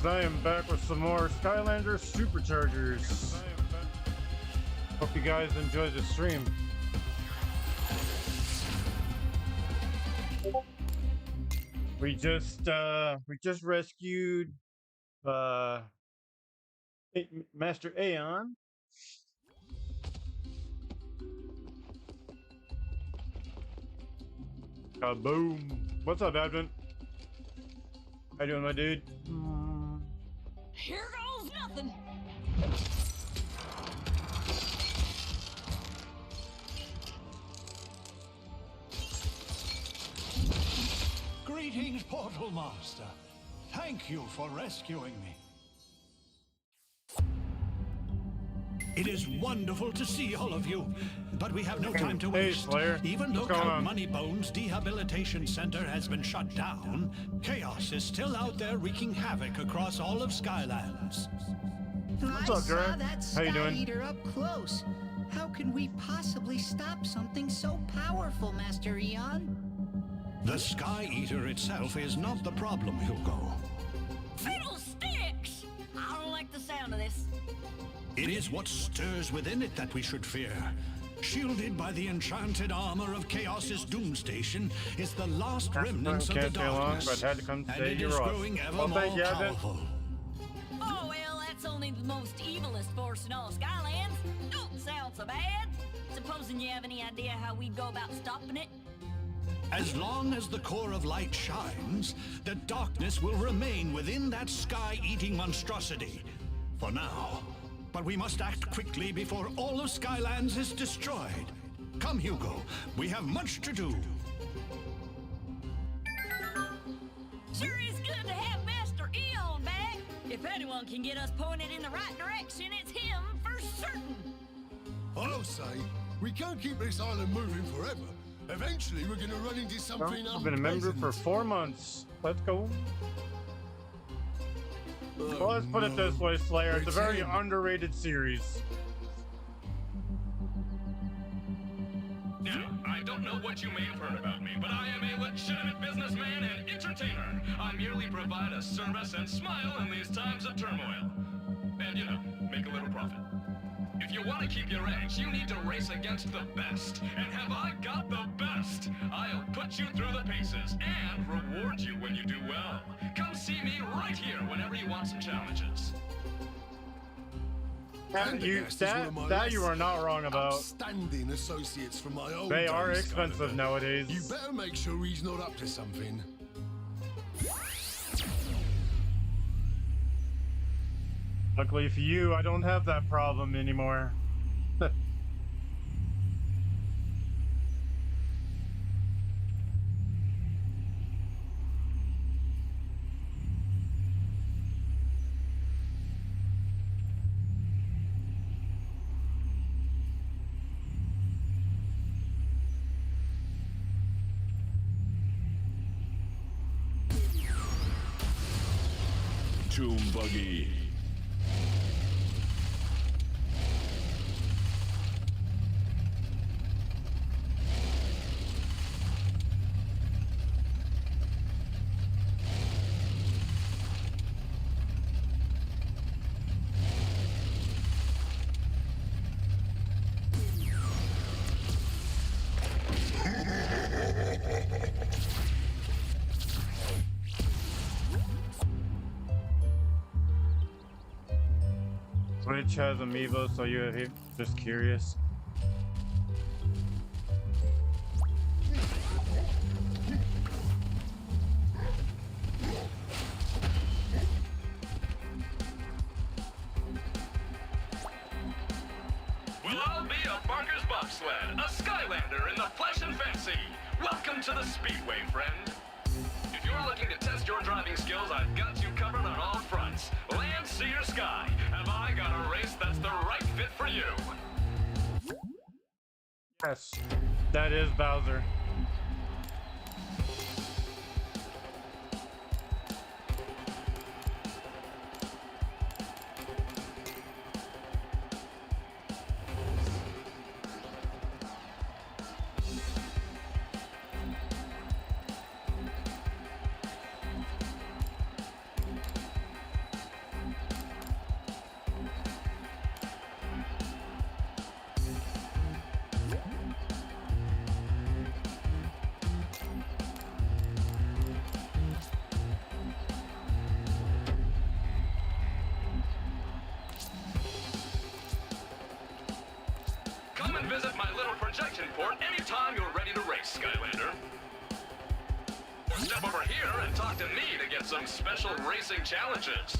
I am back with some more Skylanders SuperChargers. Hope you guys enjoyed the stream. We just rescued Master Aeon. Kaboom! What's up, Advent? How you doing, my dude? Here goes nothing. Greetings, Portal Master. Thank you for rescuing me. It is wonderful to see all of you, but we have no time to waste. Slayer. Even though What's going Count on? Moneybone's Rehabilitation Center has been shut down, chaos is still out there wreaking havoc across all of Skylands. What's I up, saw Jared? that How you Sky doing? Eater up close. How can we possibly stop something so powerful, Master Eon? The Sky Eater itself is not the problem, Hugo. Fiddlesticks! I don't like the sound of this. It is what stirs within it that we should fear. Shielded by the enchanted armor of Chaos's Doom Station is the last remnants of the Can't stay long, darkness, but had to come and say it you're is off. growing ever Well, more thank you, Advent. powerful. Oh, well, that's only the most evilest force in all Skylands. Don't sound so bad. Supposing you have any idea how we'd go about stopping it? As long as the core of light shines, the darkness will remain within that sky-eating monstrosity. For now. But we must act quickly before all of Skylands is destroyed. Come, Hugo. We have much to do. Sure is good to have Master Eon back. If anyone can get us pointed in the right direction, it's him for certain. I'll say, we can't keep this island moving forever. Eventually, we're going to run into something I've been a member for 4 months. Let's go. Well, let's put it this way, Slayer. It's a very underrated series. Now, I don't know what you may have heard about me, but I am a legitimate businessman and entertainer. I merely provide a service and smile in these times of turmoil. And, you know, make a little profit. If you want to keep your edge, you need to race against the best. And have I got the best? I'll put you through the paces and reward you when you do well. Come see me right here whenever you want some challenges. That you are not wrong about. Outstanding associates from my old They are days, expensive Skylander. nowadays. You better make sure he's not up to something. Luckily for you, I don't have that problem anymore. Tomb Buggy. Twitch has amiibo, so you're just curious. Well, I'll be a Barker's bobsled, a Skylander in the flesh and fancy. Welcome to the Speedway, friend. If you're looking to test your driving skills, I've got you covered on all fronts. Land, sea, or sky. Have I got a race that's the right fit for you? Yes, that is Bowser. Visit my little projection port anytime you're ready to race, Skylander. Or step over here and talk to me to get some special racing challenges.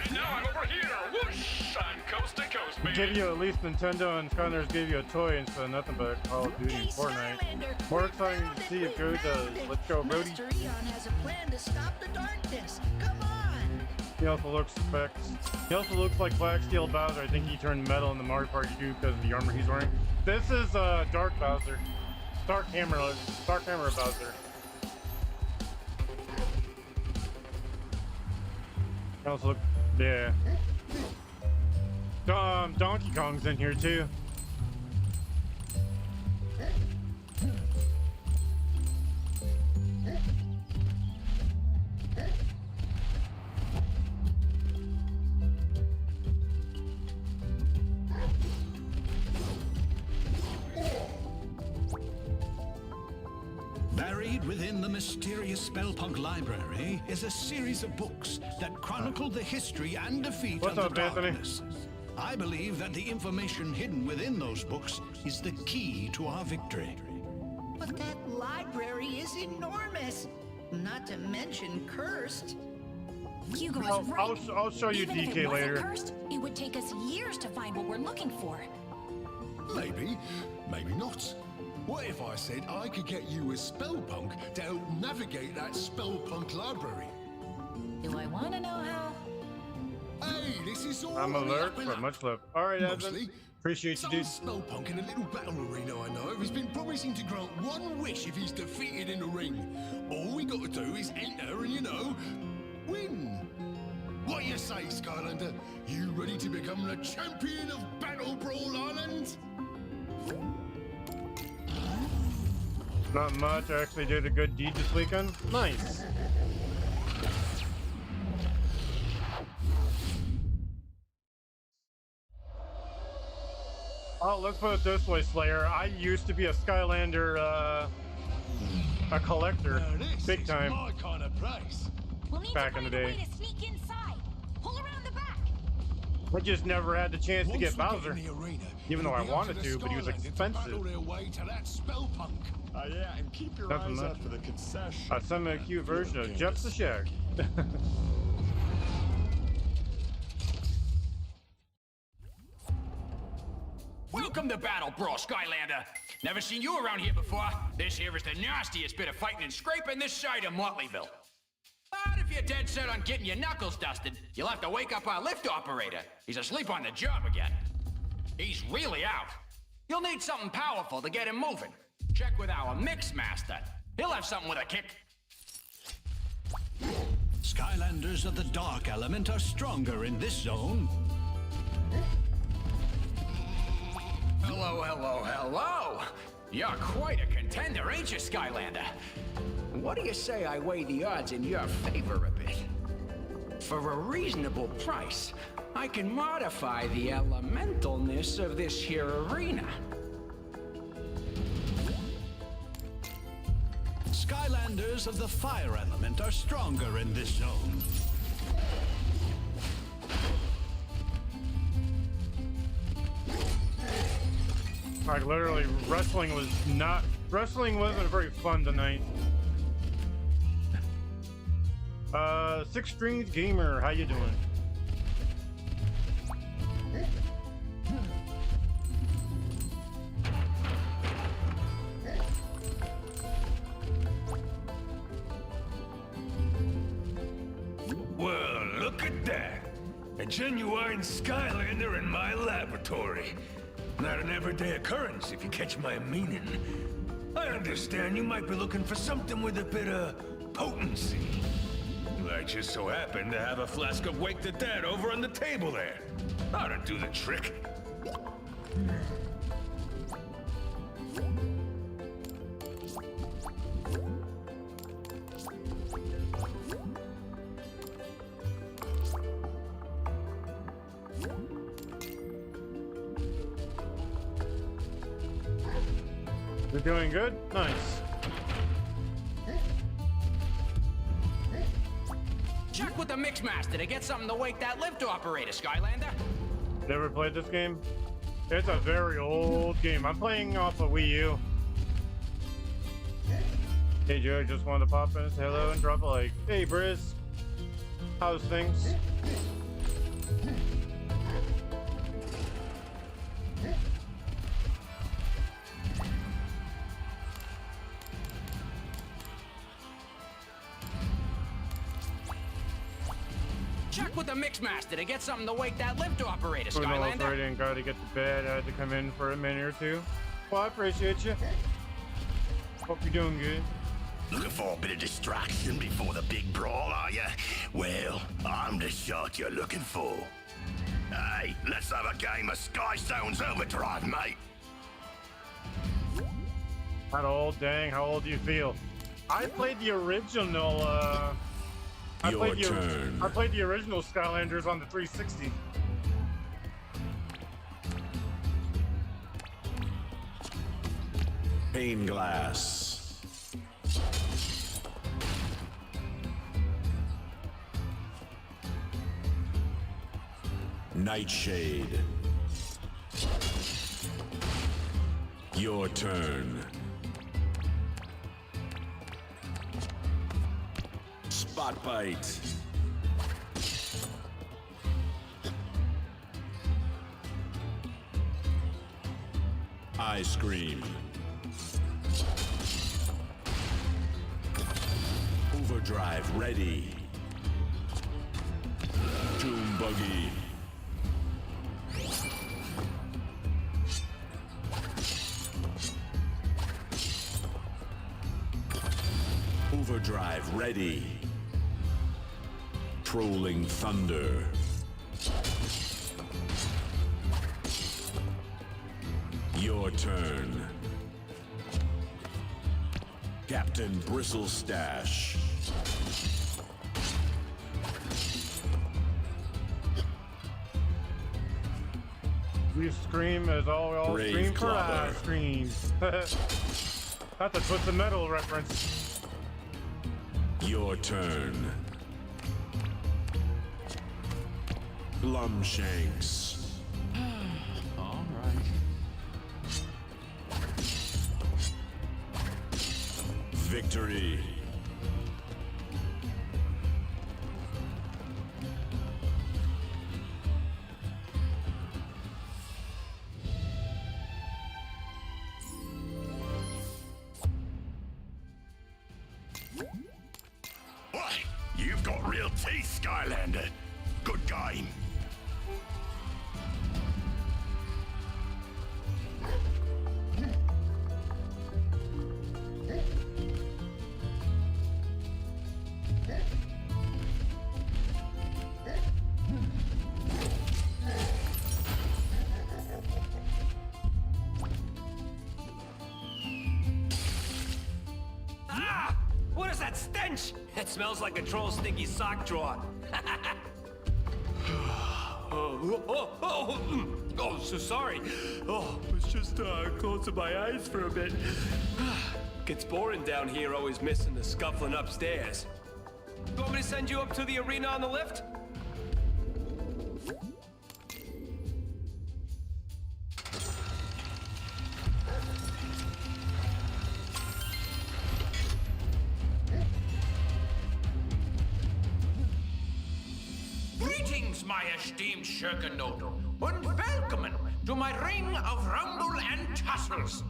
And now I'm over here, whoosh! I'm coast to coast, baby. Give you at least Nintendo and Skylanders gave you a toy instead of nothing but Call of Duty and Fortnite. Skylander, More we're exciting to found see and if Joey we does. found it. Let's go, Brody. Master Eon has a plan to stop the darkness. Come on! He also looks suspect. He also looks like Black Steel Bowser. I think he turned metal in the Mario Party 2 because of the armor he's wearing. This is Dark Bowser. Dark Hammer Bowser. He also look, yeah. Donkey Kong's in here too. Buried within the mysterious Spellpunk library is a series of books that chronicle the history and defeat What's of the up, Anthony? darkness. I believe that the information hidden within those books is the key to our victory. But that library is enormous. Not to mention cursed. Hugo's I'll- right. I'll show you Even if DK it wasn't later. cursed, it would take us years to find what we're looking for. Maybe, maybe not. What if I said I could get you a Spellpunk to help navigate that Spellpunk library? Do I want to know how? Hey, this is all I'm on the alert up and for up. much love. All right, Evan. Mostly. Appreciate you, Some dude. Spellpunk in a little battle arena I know of has been promising to grant one wish if he's defeated in the ring. All we got to do is enter and, you know, win. What you say, Skylander? You ready to become the champion of Battle Brawl Island? Not much. I actually did a good deed this weekend. Nice. Oh, let's put it this way, Slayer. I used to be a Skylander, a collector, Now this big is time. my kind of place. We'll need Back to in the find a day. way to sneak inside. Pull around the back. I just never had the chance to Once get we get Bowser. in the arena, Even though it'll I be up wanted the to, but he was Skylanders to expensive. battle their way to that Spellpunk. Yeah, and keep your Nothing eyes much. out for the concession. A semi-cute version of Jeff the Shag. Welcome to Battle Brawl, Skylander. Never seen you around here before. This here is the nastiest bit of fighting and scraping this side of Motleyville. But if you're dead set on getting your knuckles dusted, you'll have to wake up our lift operator. He's asleep on the job again. He's really out. You'll need something powerful to get him moving. Check with our mix master. He'll have something with a kick. Skylanders of the dark element are stronger in this zone. Hello, hello, hello. You're quite a contender, ain't you, Skylander? What do you say I weigh the odds in your favor a bit? For a reasonable price, I can modify the elementalness of this here arena. Skylanders of the fire element are stronger in this zone. Like literally, wrestling wasn't very fun tonight. Six Strings Gamer, how you doing? Well, look at that. A genuine Skylander in my laboratory. Not an everyday occurrence, if you catch my meaning. I understand you might be looking for something with a bit of potency. I just so happen to have a flask of Wake the Dead over on the table there. Ought to do the trick. You're doing good? Nice. Check with the mix master to get something to wake that lift operator, Skylander. Never played this game? It's a very old game. I'm playing off of Wii U. Hey Joe, just wanted to pop in, say hello, and drop a like. Hey Briz, how's things? Check with the Mixmaster to get something to wake that lift operator, Who knows, Skylander. I didn't gotta get to bed. I had to come in for a minute or two. Well, I appreciate you. Hope you're doing good. Looking for a bit of distraction before the big brawl, are you? Well, I'm the shot you're looking for. Hey, let's have a game of Skystone's Overdrive, mate. Not old, dang, how old do you feel? I played the original, I played the original Skylanders on the 360. Pane glass. Nightshade. Your turn. Spot bite. Ice cream. Overdrive ready. Doom buggy. Overdrive ready. Trolling thunder. Your turn. Captain Bristlestash. We scream as all Brave scream for Clobber. ice cream. That's a Twisted Metal reference. Your turn. Glumshanks. All right. Victory. Boy, you've got real teeth, Skylander. Good game. Ah! What is that stench? It smells like a troll's stinky sock drawer. Oh, so sorry. Oh, I was just closing my eyes for a bit. Gets boring down here, always missing the scuffling upstairs. You want me to send you up to the arena on the lift? Greetings, my esteemed Shurkenoodle, and welcome to my ring of rumble and tussles.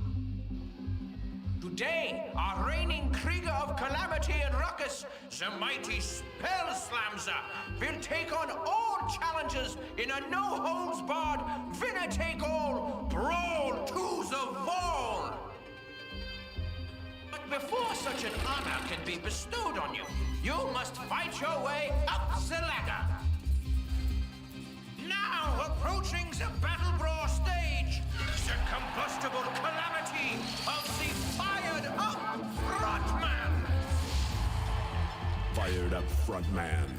Today, our reigning Krieger of Calamity and Ruckus, the mighty Spell Slamzer, will take on all challenges in a no-holds-barred, winner-take-all brawl to the wall. But before such an honor can be bestowed on you, you must fight your way up the ladder. Now approaching the Battle Brawl stage, the combustible calamity of the fired-up frontman. Fired up front man.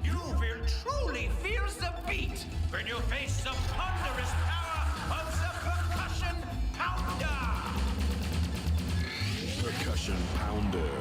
You will truly feel the beat when you face the ponderous power of the percussion pounder. Percussion pounder.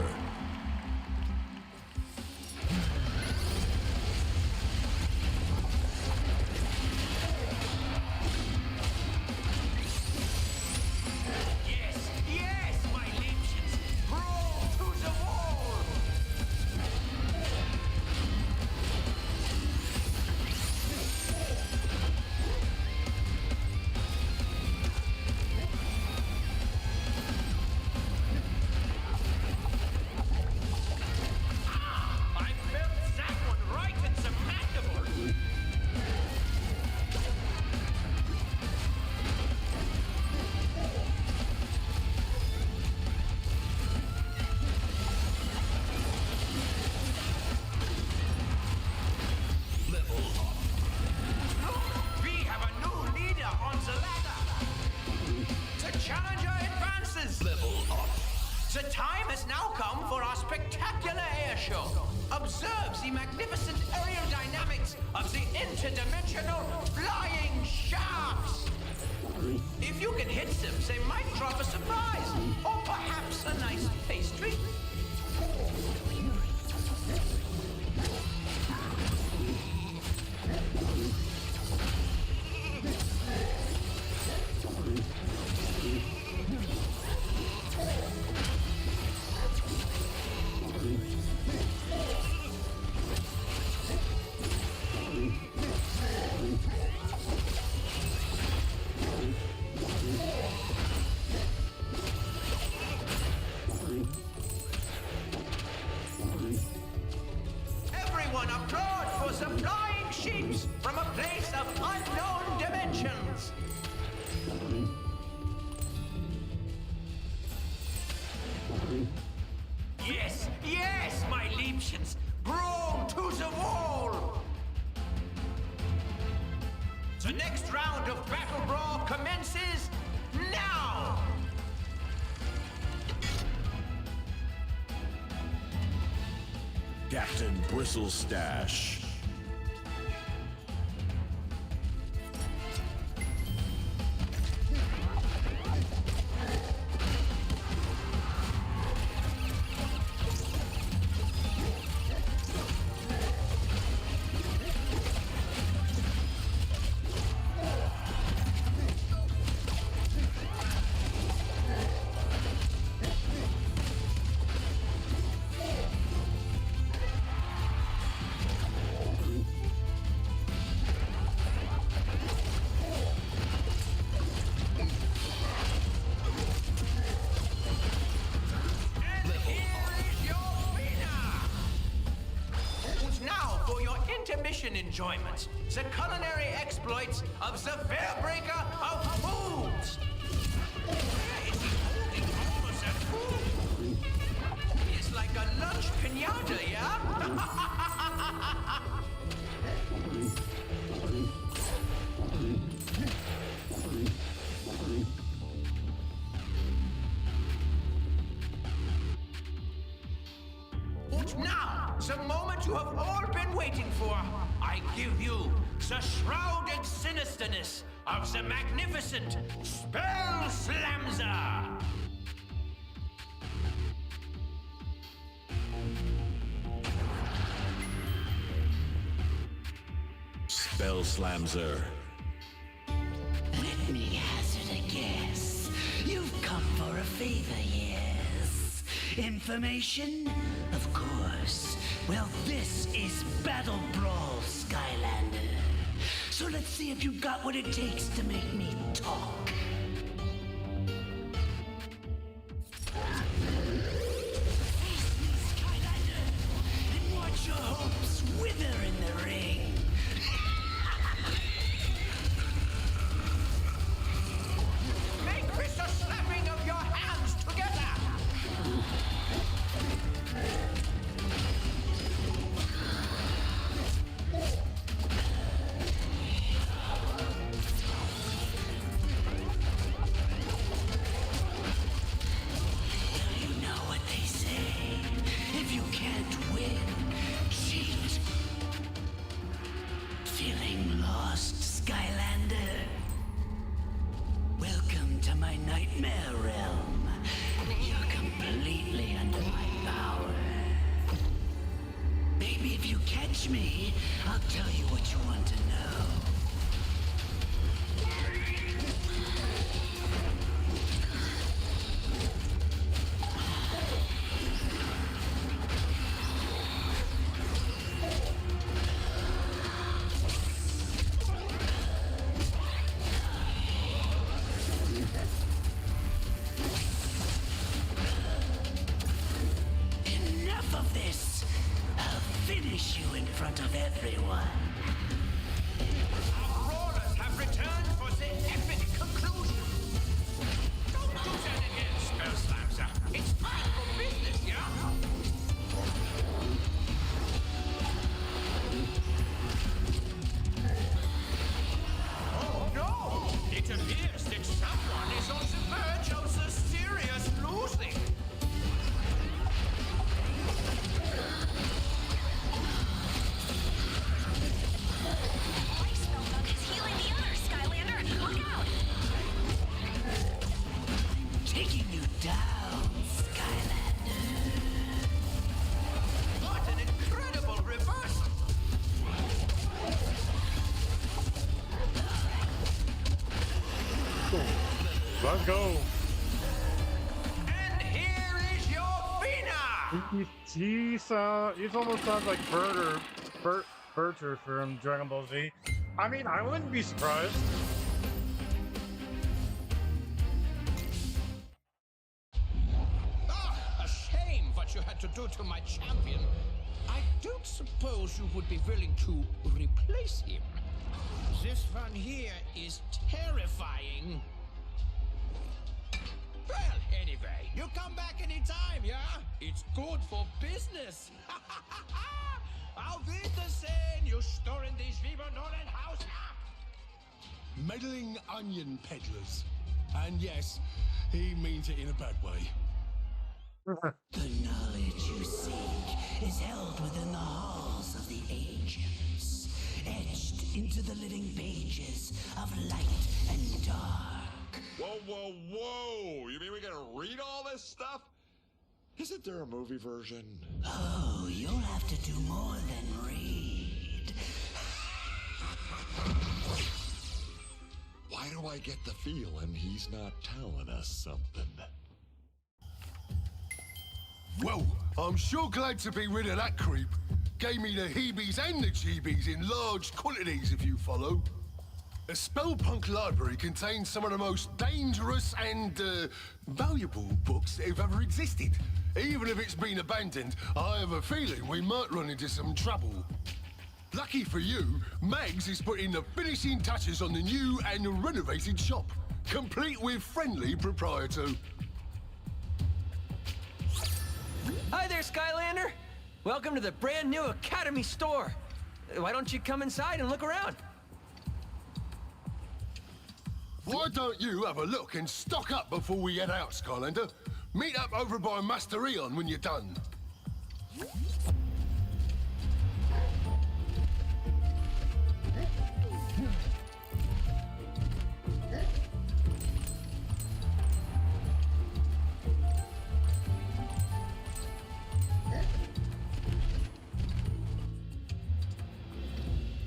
the challenger advances. Level up. The time has now come for our spectacular air show. Observe the magnificent aerodynamics of the interdimensional flying shafts. If you can hit them, they might drop a surprise, or perhaps a nice pastry. Everyone applaud for the flying sheeps from a place of unknown dimensions. Yes, yes, my Liebchens, brawl to the wall. The next round of Battle Brawl commences now. Captain Bristlestash. Intermission enjoyment, the culinary exploits of the Fairbreaker of Foods. Where is he holding all of that food? It's like a lunch pinata, yeah? Now, the moment you have all been waiting for, I give you the shrouded sinisterness of the magnificent Spell Slamzer! Spell Slamzer. Let me hazard a guess. You've come for a favor, yes? Information? Of course. Well, this is Battle Brawl, Skylander. So let's see if you've got what it takes to make me talk. Face me, Skylander, and watch your hopes wither in the ring. Make this a slapping of your hands together! You know what they say. If you can't win, cheat. Feeling lost, Skylander? Welcome to my nightmare realm. You're completely under my power. Maybe if you catch me, I'll tell you what you want to know. Enough of this! I'll finish you in front of everyone. Our brawlers have returned for the epic conclusion. Don't do that again, Spell Slamzer. It's time for business, yeah? Oh no! It appears that someone is on the verge taking you down, Skylander. What an incredible reversal! Let's go. And here is your winner! He almost sounds like Berter from Dragon Ball Z. I mean, I wouldn't be surprised. Ah, a shame what you had to do to my champion. I don't suppose you would be willing to replace him. This one here is terrifying. Well, anyway, you come back anytime, yeah? It's good for business. Auf Wiedersehen, you stören die Schwiebernolenhaus. Meddling onion peddlers. And yes, he means it in a bad way. The knowledge you seek is held within the halls of the ancients, etched into the living pages of light and dark. Whoa, whoa, whoa! You mean we gotta read all this stuff? Isn't there a movie version? Oh, you'll have to do more than read. Why do I get the feeling he's not telling us something? Well, I'm sure glad to be rid of that creep. Gave me the heebies and the jeebies in large quantities, if you follow. A Spellpunk library contains some of the most dangerous and, valuable books that have ever existed. Even if it's been abandoned, I have a feeling we might run into some trouble. Lucky for you, Mags is putting the finishing touches on the new and renovated shop, complete with friendly proprietor. Hi there, Skylander! Welcome to the brand new Academy store. Why don't you come inside and look around? Why don't you have a look and stock up before we head out, Skylander? Meet up over by Master Eon when you're done.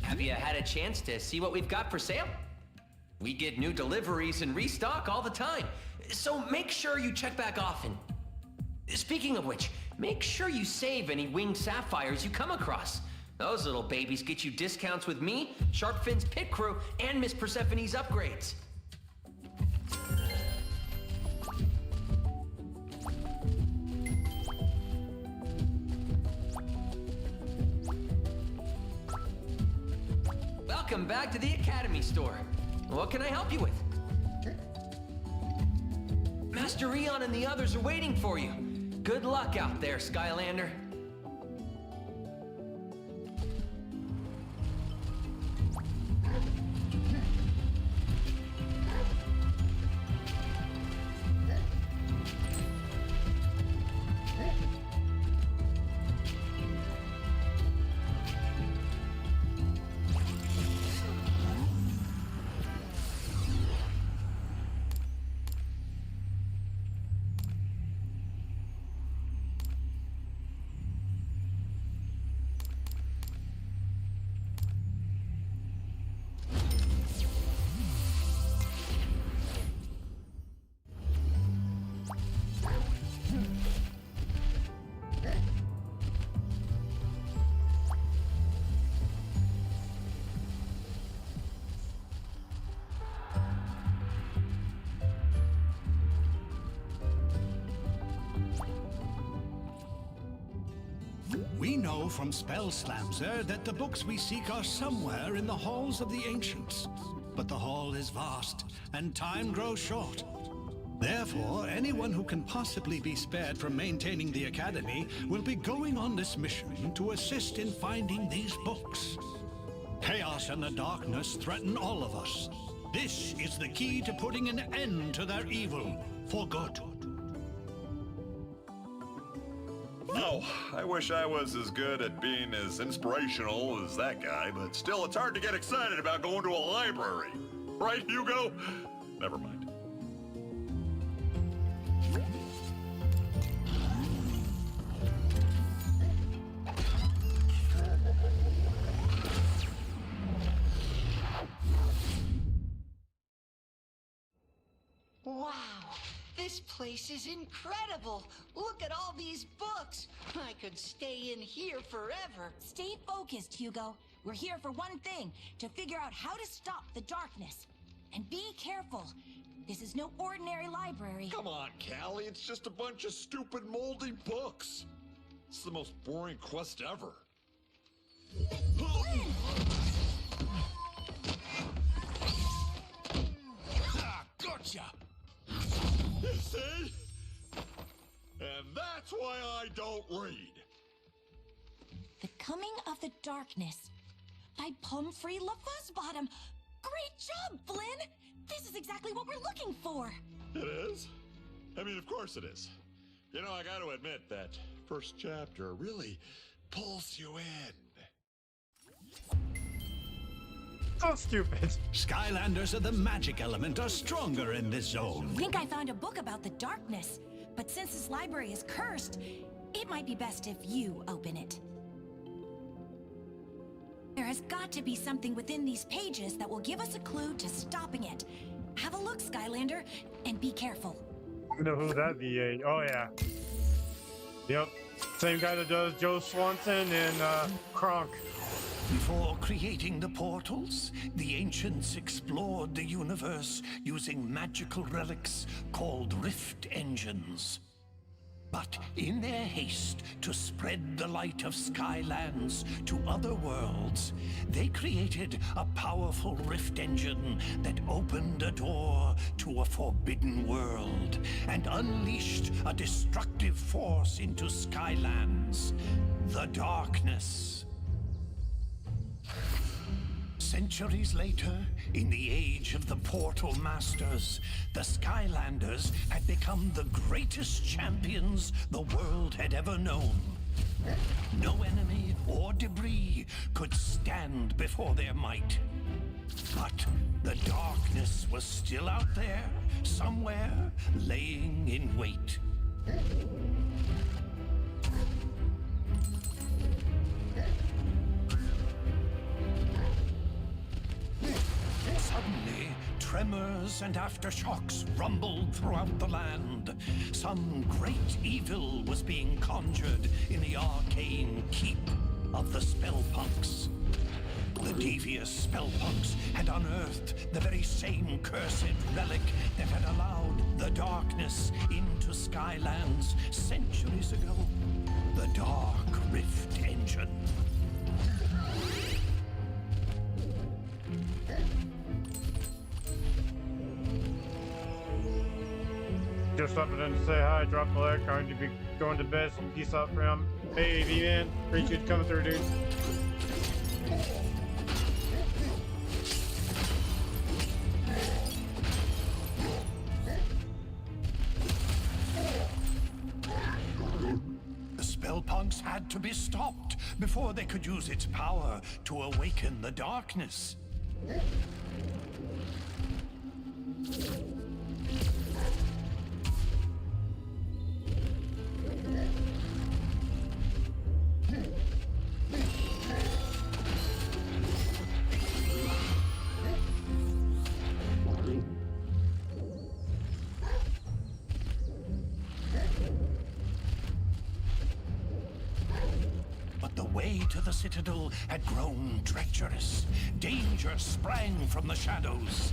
Have you had a chance to see what we've got for sale? We get new deliveries and restock all the time, so make sure you check back often. Speaking of which, make sure you save any winged sapphires you come across. Those little babies get you discounts with me, Sharkfin's pit crew, and Miss Persephone's upgrades. Welcome back to the Academy store. What can I help you with? Master Eon and the others are waiting for you. Good luck out there, Skylander. We know from Spellslamser that the books we seek are somewhere in the halls of the ancients. But the hall is vast, and time grows short. Therefore, anyone who can possibly be spared from maintaining the Academy will be going on this mission to assist in finding these books. Chaos and the darkness threaten all of us. This is the key to putting an end to their evil, for good. Oh, I wish I was as good at being as inspirational as that guy, but still it's hard to get excited about going to a library. Right, Hugo? Never mind. This place is incredible. Look at all these books. I could stay in here forever. Stay focused, Hugo. We're here for one thing, to figure out how to stop the darkness. And be careful. This is no ordinary library. Come on, Callie, it's just a bunch of stupid moldy books. It's the most boring quest ever. Ah, gotcha! You see? And that's why I don't read. The Coming of the Darkness by Pumphrey LaFuzzbottom. Great job, Flynn! This is exactly what we're looking for. It is? I mean, of course it is. You know, I gotta admit that first chapter really pulls you in. So stupid. Skylanders of the magic element are stronger in this zone. I think I found a book about the darkness, but since this library is cursed, it might be best if you open it. There has got to be something within these pages that will give us a clue to stopping it. Have a look, Skylander, and be careful. You know who that VA? Oh, yeah. Yep. Same guy that does Joe Swanson and Kronk. Before creating the portals, the ancients explored the universe using magical relics called rift engines. But in their haste to spread the light of Skylands to other worlds, they created a powerful rift engine that opened a door to a forbidden world and unleashed a destructive force into Skylands, the darkness. Centuries later, in the age of the Portal Masters, the Skylanders had become the greatest champions the world had ever known. No enemy or debris could stand before their might. But the darkness was still out there, somewhere, laying in wait. Suddenly, tremors and aftershocks rumbled throughout the land. Some great evil was being conjured in the arcane keep of the Spellpunks. The devious Spellpunks had unearthed the very same cursed relic that had allowed the darkness into Skylands centuries ago. The Dark Rift Engine. Just stopping in to say hi, drop the leg, going to be going to bed, so peace out for him. Hey, V-Man, appreciate you coming through, dude. The Spellpunks had to be stopped before they could use its power to awaken the darkness. To the Citadel had grown treacherous. Danger sprang from the shadows.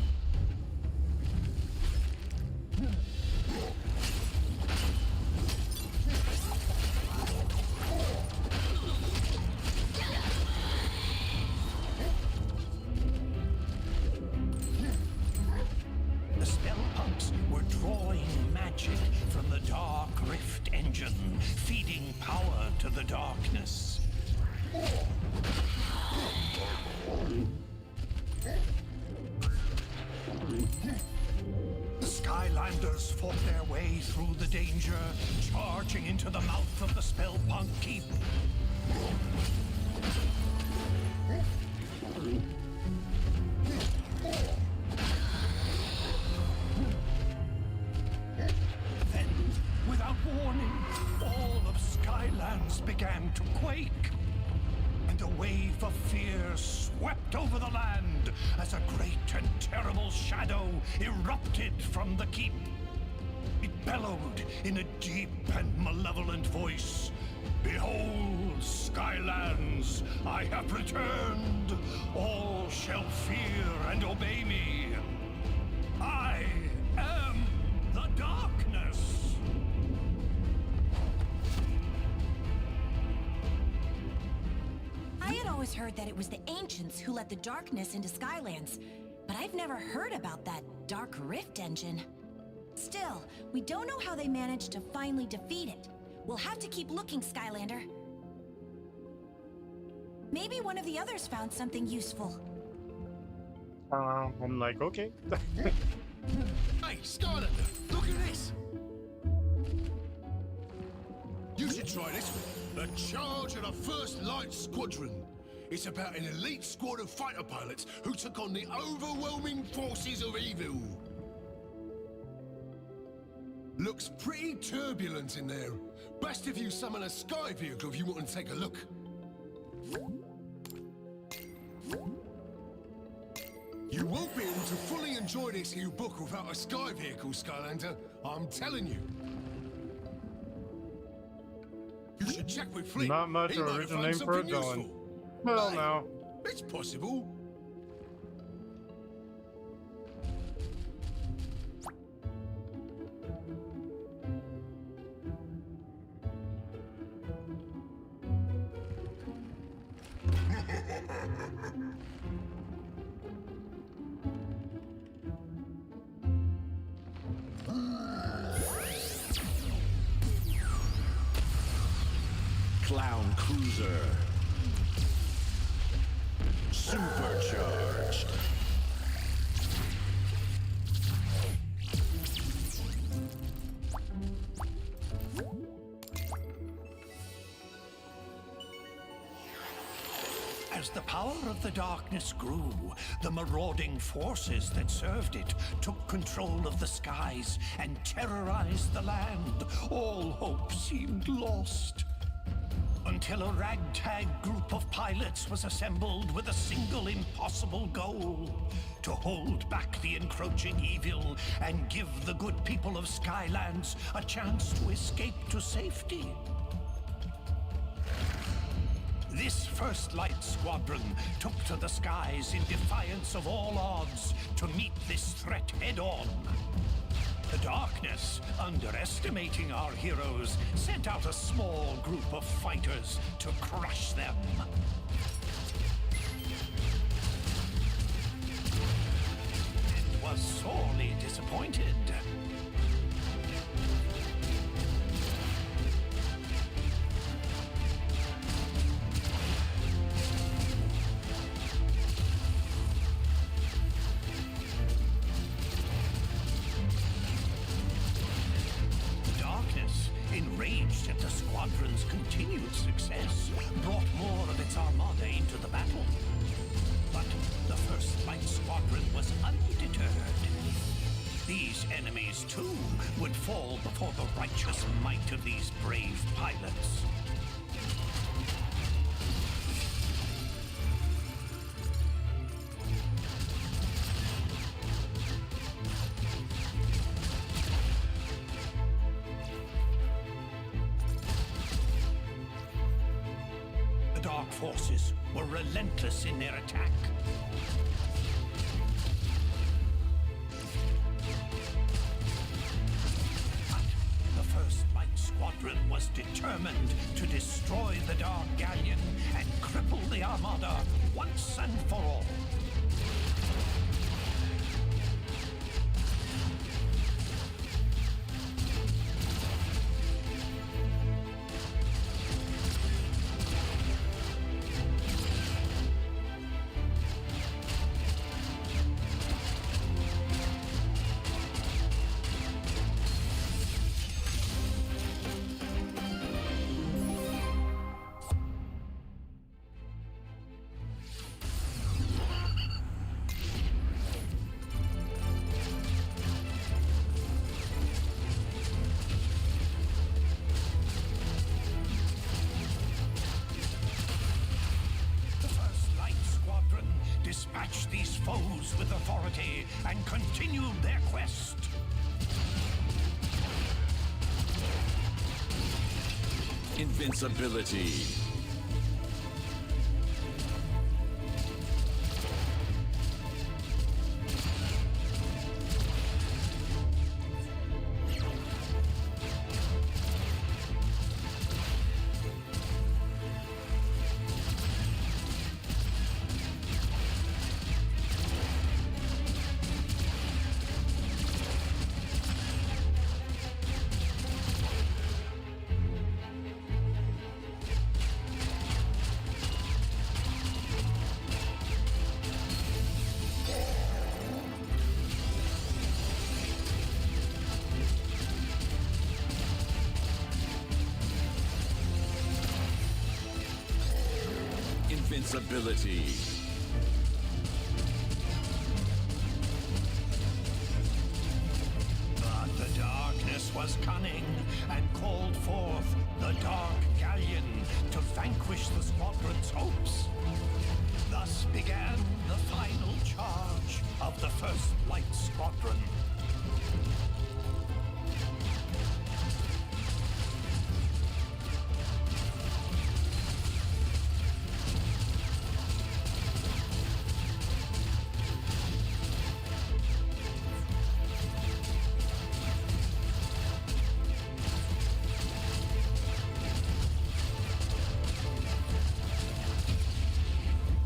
The Spellpunks were drawing magic from the Dark Rift Engine, feeding power to the darkness. The Skylanders fought their way through the danger, charging into the mouth of the Spellpunk Keep. Then, without warning, all of Skylands began to quake. And a wave of fear swept over the land as a great and terrible shadow erupted from the keep. It bellowed in a deep and malevolent voice, "Behold, Skylands, I have returned. All shall fear and obey me. I am the darkness." I had always heard that it was the ancients who let the darkness into Skylands, but I've never heard about that Dark Rift engine. Still, we don't know how they managed to finally defeat it. We'll have to keep looking, Skylander. Maybe one of the others found something useful. I'm like, okay. Hey, Skylander, look at this. You should try this one. A charge of the First Light Squadron. It's about an elite squad of fighter pilots who took on the overwhelming forces of evil. Looks pretty turbulent in there. Best if you summon a sky vehicle if you want to take a look. You won't be able to fully enjoy this here book without a sky vehicle, Skylander. I'm telling you. You should check with Fleet. Not much He of might an original find name for a something villain. useful. Well, Hey, no. It's possible. Clown Cruiser. Supercharged. As the power of the darkness grew, the marauding forces that served it took control of the skies and terrorized the land. All hope seemed lost. Until a ragtag group of pilots was assembled with a single impossible goal: to hold back the encroaching evil and give the good people of Skylands a chance to escape to safety. This First Light Squadron took to the skies in defiance of all odds to meet this threat head-on. The darkness, underestimating our heroes, sent out a small group of fighters to crush them. And was sorely disappointed. Enraged at the squadron's continued success, brought more of its armada into the battle. But the First Light Squadron was undeterred. These enemies, too, would fall before the righteous might of these brave pilots. The Dark Forces were relentless in their attack. But the First Light Squadron was determined to destroy the Dark Galleon and cripple the Armada once and for all. Dispatched these foes with authority and continued their quest. Invincibility. Invincibility. But the darkness was cunning and called forth the Dark Galleon to vanquish the squadron's hopes. Thus began the final charge of the First Light Squadron.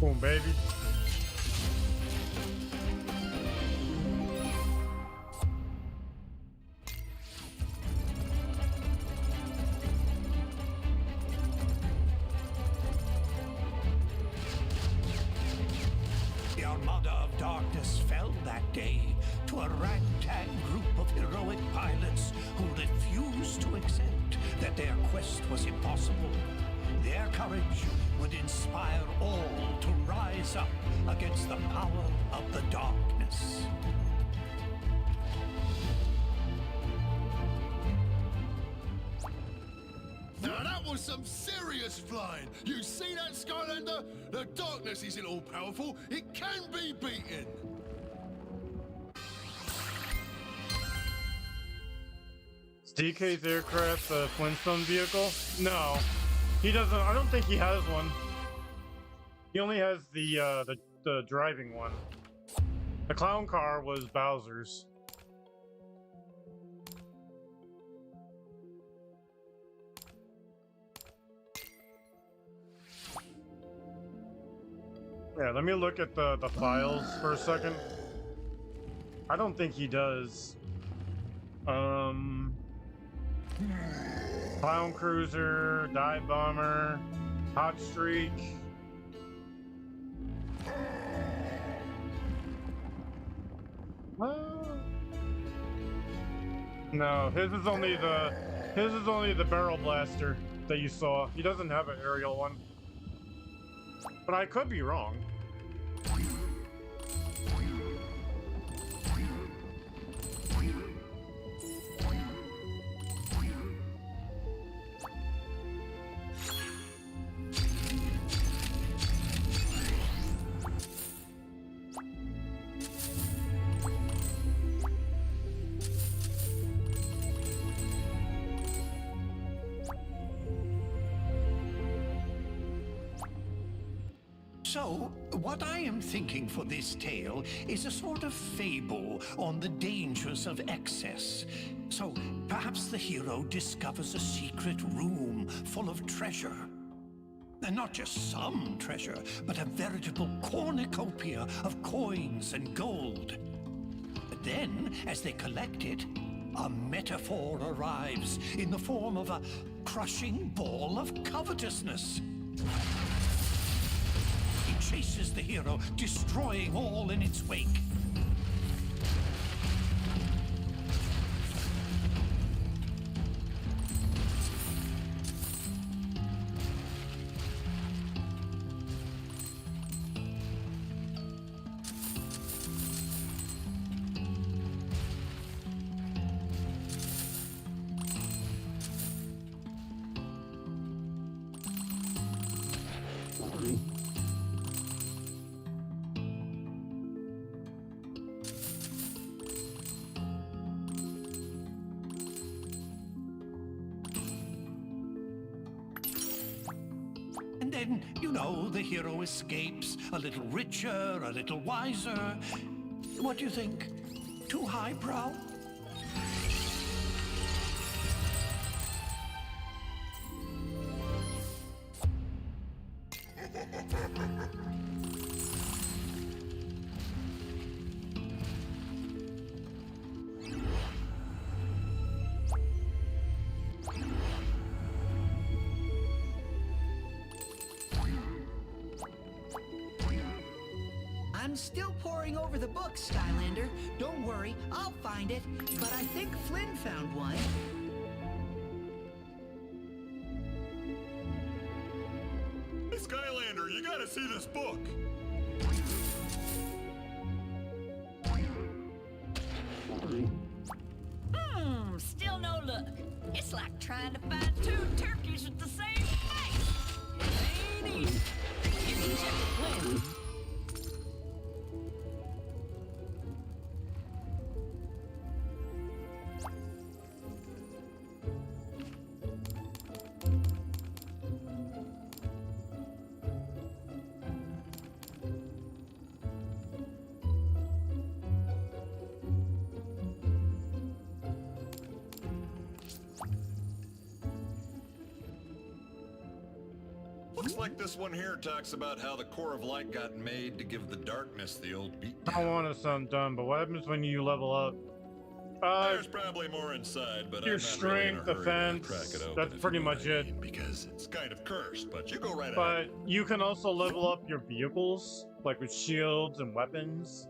Boom, baby. The Armada of Darkness fell that day to a ragtag group of heroic pilots who refused to accept that their quest was impossible. Their courage would inspire all to rise up against the power of the darkness. Now that was some serious flying. You see that, Skylander? The darkness isn't all powerful. It can be beaten. Is DK's aircraft a Flintstone vehicle? No. He doesn't. I don't think he has one. He only has the driving one. The clown car was Bowser's. Yeah, let me look at the files for a second. I don't think he does. Clown Cruiser, Dive Bomber, Hot Streak. No, his is only the barrel blaster that you saw. He doesn't have an aerial one. But I could be wrong. So, what I am thinking for this tale is a sort of fable on the dangers of excess. So, perhaps the hero discovers a secret room full of treasure. And not just some treasure, but a veritable cornucopia of coins and gold. But then, as they collect it, a metaphor arrives in the form of a crushing ball of covetousness. Chases the hero, destroying all in its wake. And then, you know, the hero escapes a little richer, a little wiser. What do you think? Too highbrow? I'm still poring over the book, Skylander. Don't worry, I'll find it. But I think Flynn found one. Hey, Skylander, you gotta see this book. Still no luck. It's like trying to find two turkeys with the same face. It ain't easy. You can check with Flynn. Looks like this one here talks about how the core of light got made to give the darkness the old beat. I want to sound dumb, but what happens when you level up? There's probably more inside, but your I'm not really in a strength, hurry to defense, crack it open, that's if pretty you know much what I it. mean, because it's kind of cursed, but you go right But ahead. you can also level up your vehicles, like with shields and weapons.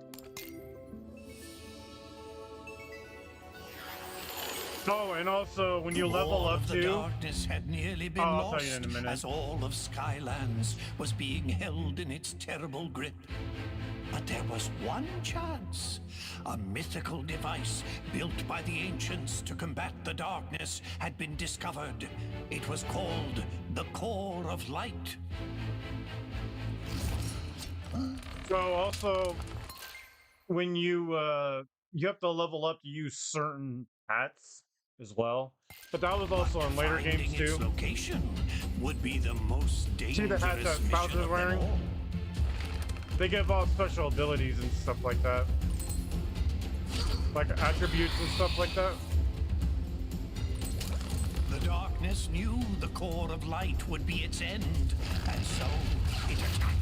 Oh, and also when you level up The too. darkness had nearly been I'll tell lost you in a minute. as all of Skylands was being held in its terrible grip. But there was one chance. A mythical device built by the ancients to combat the darkness had been discovered. It was called the Core of Light. So also, when you have to level up to use certain hats as well. But that was also in later games Finding too. its location would be the most See dangerous the hat that mission Bowser's of them wearing? all. They give off special abilities and stuff like that. Like attributes and stuff like that. The darkness knew the core of light would be its end, and so it attacked.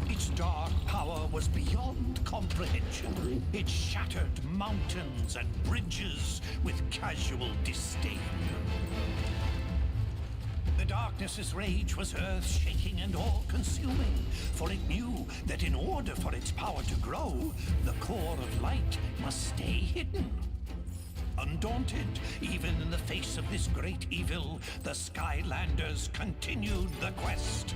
Its dark power was beyond comprehension. It shattered mountains and bridges with casual disdain. The darkness's rage was earth-shaking and all-consuming, for it knew that in order for its power to grow, the core of light must stay hidden. Undaunted, even in the face of this great evil, the Skylanders continued the quest.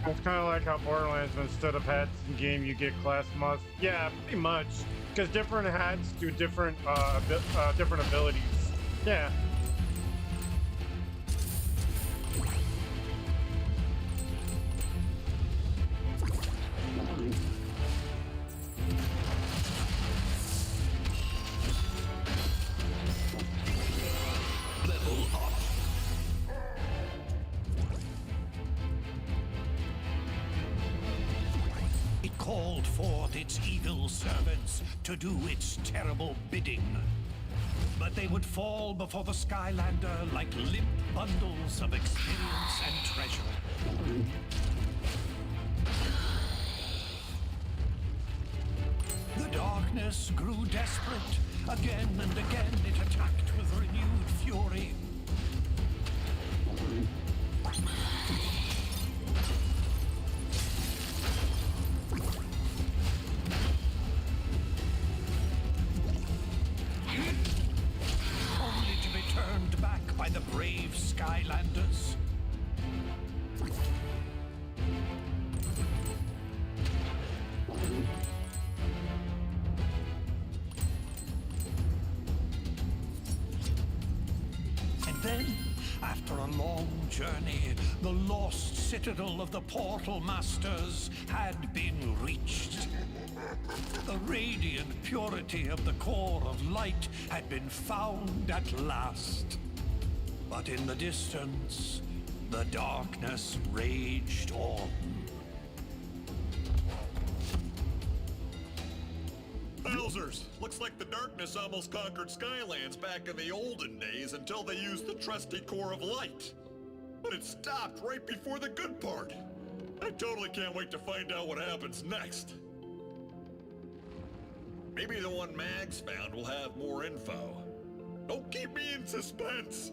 It's kind of like how Borderlands, instead of hats in game, you get class mods. Yeah, pretty much. Because different hats do different different abilities. Yeah. Level up. It called forth its evil servants to do its terrible bidding. But they would fall before the Skylander like limp bundles of experience and treasure. The darkness grew desperate. Again and again it attacked with renewed fury. Only to be turned back by the brave Skylanders. And then, after a long journey, the lost citadel of the Portal Masters had been reached. The radiant purity of the core of light had been found at last. But in the distance, the darkness raged on. Bowsers! Looks like the darkness almost conquered Skylands back in the olden days until they used the trusty core of light. But it stopped right before the good part. I totally can't wait to find out what happens next. Maybe the one Mags found will have more info. Don't keep me in suspense!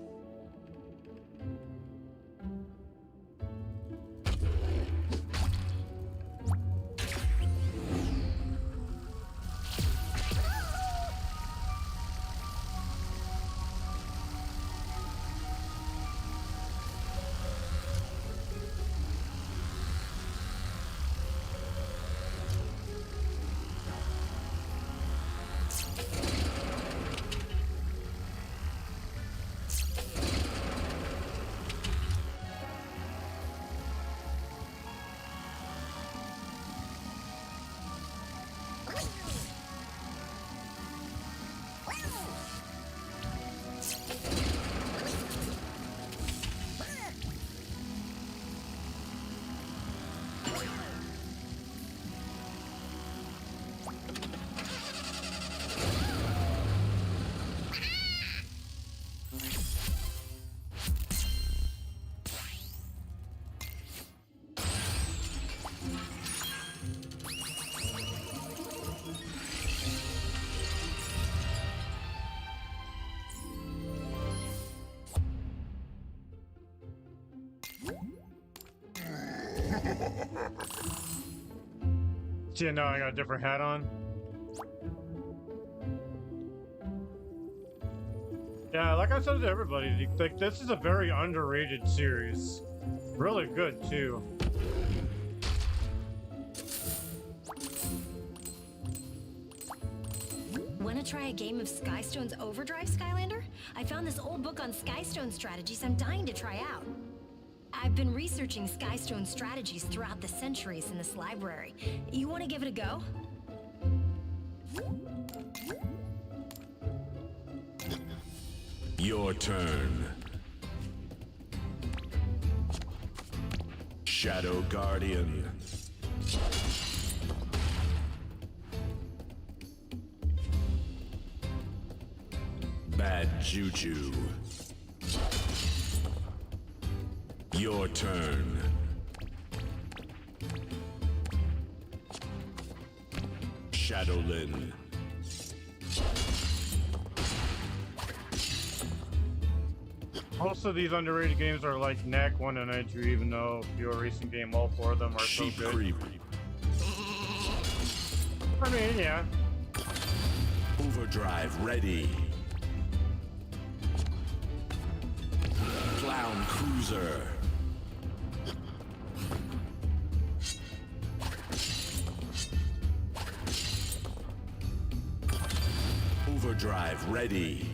See, now I got a different hat on. Yeah, like I said to everybody, like this is a very underrated series. Really good too. Wanna try a game of Skystone's Overdrive, Skylander? I found this old book on Skystone strategies I'm dying to try out. I've been researching Skystone strategies throughout the centuries in this library. You wanna give it a go? Your turn. Shadow Guardian. Bad Juju. Your turn. Shadowlin. Most of these underrated games are like Knack 1 and Knack 2, even though Pure Racing Game, all four of them are Sheep so good. Creep. I mean, yeah. Overdrive ready. Clown Cruiser. Overdrive ready.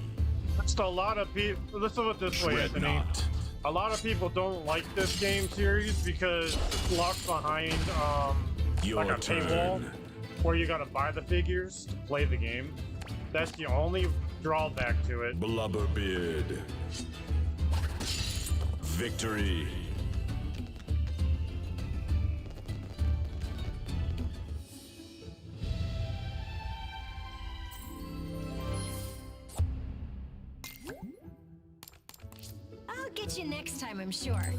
Just a lot of people. Let's put it this way, Anthony. Dreadnought. A lot of people don't like this game series because it's locked behind Your like a paywall turn. where you gotta buy the figures to play the game. That's the only drawback to it. Blubberbeard. Victory. I'll get you next time, I'm sure.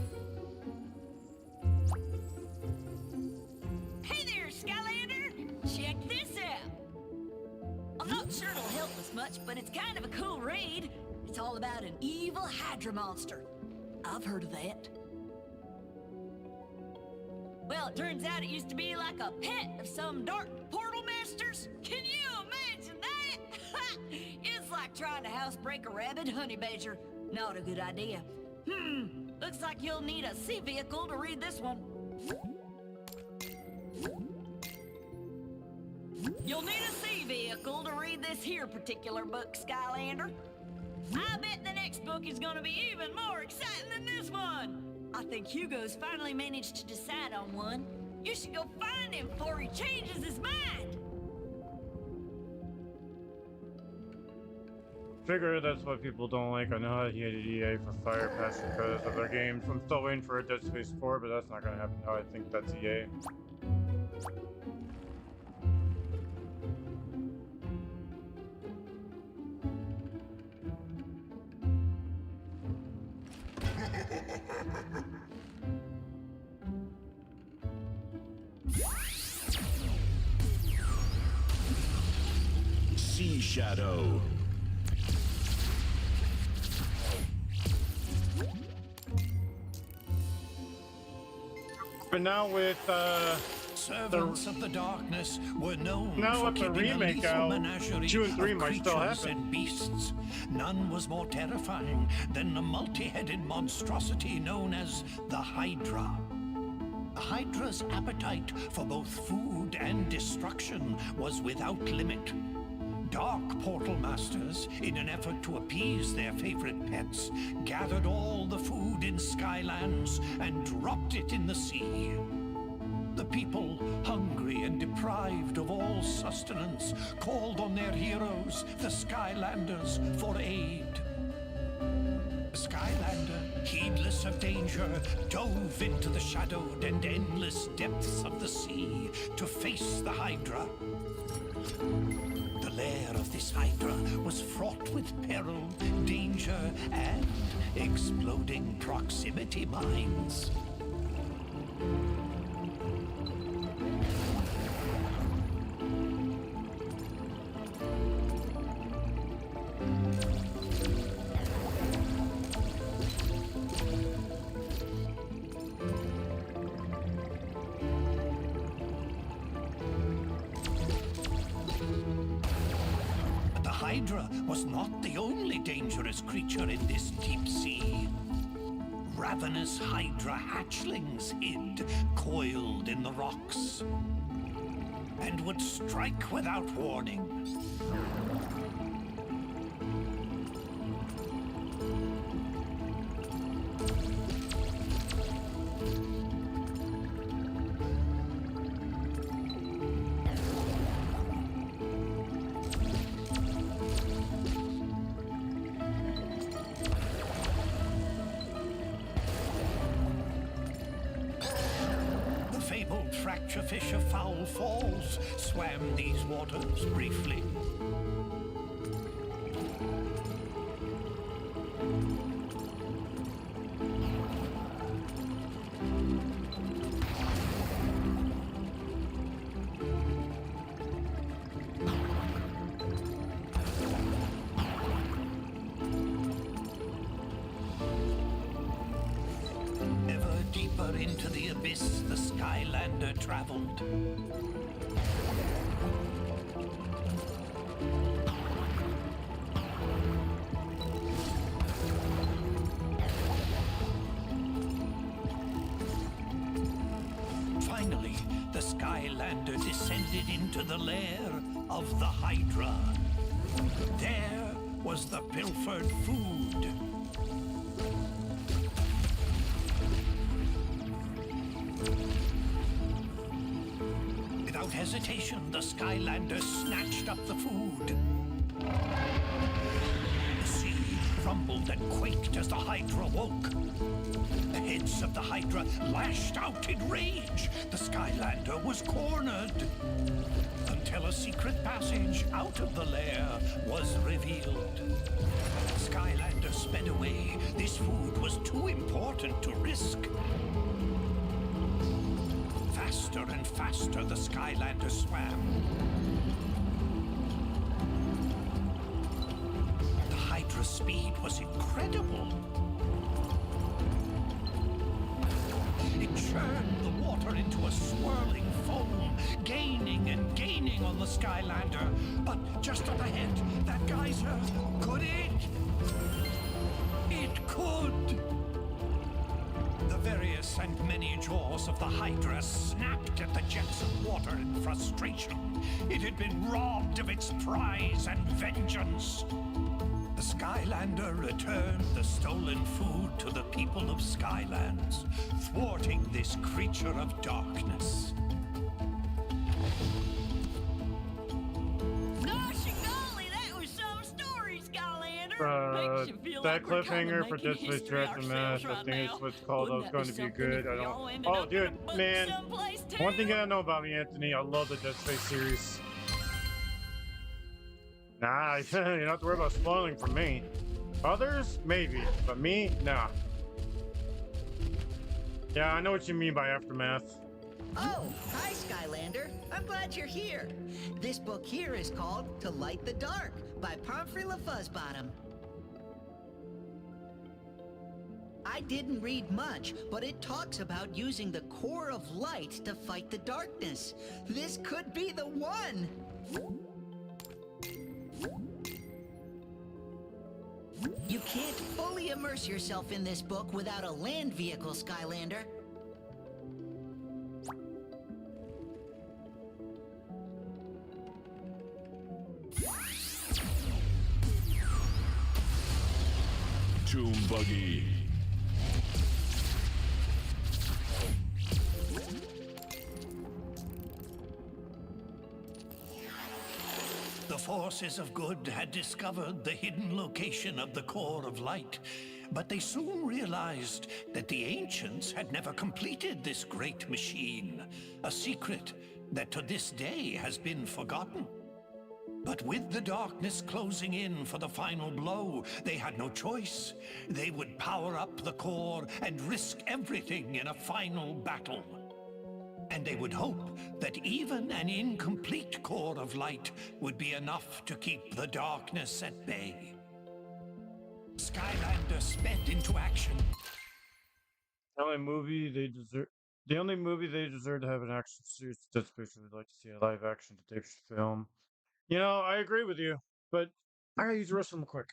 Hey there, Skylander! Check this out! I'm not sure it'll help us much, but it's kind of a cool raid. It's all about an evil Hydra monster. I've heard of that. Well, it turns out it used to be like a pet of some dark portal masters. Can you imagine that? It's like trying to housebreak a rabid honey badger. Not a good idea. Looks like you'll need a sea vehicle to read this one. You'll need a sea vehicle to read this here particular book, Skylander. I bet the next book is gonna be even more exciting than this one. I think Hugo's finally managed to decide on one. You should go find him before he changes his mind. figure that's what people don't like. I know how he hated EA for Fire Pass because of their games. I'm still waiting for a Dead Space 4, but that's not gonna happen now. I think that's EA. Sea Shadow. But now with Servants of the darkness were known now for with the keeping a remake lethal out, menagerie 2 and 3 of might still creatures happen. and beasts. None was more terrifying than the multi-headed monstrosity known as the Hydra. The Hydra's appetite for both food and destruction was without limit. Dark portal masters, in an effort to appease their favorite pets, gathered all the food in Skylands and dropped it in the sea. The people, hungry and deprived of all sustenance, called on their heroes, the Skylanders, for aid. The Skylander, heedless of danger, dove into the shadowed and endless depths of the sea to face the Hydra. The lair of this Hydra was fraught with peril, danger, and exploding proximity mines. Hydra was not the only dangerous creature in this deep sea. Ravenous Hydra hatchlings hid, coiled in the rocks, and would strike without warning. Fracture fish of Foul Falls swam these waters briefly. Deeper into the abyss, the Skylander traveled. Finally, the Skylander descended into the lair of the Hydra. There was the pilfered food. Without hesitation, the Skylander snatched up the food. The sea rumbled and quaked as the Hydra woke. The heads of the Hydra lashed out in rage. The Skylander was cornered. Until a secret passage out of the lair was revealed. The Skylander sped away. This food was too important to risk. Faster and faster the Skylander swam. The Hydra's speed was incredible. It churned the water into a swirling foam, gaining and gaining on the Skylander. But just up ahead, that geyser, could it? It could! The various and many jaws of the Hydra snapped at the jets of water in frustration. It had been robbed of its prize and vengeance. The Skylander returned the stolen food to the people of Skylands, thwarting this creature of darkness. Gosh and golly, that was some story, Skylander! you feel that like we're kinda cliffhanger for making Dead Space 2 history Aftermath, ourselves I right think now? it's what's called. I was Wouldn't that going be to be something good. if I we all don't. ended Oh, up in a dude, book man. someplace, One thing too? you gotta know about me, Anthony, I love the Dead Space series. Nah, you don't have to worry about spoiling for me. Others, maybe, but me, nah. Yeah, I know what you mean by Aftermath. Oh, hi, Skylander. I'm glad you're here. This book here is called To Light the Dark by Pomfrey LaFuzzbottom. I didn't read much, but it talks about using the core of light to fight the darkness. This could be the one! You can't fully immerse yourself in this book without a land vehicle, Skylander. Tomb buggy. The forces of good had discovered the hidden location of the core of light, but they soon realized that the ancients had never completed this great machine, a secret that to this day has been forgotten. But with the darkness closing in for the final blow, they had no choice. They would power up the core and risk everything in a final battle. And they would hope that even an incomplete core of light would be enough to keep the darkness at bay. Skylander sped into action. The only movie they deserve to have an action series is Dead Space. Would like to see a live action adaptation film. You know, I agree with you, but I gotta use the restroom quick.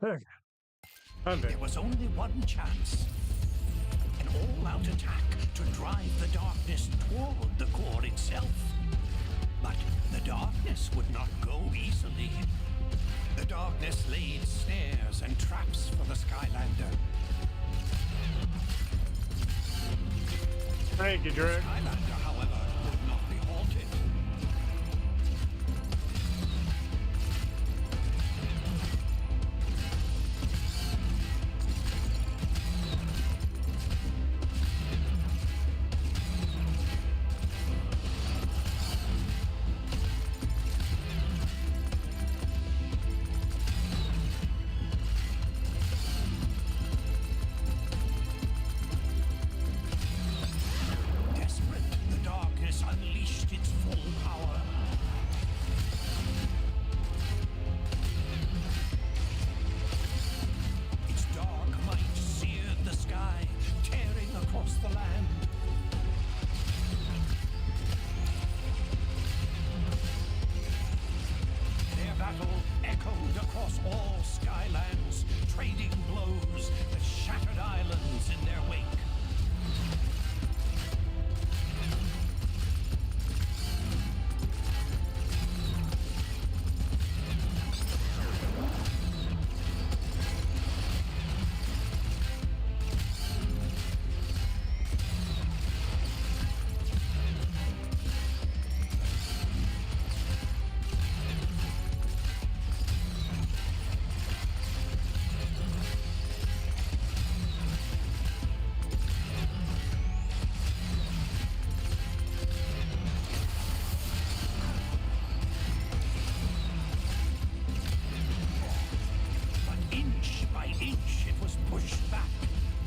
There you go. I'm There back. was only one chance. An all-out attack to drive the darkness toward the core itself. But the darkness would not go easily. The darkness laid snares and traps for the Skylander. Thank you, Drake. Skylander, however, would not be halted. Desperate, echoed across all Skylands, trading blows that shattered islands in their wake.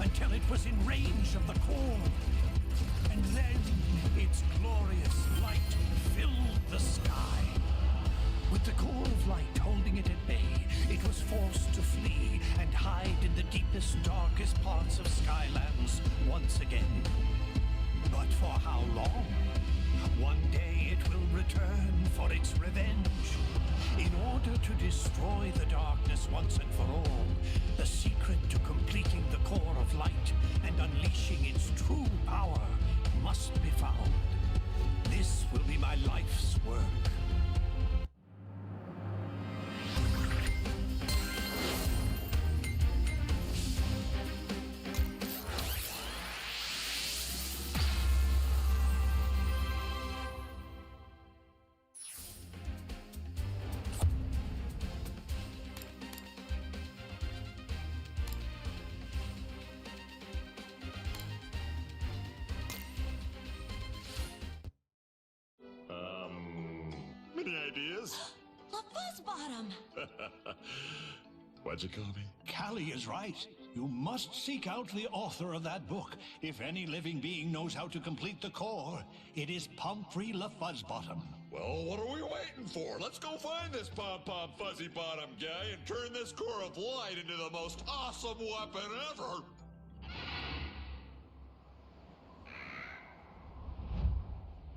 Until it was in range of the core. And then its glorious light filled the sky. With the core of light holding it at bay, it was forced to flee and hide in the deepest, darkest parts of Skylands once again. But for how long? One day it will return for its revenge. In order to destroy the darkness once and for all, the secret to completing the core of light and unleashing its true power must be found. This will be my life's work. Any ideas? The Fuzzbottom! What'd you call me? Callie is right. You must seek out the author of that book. If any living being knows how to complete the core, it is Pumphrey LaFuzzbottom. Well, what are we waiting for? Let's go find this pom-pom fuzzy bottom guy and turn this core of light into the most awesome weapon ever!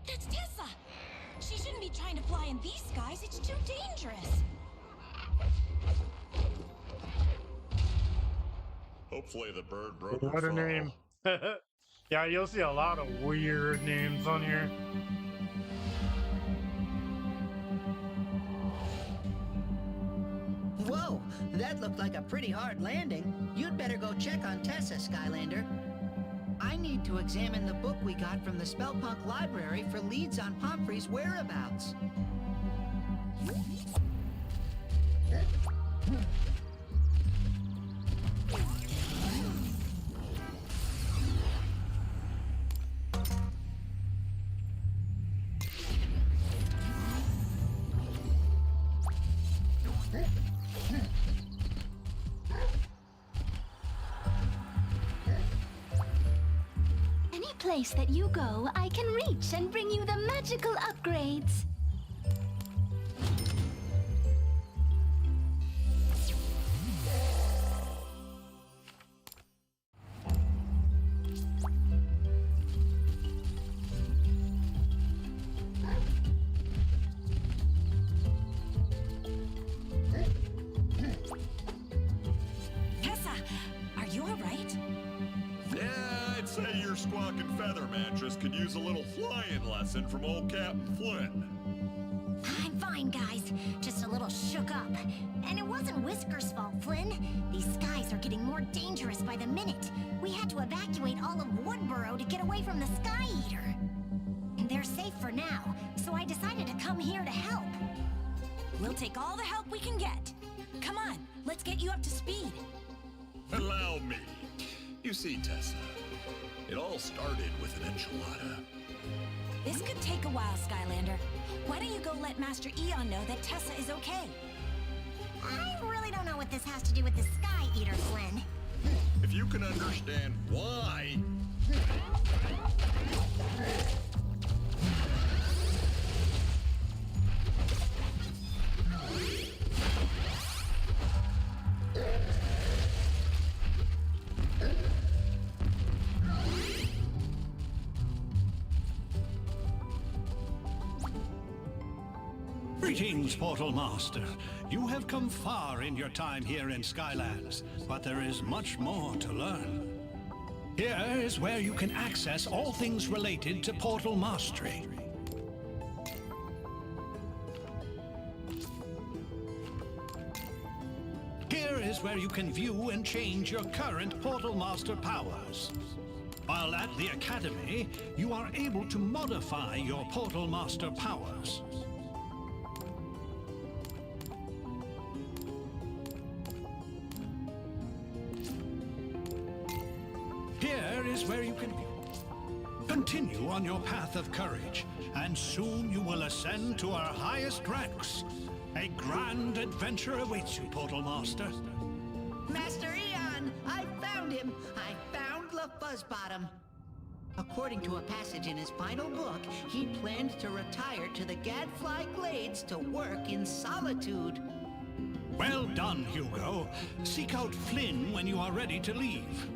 That's Tessa! She shouldn't be trying to fly in these skies. It's too dangerous. Hopefully the bird broke What a name. Yeah, you'll see a lot of weird names on here. Whoa, that looked like a pretty hard landing. You'd better go check on Tessa, Skylander. I need to examine the book we got from the Spellpunk library for leads on Pumphrey's whereabouts. Place that you go, I can reach and bring you the magical upgrades. Tessa, are you all right? Yeah, I'd say your squawking feather mattress could use a little flying lesson from old Captain Flynn. I'm fine, guys. Just a little shook up. And it wasn't Whisker's fault, Flynn. These skies are getting more dangerous by the minute. We had to evacuate all of Woodboro to get away from the Sky Eater. They're safe for now, so I decided to come here to help. We'll take all the help we can get. Come on, let's get you up to speed. Allow me. You see, Tessa, it all started with an enchilada. This could take a while, Skylander. Why don't you go let Master Eon know that Tessa is okay? I really don't know what this has to do with the Sky Eater, Flynn. If you can understand why... Greetings, Portal Master. You have come far in your time here in Skylands, but there is much more to learn. Here is where you can access all things related to Portal Mastery. Here is where you can view and change your current Portal Master powers. While at the Academy, you are able to modify your Portal Master powers. Here is where you can continue on your path of courage, and soon you will ascend to our highest ranks. A grand adventure awaits you, Portal Master. Master Eon, I found him. I found LaFuzzbottom. According to a passage in his final book, he planned to retire to the Gadfly Glades to work in solitude. Well done, Hugo. Seek out Flynn when you are ready to leave.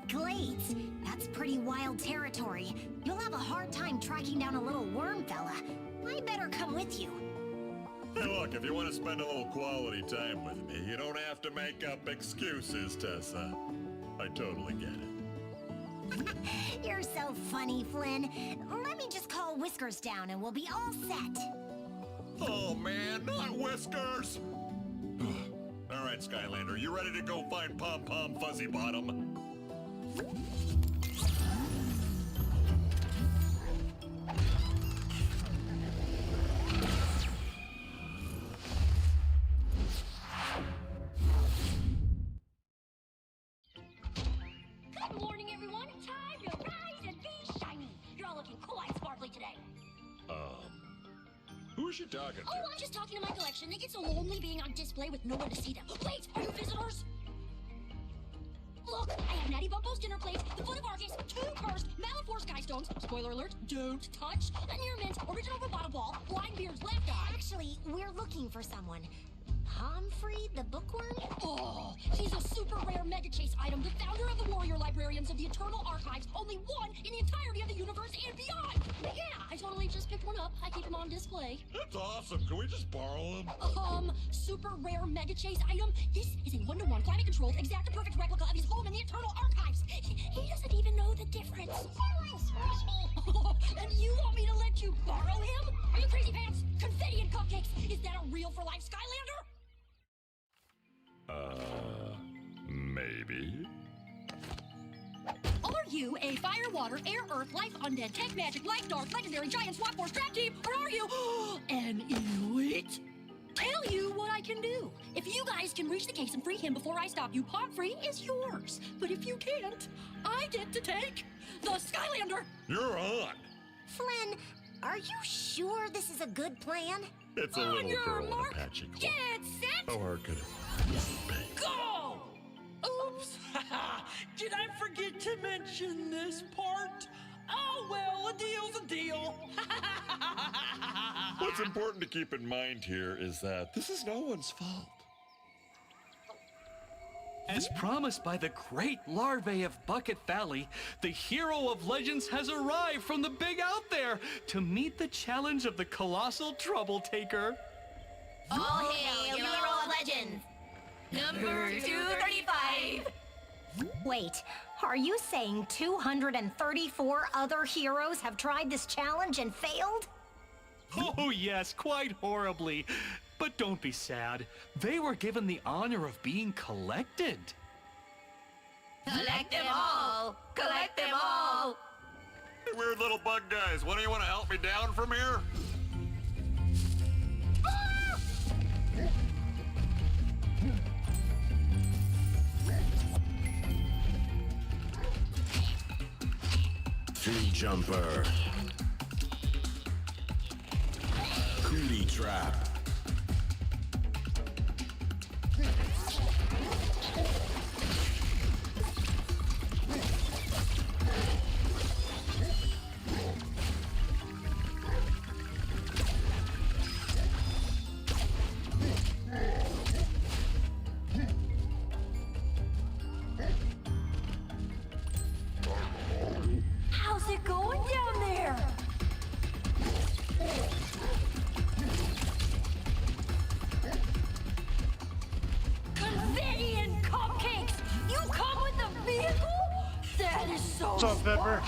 Glades. That's pretty wild territory. You'll have a hard time tracking down a little worm fella. I better come with you. Hey, look, if you want to spend a little quality time with me, you don't have to make up excuses, Tessa. I totally get it. You're so funny, Flynn. Let me just call Whiskers down and we'll be all set. Oh, man, not Whiskers! All right, Skylander, you ready to go find Pom-Pom Fuzzy Bottom? Good morning, everyone. Time to rise and be shiny. You're all looking quite sparkly today. Who's she talking to? Oh, I'm just talking to my collection. They get so lonely being on display with no one to see them. Wait, are you visitors? Look, I have Natty Bumpos dinner plates, the foot of Argus, 2 cursed Malifaux Sky Stones, spoiler alert, don't touch, a near mint, original Roboto Ball, blind beard's left eye. Actually, we're looking for someone. Humphrey the Bookworm? Oh, he's a super rare mega chase item, the founder of the Warrior Librarians of the Eternal Archives, only one in the entirety of the universe and beyond. But yeah, I totally just picked one up. I keep him on display. That's awesome. Can we just borrow him? Super rare mega chase item. This is a 1-to-1 climate controlled, exact perfect replica of his home in the Eternal Archives. He doesn't even know the difference. Someone squish me. And you want me to let you borrow him? Are you crazy pants? Confetti and cupcakes. Is that a real for life Skylander? Maybe. Are you a fire, water, air, earth, life, undead, tech, magic, light, dark, legendary, giant, swap force, trap team, or are you an Inuit? Tell you what I can do. If you guys can reach the case and free him before I stop you, Pomfrey is yours. But if you can't, I get to take the Skylander. You're on. Flynn, are you sure this is a good plan? It's a little girl in a patchy cloak. Get set. How hard could it be? Go! Oops! Did I forget to mention this part? Oh, well, a deal's a deal. What's important to keep in mind here is that this is no one's fault. As promised by the great larvae of Bucket Valley, the hero of legends has arrived from the big out there to meet the challenge of the colossal trouble taker. All hail, hero of legends! Number 235! Wait, are you saying 234 other heroes have tried this challenge and failed? Oh yes, quite horribly. But don't be sad. They were given the honor of being collected. Collect them all! Collect them all! Hey, weird little bug guys, why don't you want to help me down from here? Tree jumper. Cootie trap. What's up, Pepper?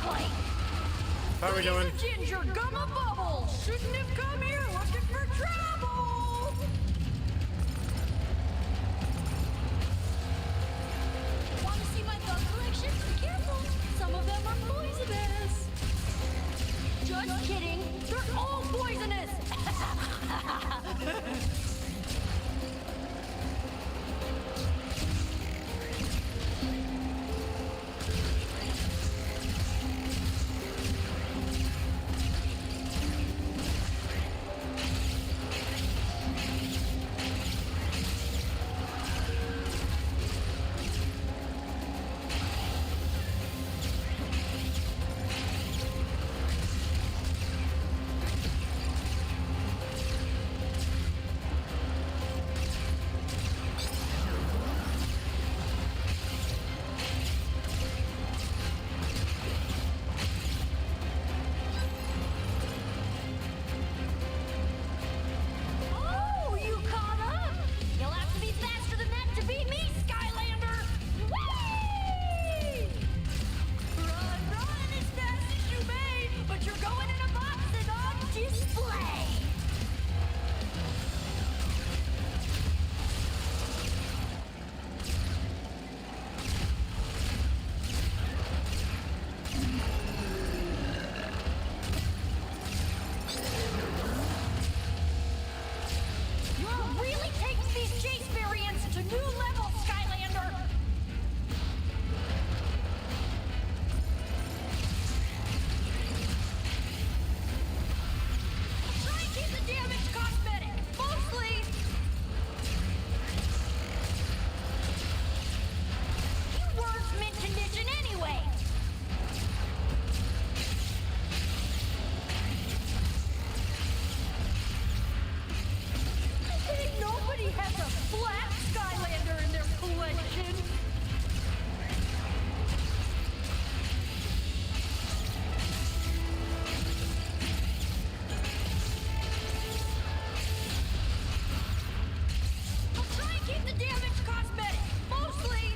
How we doing? Ginger Gumma Bubble shouldn't have come here looking for trouble. Want to see my bug collection? Be careful. Some of them are poisonous. Just kidding. They're all poisonous. Oh, you caught up. You'll have to be faster than that to beat me, Skylander. Whee! Run as fast as you may, but you're going in a box and on display. You're really taking these chase variants to new levels, Skylander. Try and keep the damage cosmetic, mostly. You weren't meant to mention anyway. Nobody has a flat Skylander in their collection. I'll try and keep the damage cosmetic, mostly.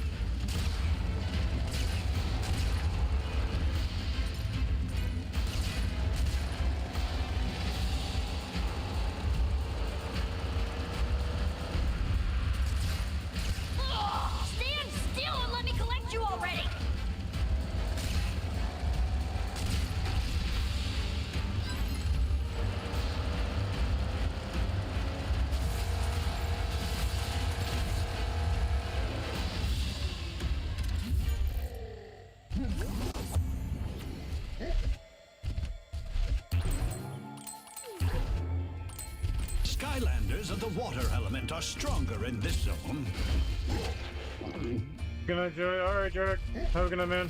Stand still and let me collect you already! Skylanders of the water element are stronger in this zone. Good night, Joey. Alright, Jarek. Have a good night, man.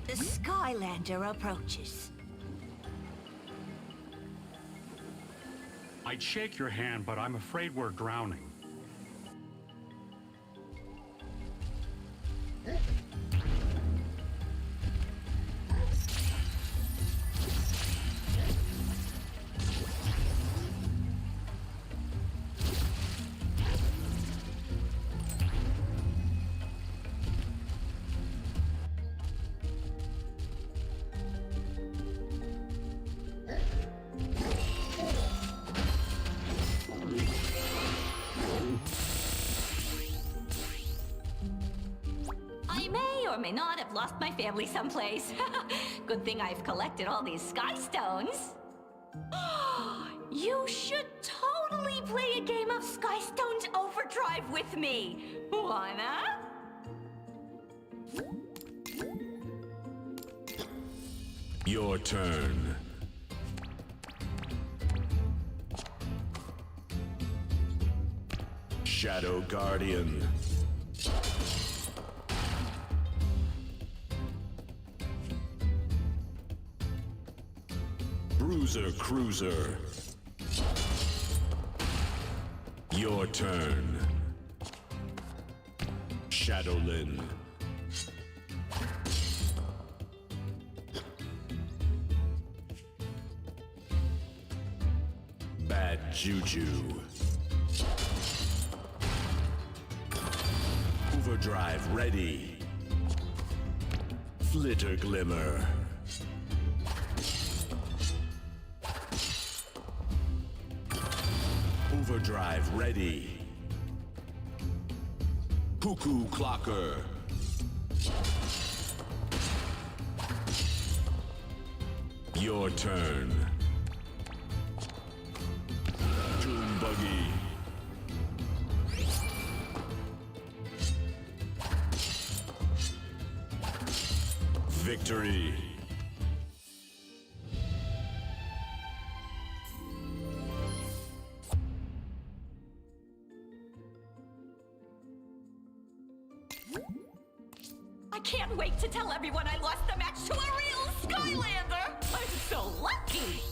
The Skylander approaches. I'd shake your hand, but I'm afraid we're drowning. I may or may not have lost my family someplace. Good thing I've collected all these sky stones. You should totally play a game of Sky Stones Overdrive with me. Wanna? Your turn. Shadow Guardian. Bruiser Cruiser. Your turn. Shadowlin. Bad Juju. Overdrive ready. Flitter Glimmer. Overdrive ready. Cuckoo Clocker. Your turn. Doom Buggy. Victory. I can't wait to tell everyone I lost the match to a real Skylander! I'm so lucky!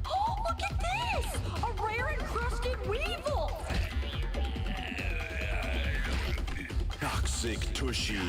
Oh, look at this! A rare encrusted weevil! Toxic Tushy.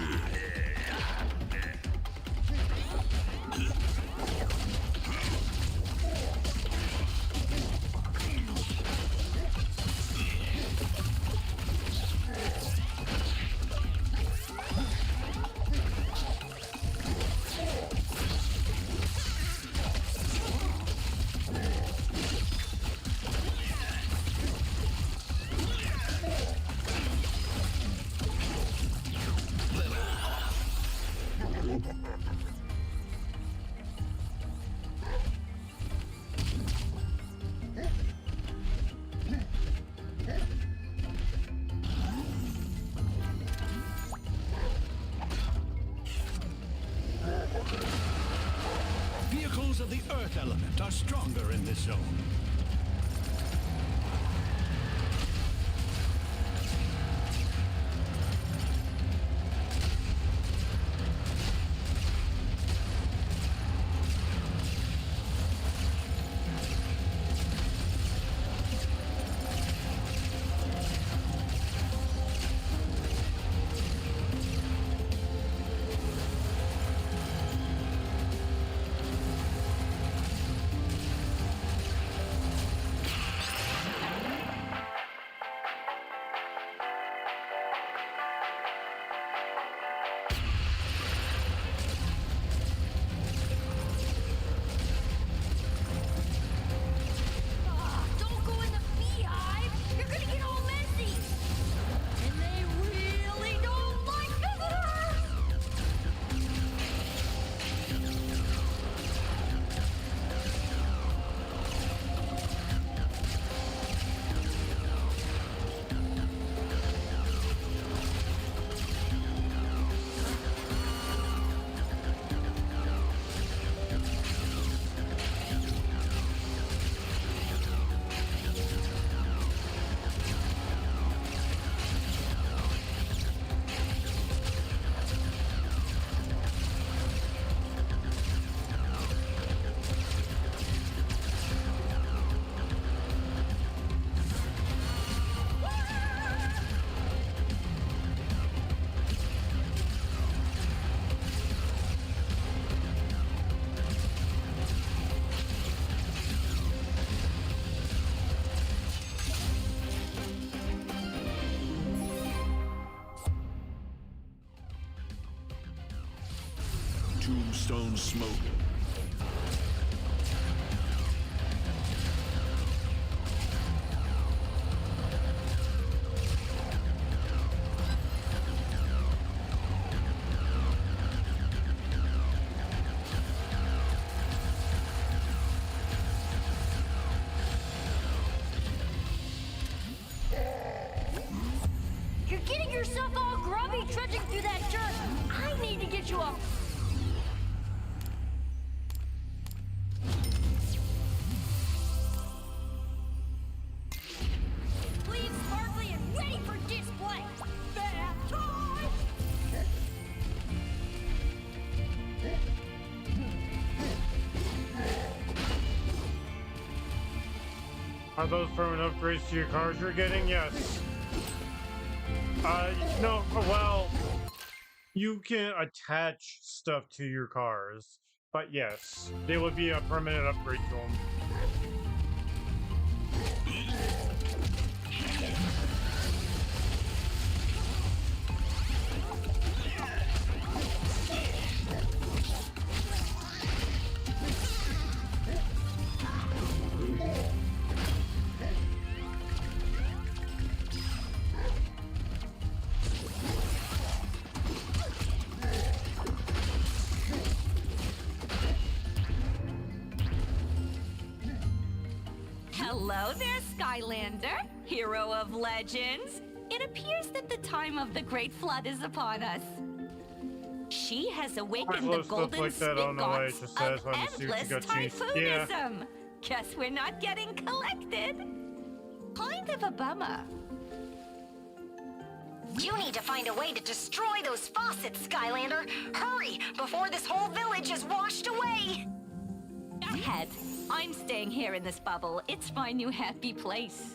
Vehicles of the Earth element are stronger in this zone. Tombstone smoke. You're getting yourself all grubby trudging through that dirt. I need to get you a... Clean, sparkly, and ready for display. Bath time! Are those permanent upgrades to your cars you're getting? Yes. No, well, you can attach stuff to your cars, but yes, they would be a permanent upgrade to them. Hello there, Skylander, hero of legends. It appears that the time of the Great Flood is upon us. She has awakened the golden like that on the way spigots to of satisfy the suit endless you got changed. typhoonism. Guess we're not getting collected. Kind of a bummer. You need to find a way to destroy those faucets, Skylander. Hurry, before this whole village is washed away. Ahead. I'm staying here in this bubble. It's my new happy place.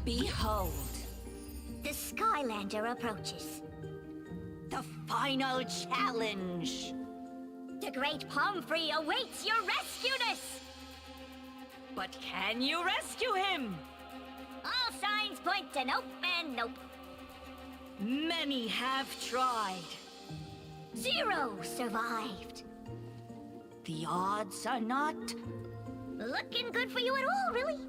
Behold, the Skylander approaches. The final challenge. The great Pomfrey awaits your rescueness. But can you rescue him? All signs point to nope and nope. Many have tried. 0 survived. The odds are not looking good for you at all, really.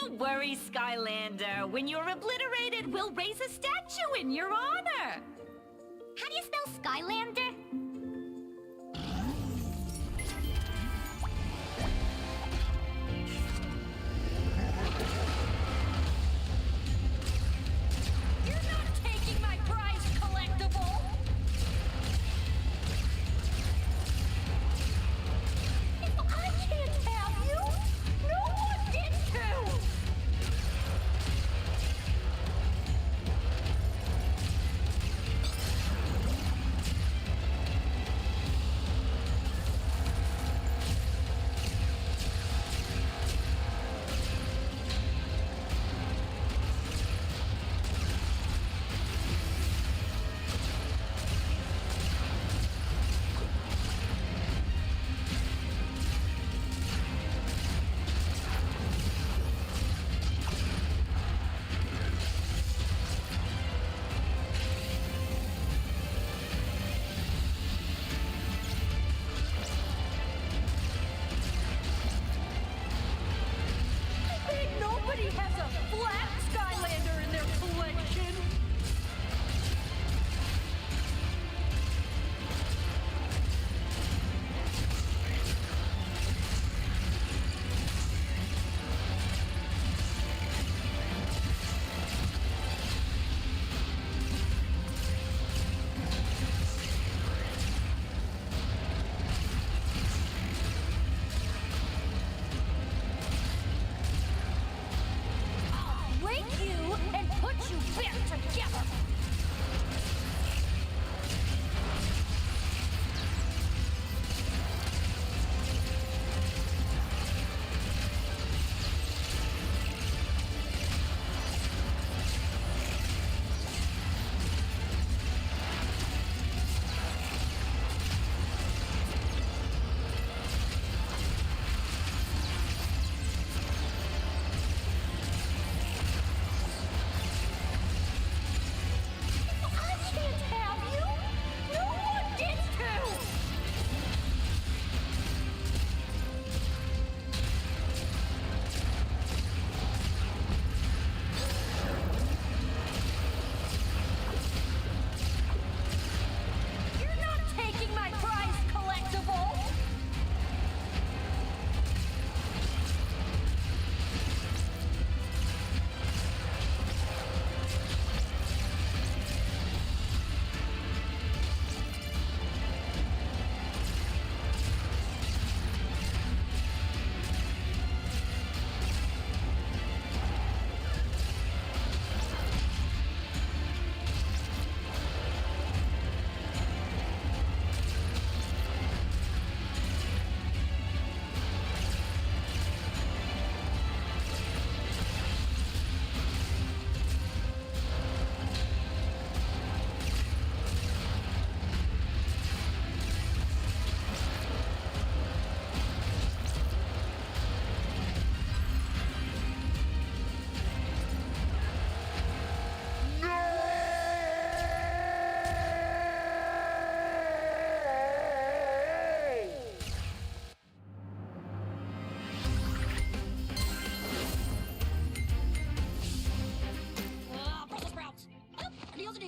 Don't worry, Skylander. When you're obliterated, we'll raise a statue in your honor. How do you spell Skylander? You're not taking my prized collectible! If I can't have you, no one gets to!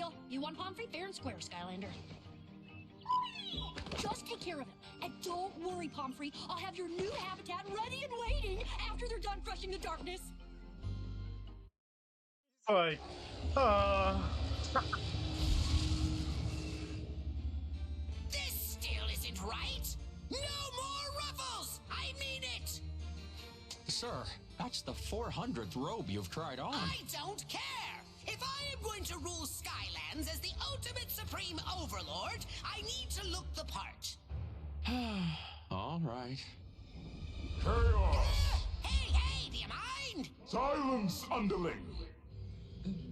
deal. You want Pomfrey fair and square, Skylander. Just take care of him. And don't worry, Pomfrey. I'll have your new habitat ready and waiting after they're done crushing the darkness. Like, This still isn't right. No more ruffles. I mean it. Sir, that's the 400th robe you've tried on. I don't care. If I am going to rule Skylands as the ultimate supreme overlord, I need to look the part. All right. Chaos! Hey, do you mind? Silence, underling!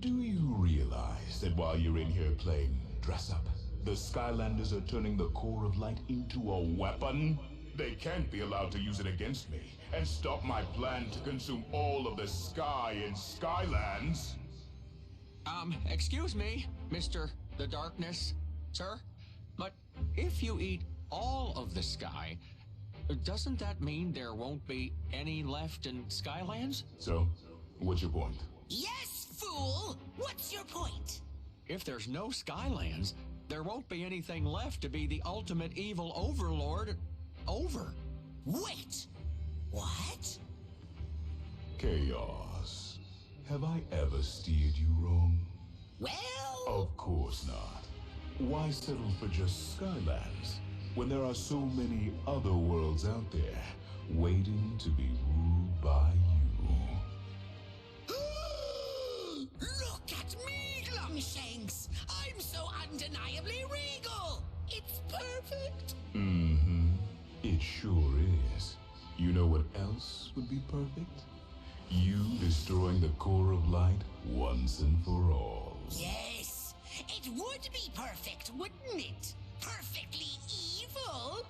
Do you realize that while you're in here playing dress-up, the Skylanders are turning the core of light into a weapon? They can't be allowed to use it against me and stop my plan to consume all of the sky in Skylands. Excuse me, Mr. The Darkness, sir, but if you eat all of the sky, doesn't that mean there won't be any left in Skylands? So, what's your point? Yes, fool. What's your point? If there's no Skylands, there won't be anything left to be the ultimate evil overlord over. Wait. What? Chaos. Have I ever steered you wrong? Well... Of course not. Why settle for just Skylands when there are so many other worlds out there waiting to be ruled by you? Look at me, Glumshanks! I'm so undeniably regal! It's perfect! Mm-hmm. It sure is. You know what else would be perfect? You destroying the core of light once and for all. Yes, it would be perfect, wouldn't it? Perfectly evil?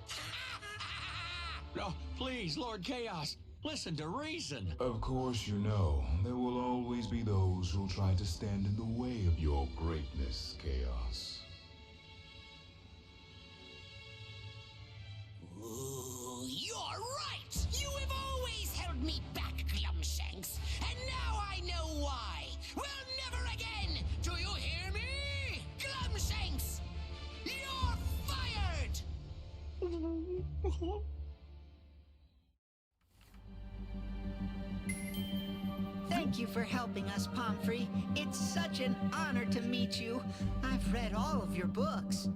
No, please, Lord Chaos, listen to reason. Of course you know, there will always be those who'll try to stand in the way of your greatness, Chaos. Ooh, you're right! You have always held me back, Glumshanks, and now I know why! Well, never again! Do you hear me? Glumshanks! You're fired! Thank you for helping us, Pomfrey. It's such an honor to meet you. I've read all of your books.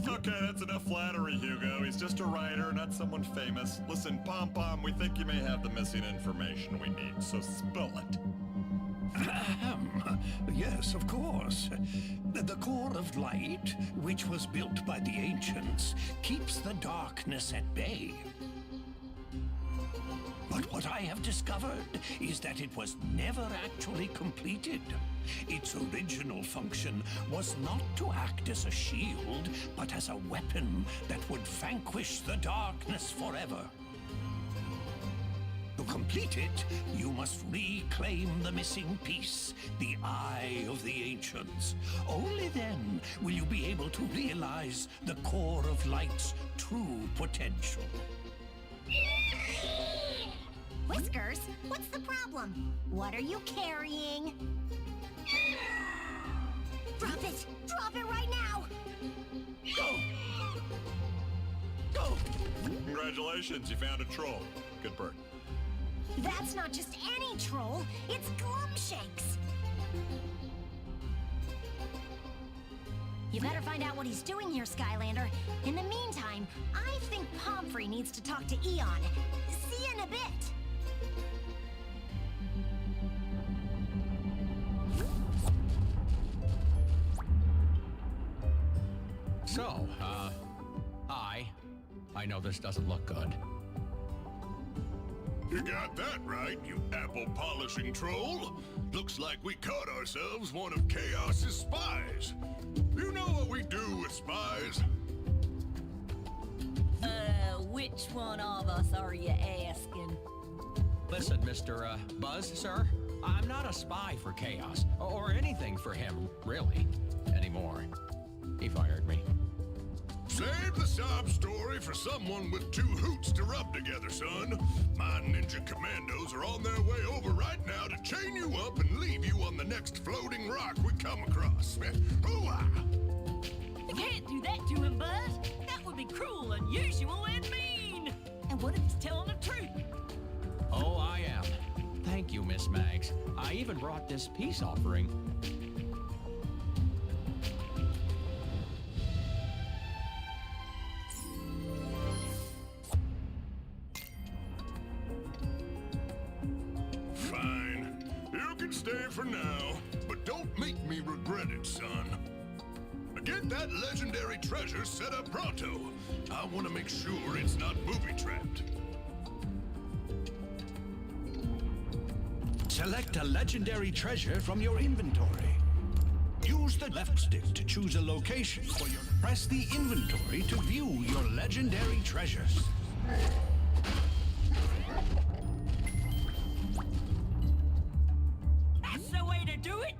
Okay, that's enough flattery, Hugo. He's just a writer, not someone famous. Listen, Pom-Pom, we think you may have the missing information we need, so spill it. Yes, of course. The core of light, which was built by the ancients, keeps the darkness at bay. But what I have discovered is that it was never actually completed. Its original function was not to act as a shield, but as a weapon that would vanquish the darkness forever. To complete it, you must reclaim the missing piece, the Eye of the Ancients. Only then will you be able to realize the core of light's true potential. Whiskers, what's the problem? What are you carrying? Drop it! Drop it right now! Go! Go! Congratulations, you found a troll. Good bird. That's not just any troll, it's Glumshanks! You better find out what he's doing here, Skylander. In the meantime, I think Pomfrey needs to talk to Eon. See you in a bit! So, I know this doesn't look good. You got that right, you apple-polishing troll. Looks like we caught ourselves one of Chaos's spies. You know what we do with spies? Which one of us are you asking? Listen, Mr. Buzz, sir, I'm not a spy for Chaos, or anything for him, really, anymore. He fired me. Save the sob story for someone with two hoots to rub together, son. My ninja commandos are on their way over right now to chain you up and leave you on the next floating rock we come across. Smith. Hoo-ah! You can't do that to him, Buzz. That would be cruel, unusual, and mean. And what if he's telling the truth? Oh, I am. Thank you, Miss Mags. I even brought this peace offering. Fine. You can stay for now, but don't make me regret it, son. Get that legendary treasure set up pronto. I want to make sure it's not booby-trapped. Select a legendary treasure from your inventory. Use the left stick to choose a location for your... Press the inventory to view your legendary treasures. That's the way to do it.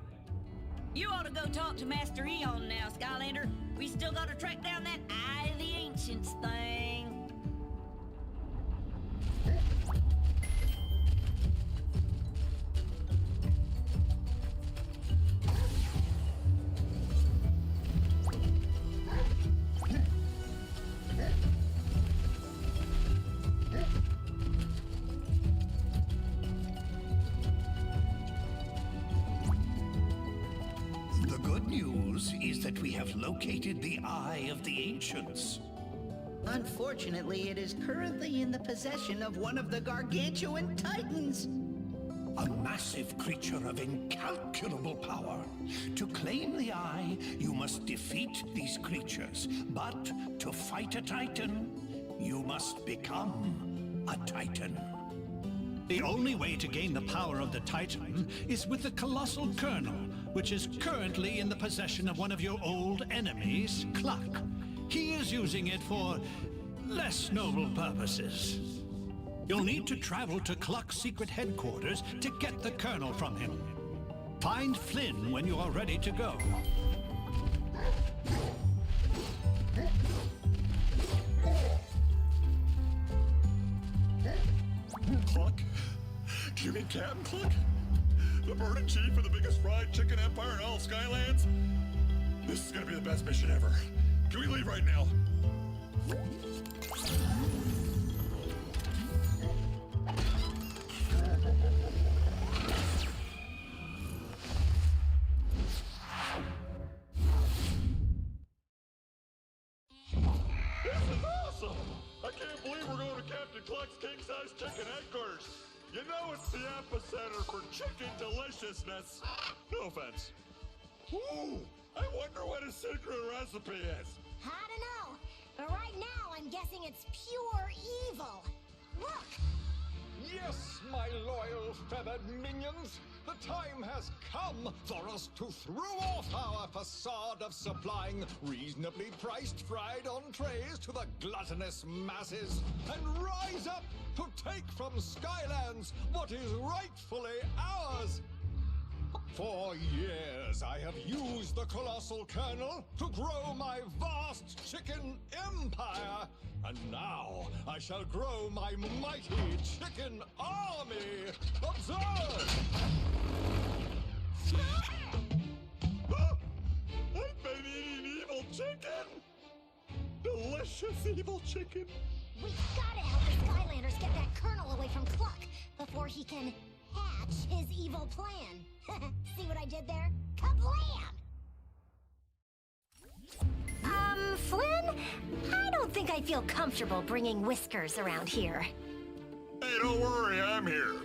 You ought to go talk to Master Eon now, Skylander. We still gotta track down that Eye of the Ancients thing. The good news is that we have located the Eye of the Ancients. Unfortunately, it is currently in the possession of one of the gargantuan titans. A massive creature of incalculable power. To claim the Eye, you must defeat these creatures. But to fight a Titan, you must become a Titan. The only way to gain the power of the Titan is with the Colossal Kernel, which is currently in the possession of one of your old enemies, Cluck. He is using it for less noble purposes. You'll need to travel to Cluck's secret headquarters to get the kernel from him. Find Flynn when you are ready to go. Cluck? Do you mean Captain Cluck? The bird in chief of the biggest fried chicken empire in all Skylands? This is gonna be the best mission ever. Can we leave right now? This is awesome! I can't believe we're going to Captain Cluck's king-size chicken headquarters. You know it's the epicenter for chicken deliciousness. No offense. Ooh, I wonder what his secret recipe is. I don't know, but right now I'm guessing it's pure evil. Look! Yes, my loyal feathered minions, the time has come for us to throw off our facade of supplying reasonably priced fried entrees to the gluttonous masses and rise up to take from Skylands what is rightfully ours. For years, I have used the Colossal Kernel to grow my vast chicken empire. And now, I shall grow my mighty chicken army. Observe! I've been eating evil chicken! Delicious evil chicken! We gotta help the Skylanders get that kernel away from Cluck before he can hatch his evil plan. See what I did there? Kablam! Flynn? I don't think I feel comfortable bringing Whiskers around here. Hey, don't worry, I'm here.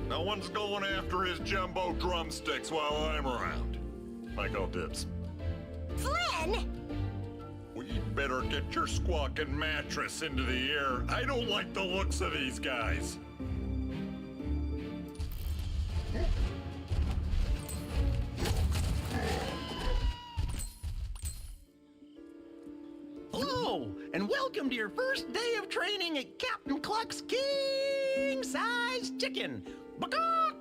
No one's going after his jumbo drumsticks while I'm around. Michael Dips. Flynn! We better get your squawking mattress into the air. I don't like the looks of these guys. Hello, and welcome to your first day of training at Captain Cluck's king-size chicken. Baka!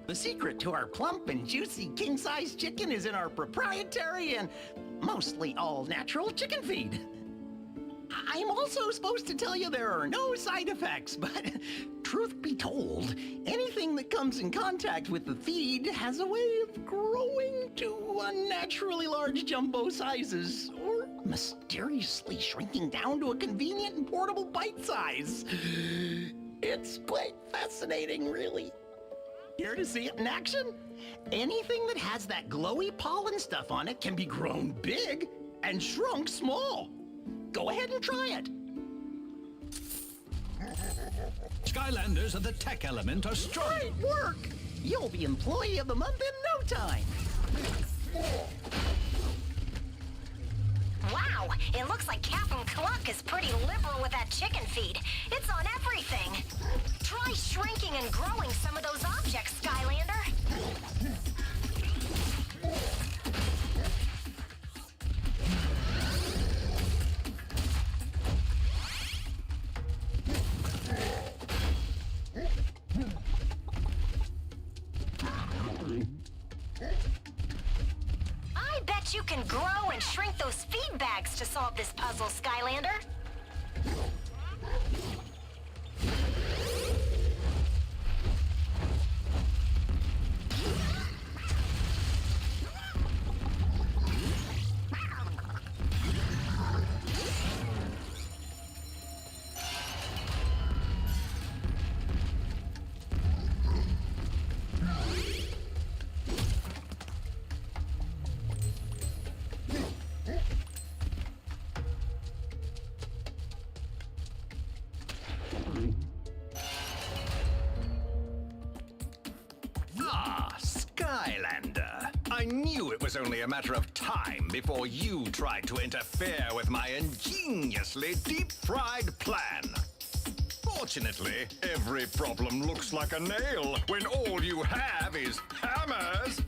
The secret to our plump and juicy king-size chicken is in our proprietary and mostly all-natural chicken feed. I'm also supposed to tell you there are no side effects, but truth be told, anything that comes in contact with the feed has a way of growing to unnaturally large jumbo sizes, or mysteriously shrinking down to a convenient and portable bite size. It's quite fascinating, really. Here to see it in action? Anything that has that glowy pollen stuff on it can be grown big and shrunk small. Go ahead and try it. Skylanders of the tech element are strong. Great work! You'll be Employee of the Month in no time. Wow, it looks like Captain Cluck is pretty liberal with that chicken feed. It's on everything. Try shrinking and growing some of those objects, Skylander. I bet you can grow and shrink those feed bags to solve this puzzle, Skylander. Skylander, I knew it was only a matter of time before you tried to interfere with my ingeniously deep-fried plan. Fortunately, every problem looks like a nail when all you have is hammers.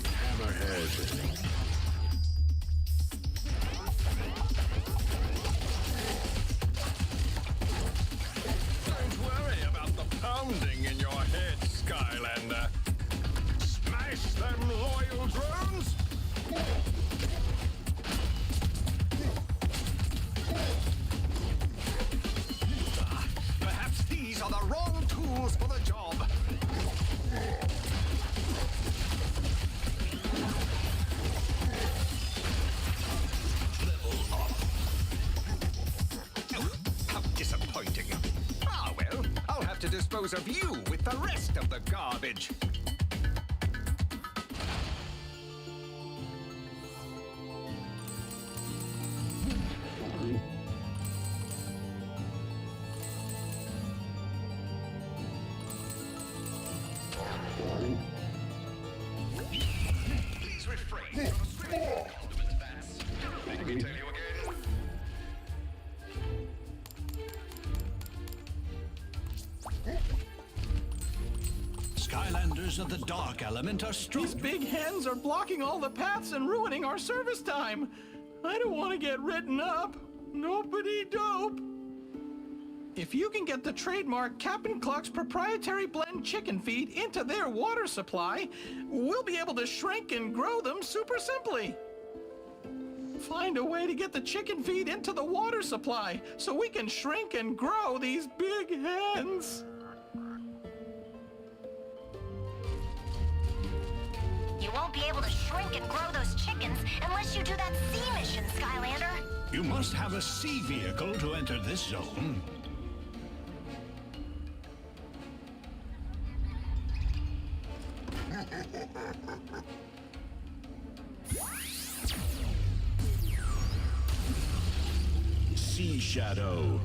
Hammerhead. Pounding in your head, Skylander. Smash them loyal drones! Perhaps these are the wrong tools for the job. Level up. Oh, how disappointing. Ah, well, I'll have to dispose of you with the rest of the garbage. Please refrain from swimming in condiment vats. Let me tell you again. Skylanders of the dark element are strong. These big hens are blocking all the paths and ruining our service time. I don't want to get written up. Nobody dope. If you can get the trademark Captain Cluck's proprietary blend chicken feed into their water supply, we'll be able to shrink and grow them super simply. Find a way to get the chicken feed into the water supply so we can shrink and grow these big hens. You won't be able to shrink and grow those chickens unless you do that sea mission, Skylander. You must have a sea vehicle to enter this zone. Sea Shadow.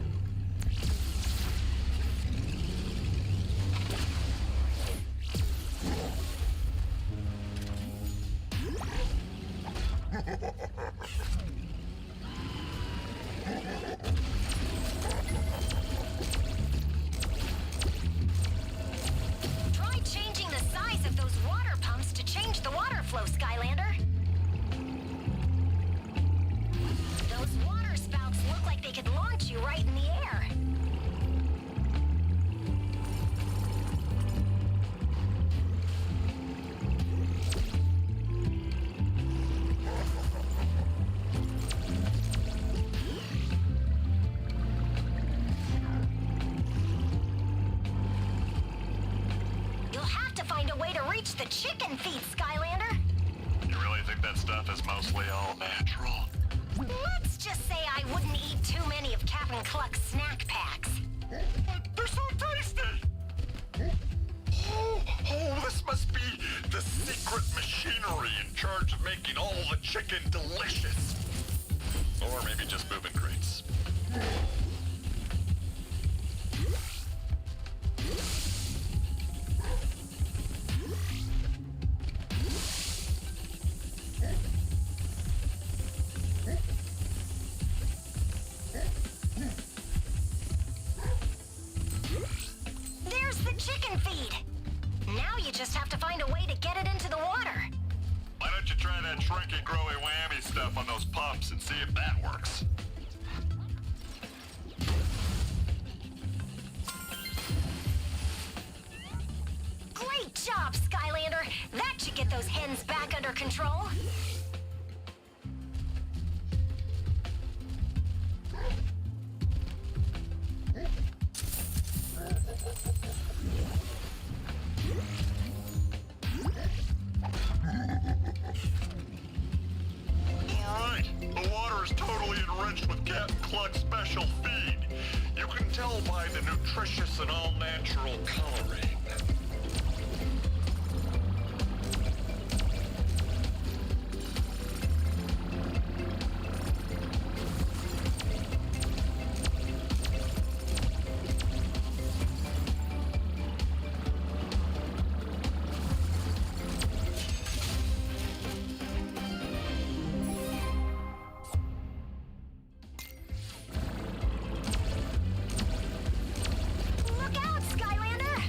Try changing the size of those water pumps to change the water flow, Skylander. Those water spouts look like they could launch you right in the reach the chicken feed, Skylander. You really think that stuff is mostly all natural? Let's just say I wouldn't eat too many of Captain Cluck's snack packs. They're so tasty! Oh, this must be the secret machinery in charge of making all the chicken delicious. Or maybe just moving crates. There's the chicken feed. Now you just have to find a way to get it into the water. Why don't you try that shrinky growy whammy stuff on those pumps and see if that works? Great job, Skylander. That should get those hens back under control. Alright, the water is totally enriched with Captain Cluck's special feed. You can tell by the nutritious and all-natural coloring. Look out, Skylander!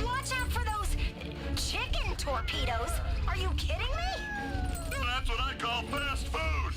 Watch out for those chicken torpedoes. Are you kidding me? That's what I call fast food!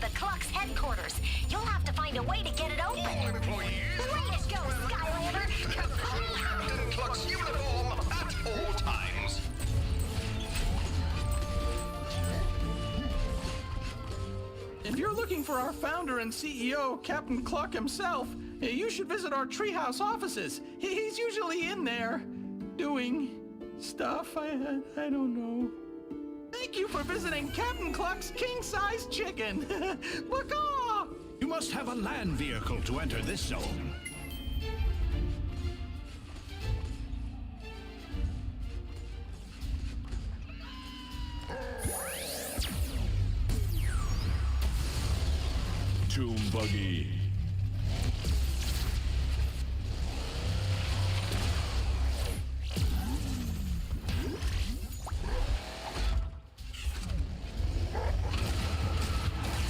the Cluck's headquarters. You'll have to find a way to get it open. All employees Way to go, Skylander! Captain Cluck's uniform at all times. If you're looking for our founder and CEO, Captain Cluck himself, you should visit our treehouse offices. He's usually in there doing stuff. I don't know. Thank you for visiting Captain Cluck's king-size chicken. Baka! You must have a land vehicle to enter this zone. Tomb buggy.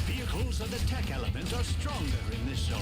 Vehicles of the tech element are stronger in this zone.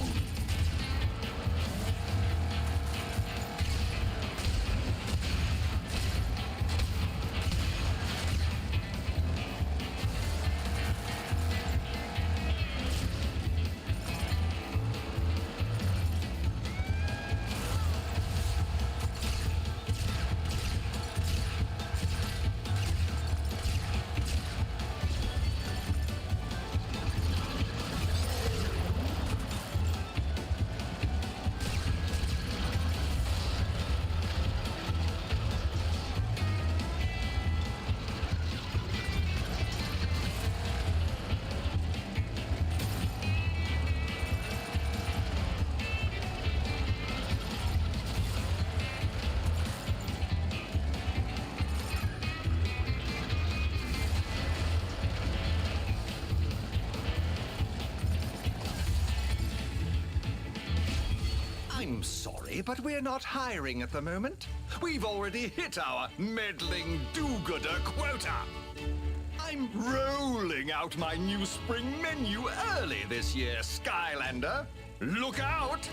I'm sorry, but we're not hiring at the moment. We've already hit our meddling do-gooder quota. I'm rolling out my new spring menu early this year, Skylander. Look out!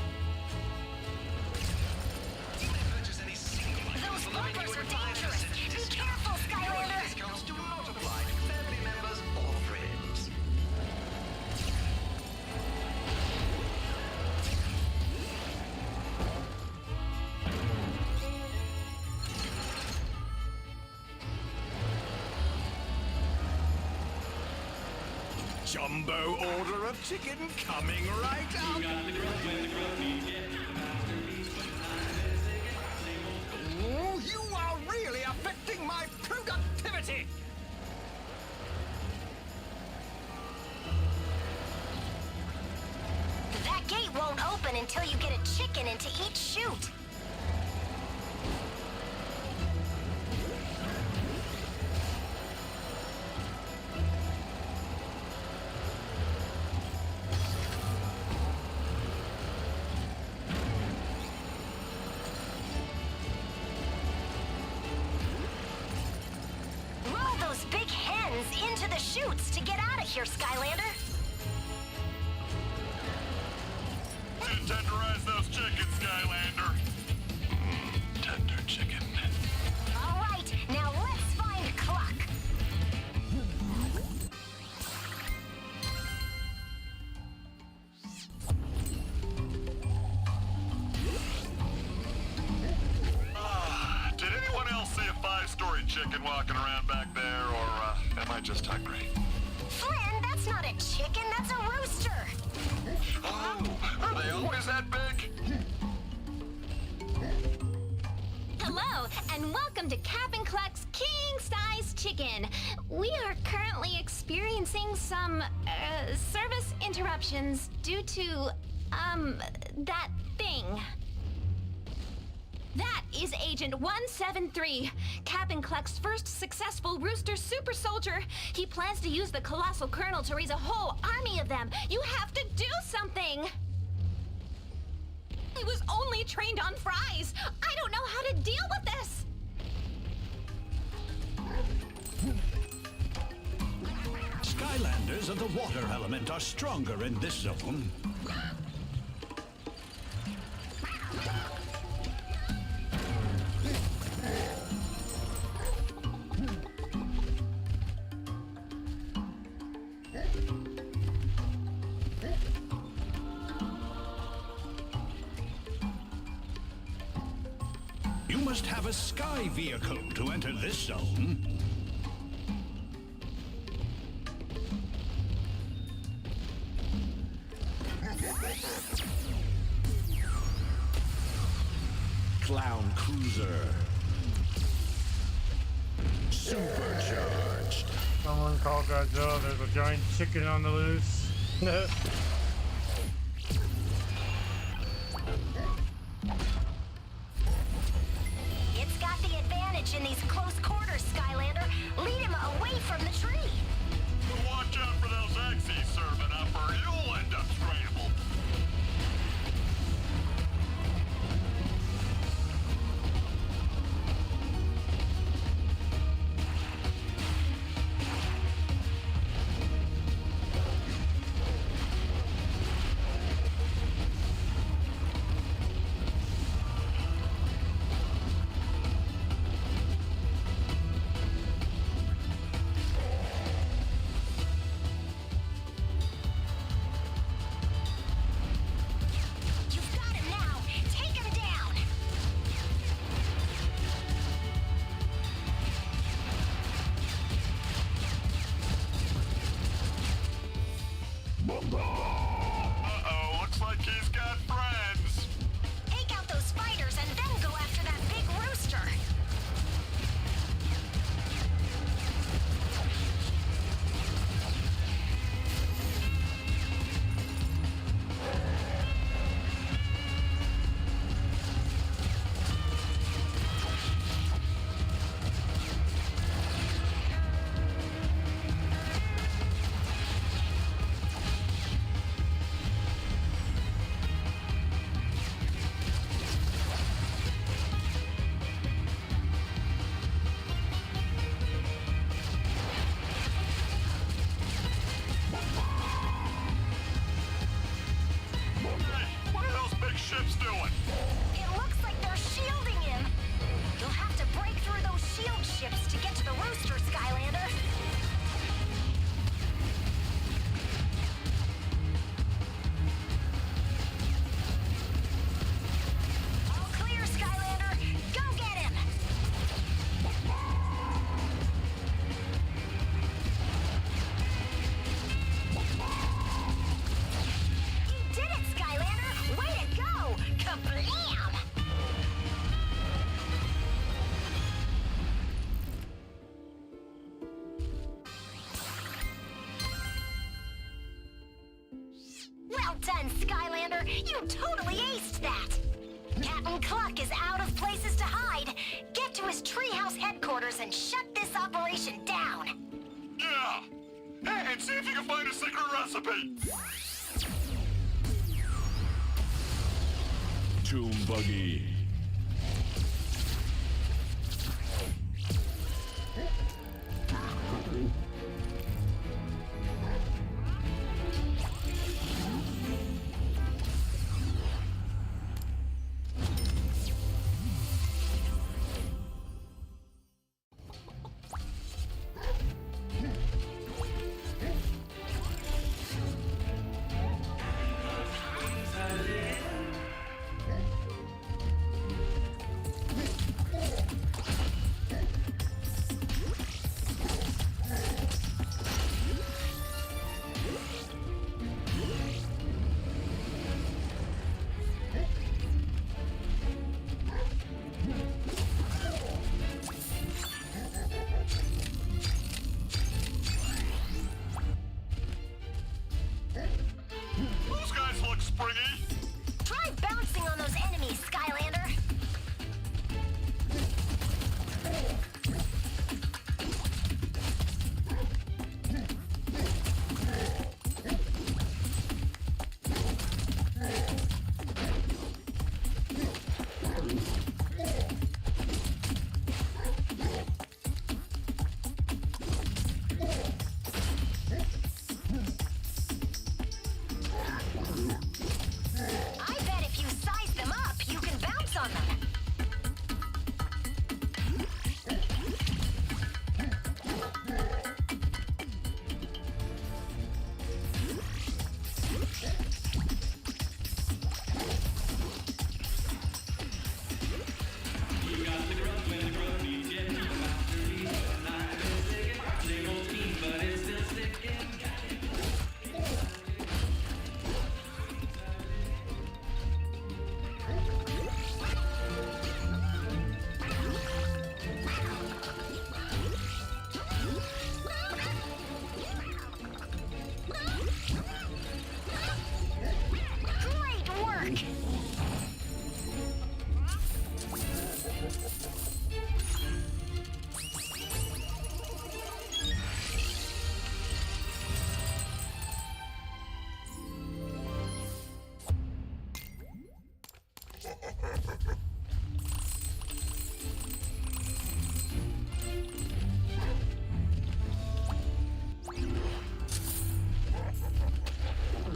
Those bumpers are dangerous. Be careful, Skylander! Discounts do not apply to family members or friends. Jumbo order of chicken coming right up. Oh, you are really affecting my productivity. That gate won't open until you get a chicken into each chute. Roll those big hens into the chutes to get out of here, Skylander. Tenderize those chickens, Skylander. Tender chicken. All right, now let's find Cluck. Did anyone else see a 5-story chicken walking around back there, or am I just hungry? Flynn, that's not a chicken, that's a rooster. Oh, are they always that big? Hello, and welcome to Captain Cluck's king-size chicken. We are currently experiencing some, service interruptions due to, that thing. That is Agent 173, Captain Cluck's first successful rooster super soldier. He plans to use the colossal kernel to raise a whole army of them. You have to do something! I was only trained on fries. I don't know how to deal with this. Skylanders of the water element are stronger in this zone. must have a sky vehicle to enter this zone. Clown Cruiser. Supercharged. Someone call Godzilla. There's a giant chicken on the loose. It's got the advantage in these close quarters, Skylander. Lead him away from the tree. Watch out for those axes serving up or you'll end up scrambled. You've got him now. Take him down. Uh-oh, looks like he's got friends. Take out those spiders and then go after that big rooster. Hey, what are those big ships doing? It looks like they're shielding him. You'll have to break through those shield ships to get to the rooster, Skylander. All clear, Skylander. Go get him. You did it, Skylander. Way to go. Kablam! Well done, Skylander! You totally aced that! Captain Cluck is out of places to hide. Get to his treehouse headquarters and shut this operation down! Yeah. Hey, and see if you can find a secret recipe. Tomb Buggy.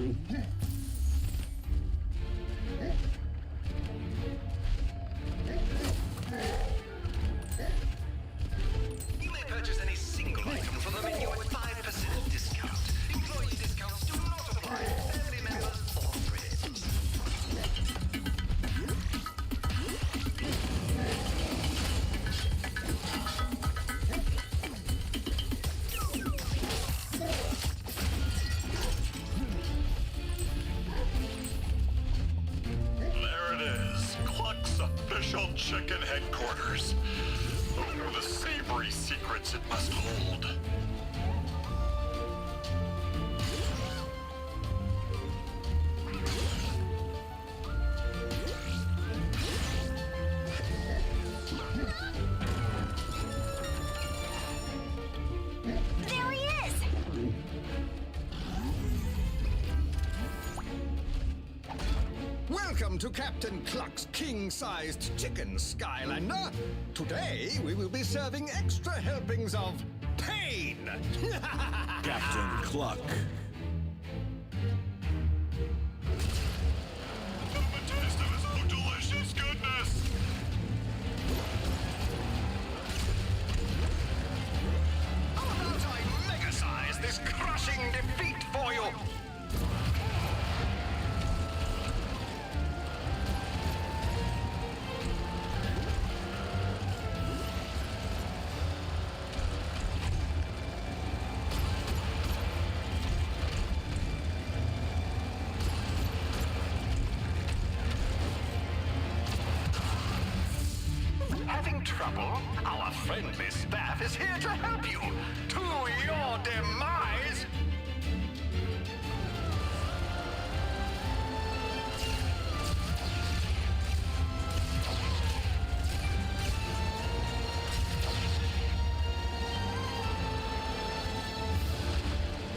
You may purchase any single item from the menu at 5% discount. Employee discounts do not apply. Family members or friends. There it is. Cluck's official chicken headquarters. Oh, the savory secrets it must hold. There he is! Welcome to Captain Cluck's king-sized chicken, Skylander. Today, we will be serving extra helpings of pain. Captain Cluck. Have a taste of his own delicious goodness. How about I mega-size this crushing defeat for you? Having trouble? Our friendly staff is here to help you. To your demise!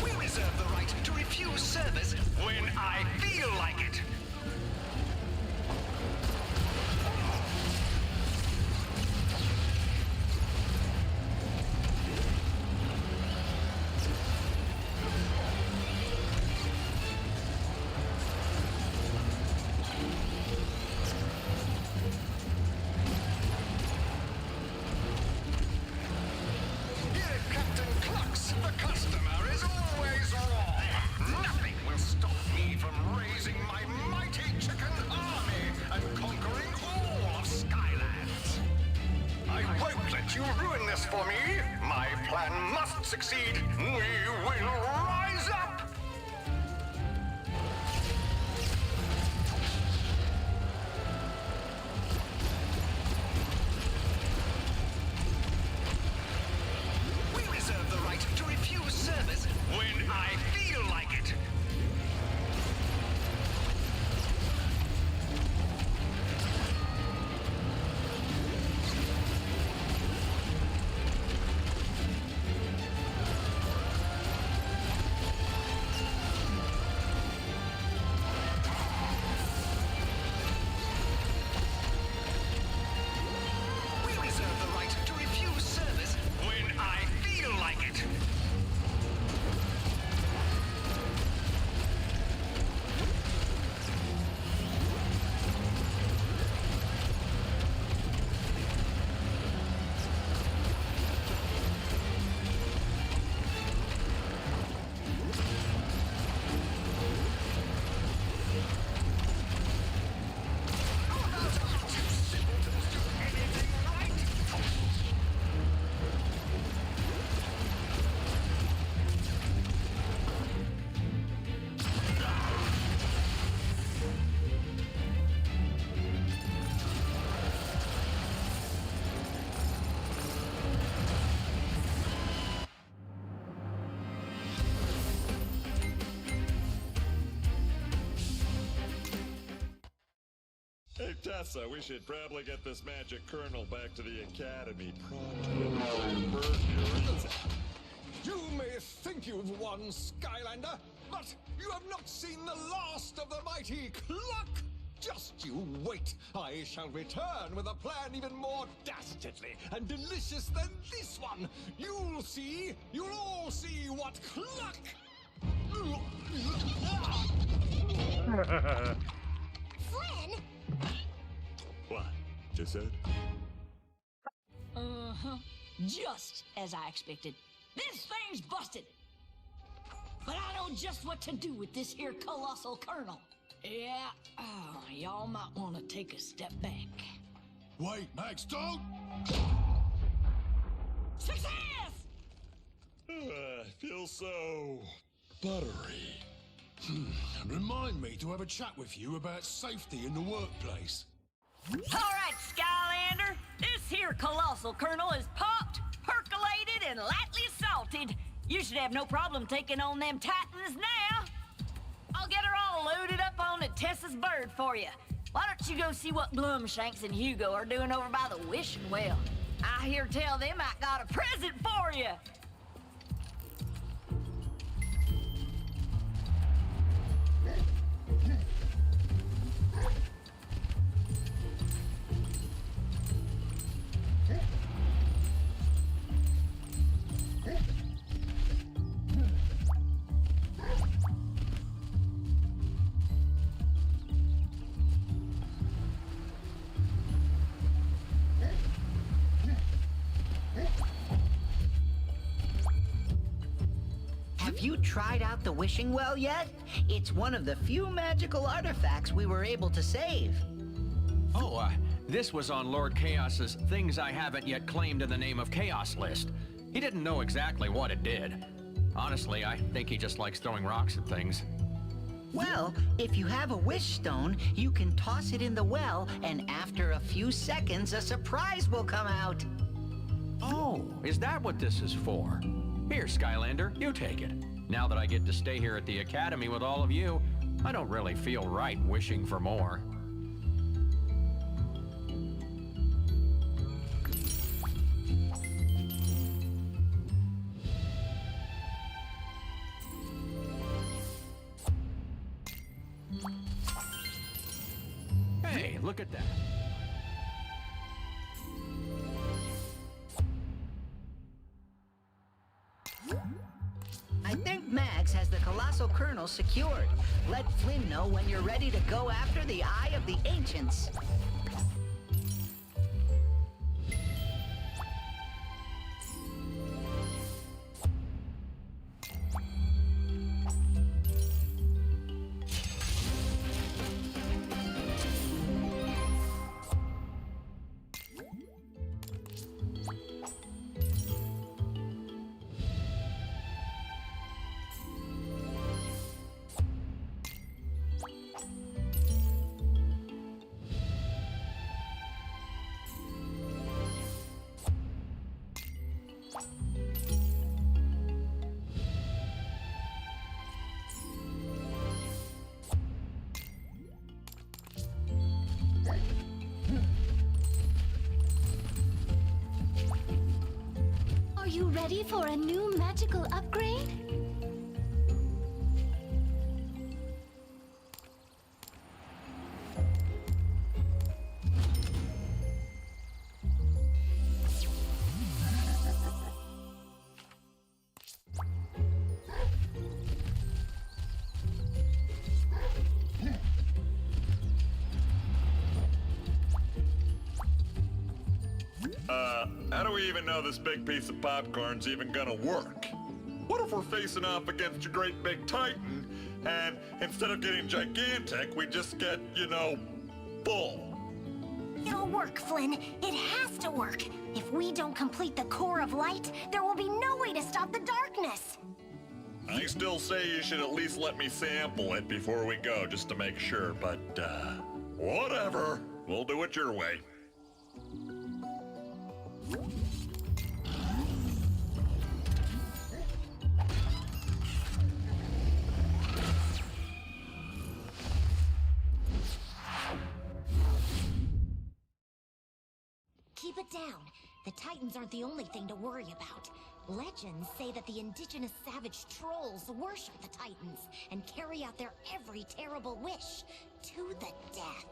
We reserve the right to refuse service when I feel like it. Here at Captain Cluck's, the customer is always wrong. Nothing will stop me from raising my mighty chicken army and conquering all of Skylands. I won't let you ruin this for me. My plan must succeed. We will rise up. We reserve the right to refuse service when I feel like it. We reserve the right to refuse service when I feel like it. Hey, Tessa, we should probably get this magic kernel back to the Academy pronto. You may think you've won, Skylander, but you have not seen the last of the mighty Cluck. Just you wait. I shall return with a plan even more dastardly and delicious than this one. You'll see. You'll all see what Cluck... Flynn? What? Just said? Uh-huh. Just as I expected. This thing's busted. But I know just what to do with this here colossal kernel. Yeah, y'all might want to take a step back. Wait, Max, don't! Success! I feel so buttery. Remind me to have a chat with you about safety in the workplace. All right, Skylander. This here colossal kernel is popped, percolated, and lightly salted. You should have no problem taking on them titans now. I'll get her all loaded up on the Tessa's bird for you. Why don't you go see what Blumshanks and Hugo are doing over by the wishing well? I hear tell them I got a present for you. Have you tried out the wishing well yet? It's one of the few magical artifacts we were able to save. Oh, this was on Lord Chaos's Things I Haven't Yet Claimed in the Name of Chaos list. He didn't know exactly what it did. Honestly, I think he just likes throwing rocks at things. Well, if you have a wish stone, you can toss it in the well, and after a few seconds, a surprise will come out. Oh, is that what this is for? Here, Skylander, you take it. Now that I get to stay here at the Academy with all of you, I don't really feel right wishing for more. Hey, look at that. I think Max has the colossal kernel secured. Let Flynn know when you're ready to go after the Eye of the Ancients. Are you ready for a new magical upgrade? How do we even know this big piece of popcorn's even gonna work? What if we're facing off against a great big titan, and instead of getting gigantic, we just get, you know, bull? It'll work, Flynn. It has to work. If we don't complete the core of light, there will be no way to stop the darkness. I still say you should at least let me sample it before we go, just to make sure, but, whatever. We'll do it your way. Keep it down. The Titans aren't the only thing to worry about. Legends say that the indigenous savage trolls worship the Titans and carry out their every terrible wish to the death.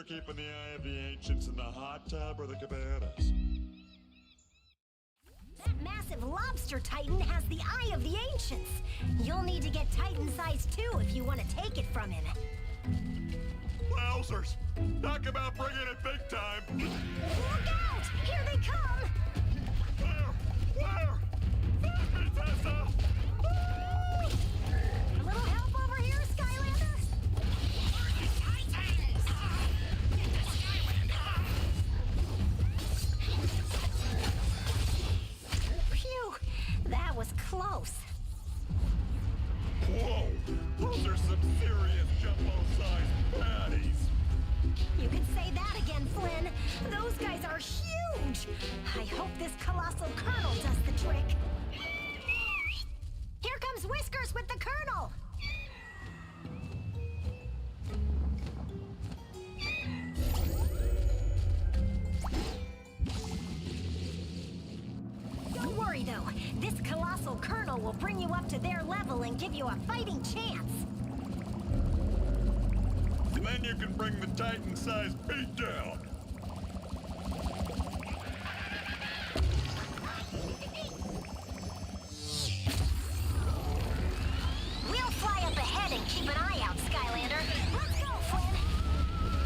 keeping the Eye of the Ancients in the hot tub or the cabanas? That massive lobster titan has the Eye of the Ancients. You'll need to get Titan size 2 if you want to take it from him. Wowzers! Talk about bringing it big time! Look out! Here they come! Where? Find me, Tessa! A little help over here, Skylander? Titans! Get the Skylander! Phew! That was close. Whoa! Those are some serious jumbo-sized baddies! You could say that again, Flynn. Those guys are huge! I hope this colossal colonel does the trick. Here comes Whiskers with the colonel! Don't worry, though. This colossal colonel will bring you up to their level and give you a fighting chance. And then you can bring the Titan-sized beat down. We'll fly up ahead and keep an eye out, Skylander. Let's go, Flynn!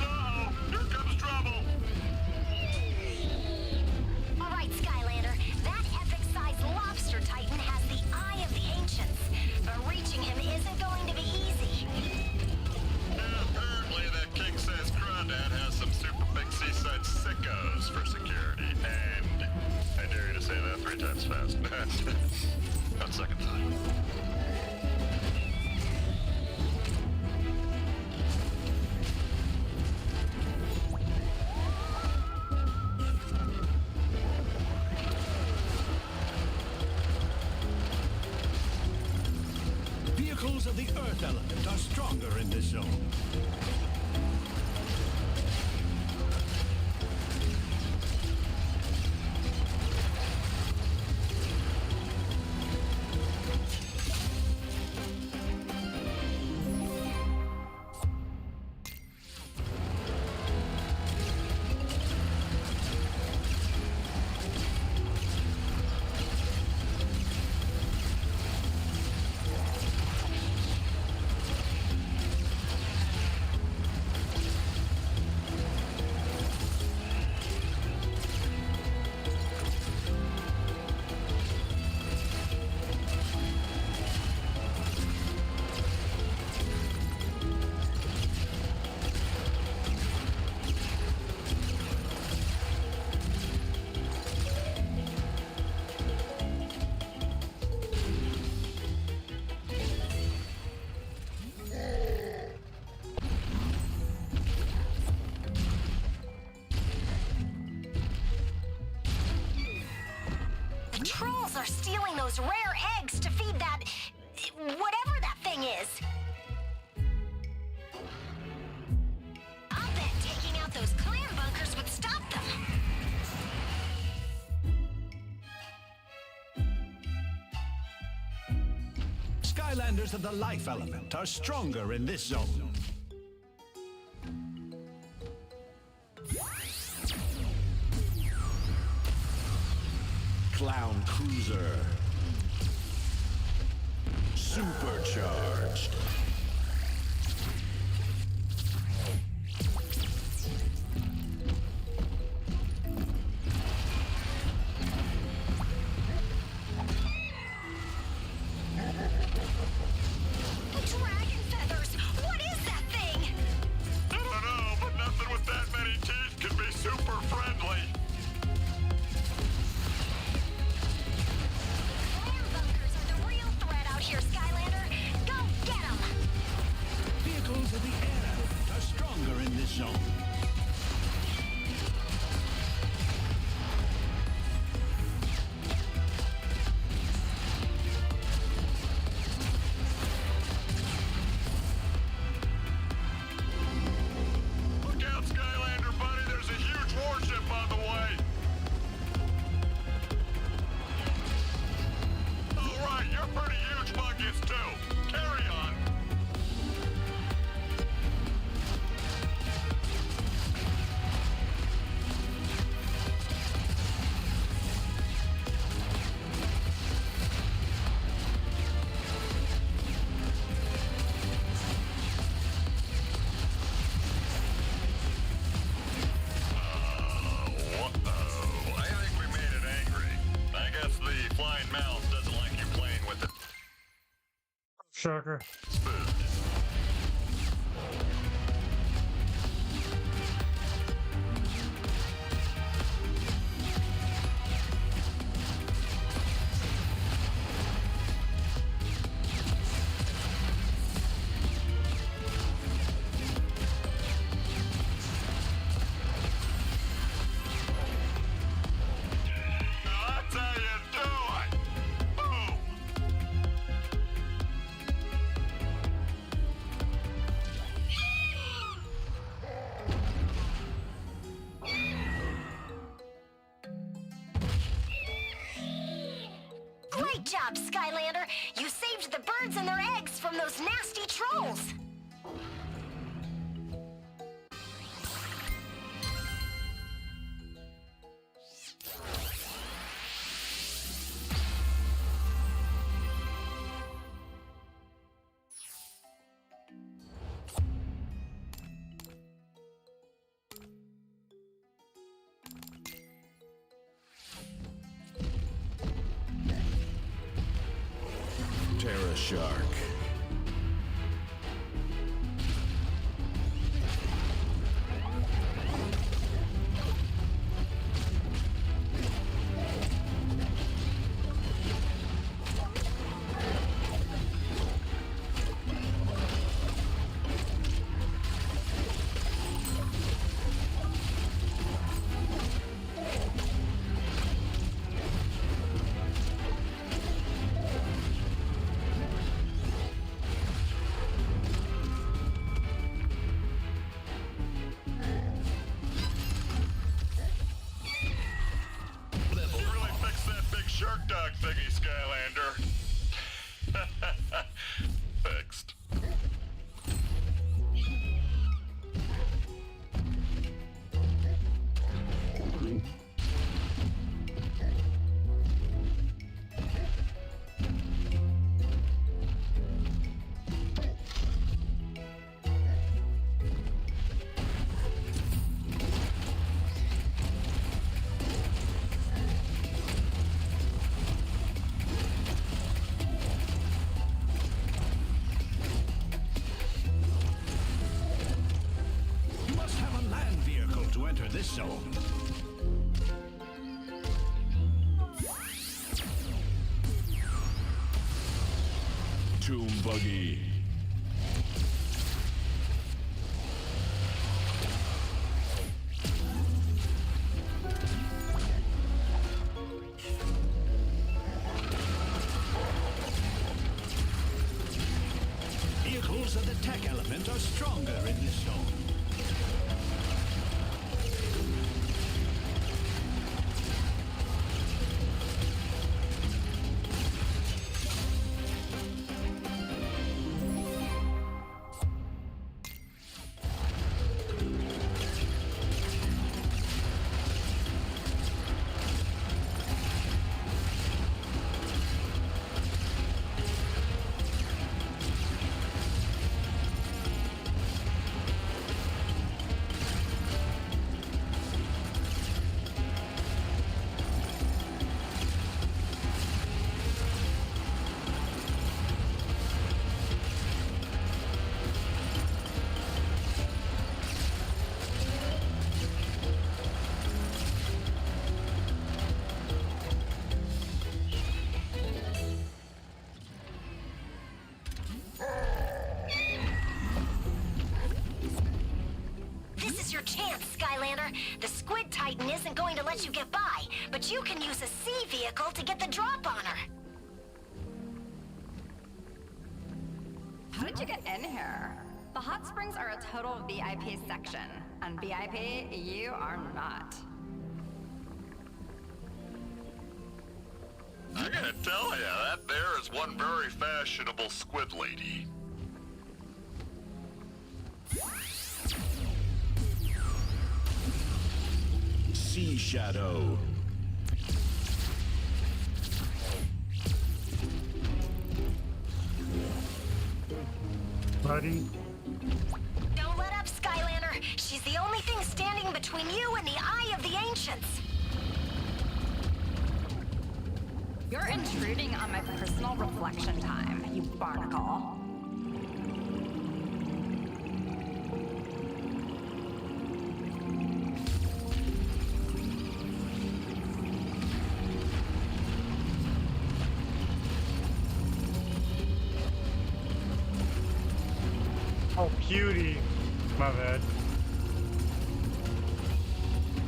Uh-oh! Here comes trouble! All right, Skylander. That epic-sized lobster titan has the Eye of the Ancients. But reaching him isn't going to be easy. Apparently that king-size crawdad has some super big seaside sickos for security. And I dare you to say that 3 times fast. On second thought. Vehicles of the Earth element are stronger in this zone. The trolls are stealing those rare eggs to feed that... whatever that thing is. I'll bet taking out those clan bunkers would stop them. Skylanders of the life element are stronger in this zone. Clown Cruiser. Supercharged. Dragon feathers! What is that thing? I don't know, but nothing with that many teeth can be super friendly. Clan bunkers are the real threat out here, Skylander. Go get them! Vehicles of the air element are stronger in this zone. Look out, Skylander, buddy. There's a huge warship on the way. All right, you're pretty huge-mongous, too. Carry on. the flying mouse doesn't like you playing with it. Shocker. That's how you do it! Boom! Great job, Skylander! You saved the birds and their eggs from those nasty trolls! Terra Shark. You really fixed that big shark dog thingy, Skylander. Fixed. You must have a land vehicle to enter this zone. Tomb Buggy. Vehicles of the tech element are stronger in this zone. This is your chance, Skylander. The Squid Titan isn't going to let you get by, but you can use a sea vehicle to get the drop on her. How did you get in here? The hot springs are a total VIP section, and VIP, you are not. I gotta tell ya, that there is one very fashionable squid lady. Sea Shadow. Buddy. Don't let up, Skylander. She's the only thing standing between you and the eye of the ancients. You're intruding on my personal reflection time, you barnacle. Oh, Cutie. My bad.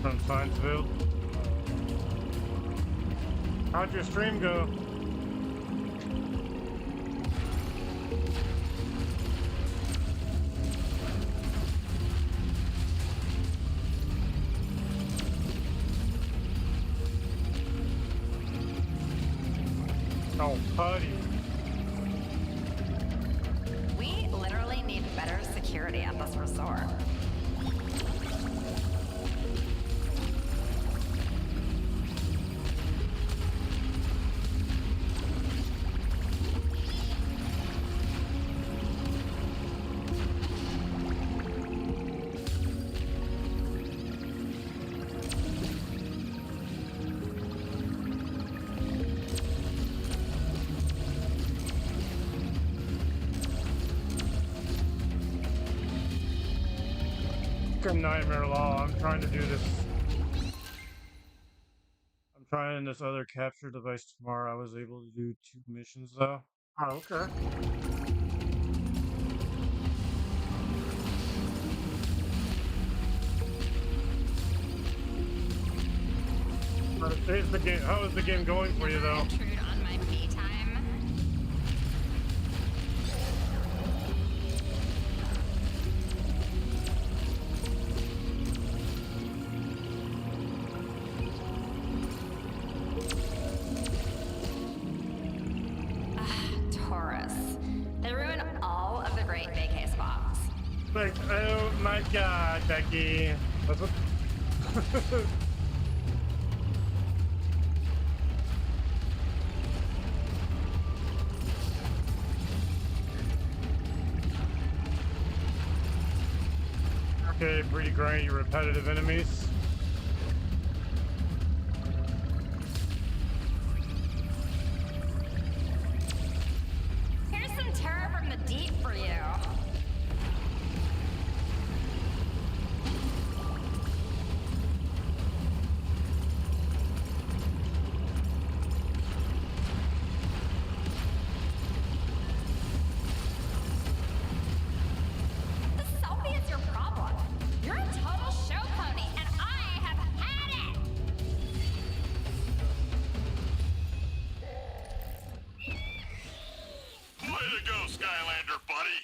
From Sciencefield. How'd your stream go? Oh, putty. We literally need better security at this resort. Nightmare Law. I'm trying to do this. I'm trying this other capture device tomorrow. I was able to do 2 missions though. Oh, okay. Here's the game. How is the game going for you though? Intrude on my me time. Like, oh my god, Becky. That's what. Okay, pretty great, your repetitive enemies. Here's some terror from the deep for you. Skylander, buddy!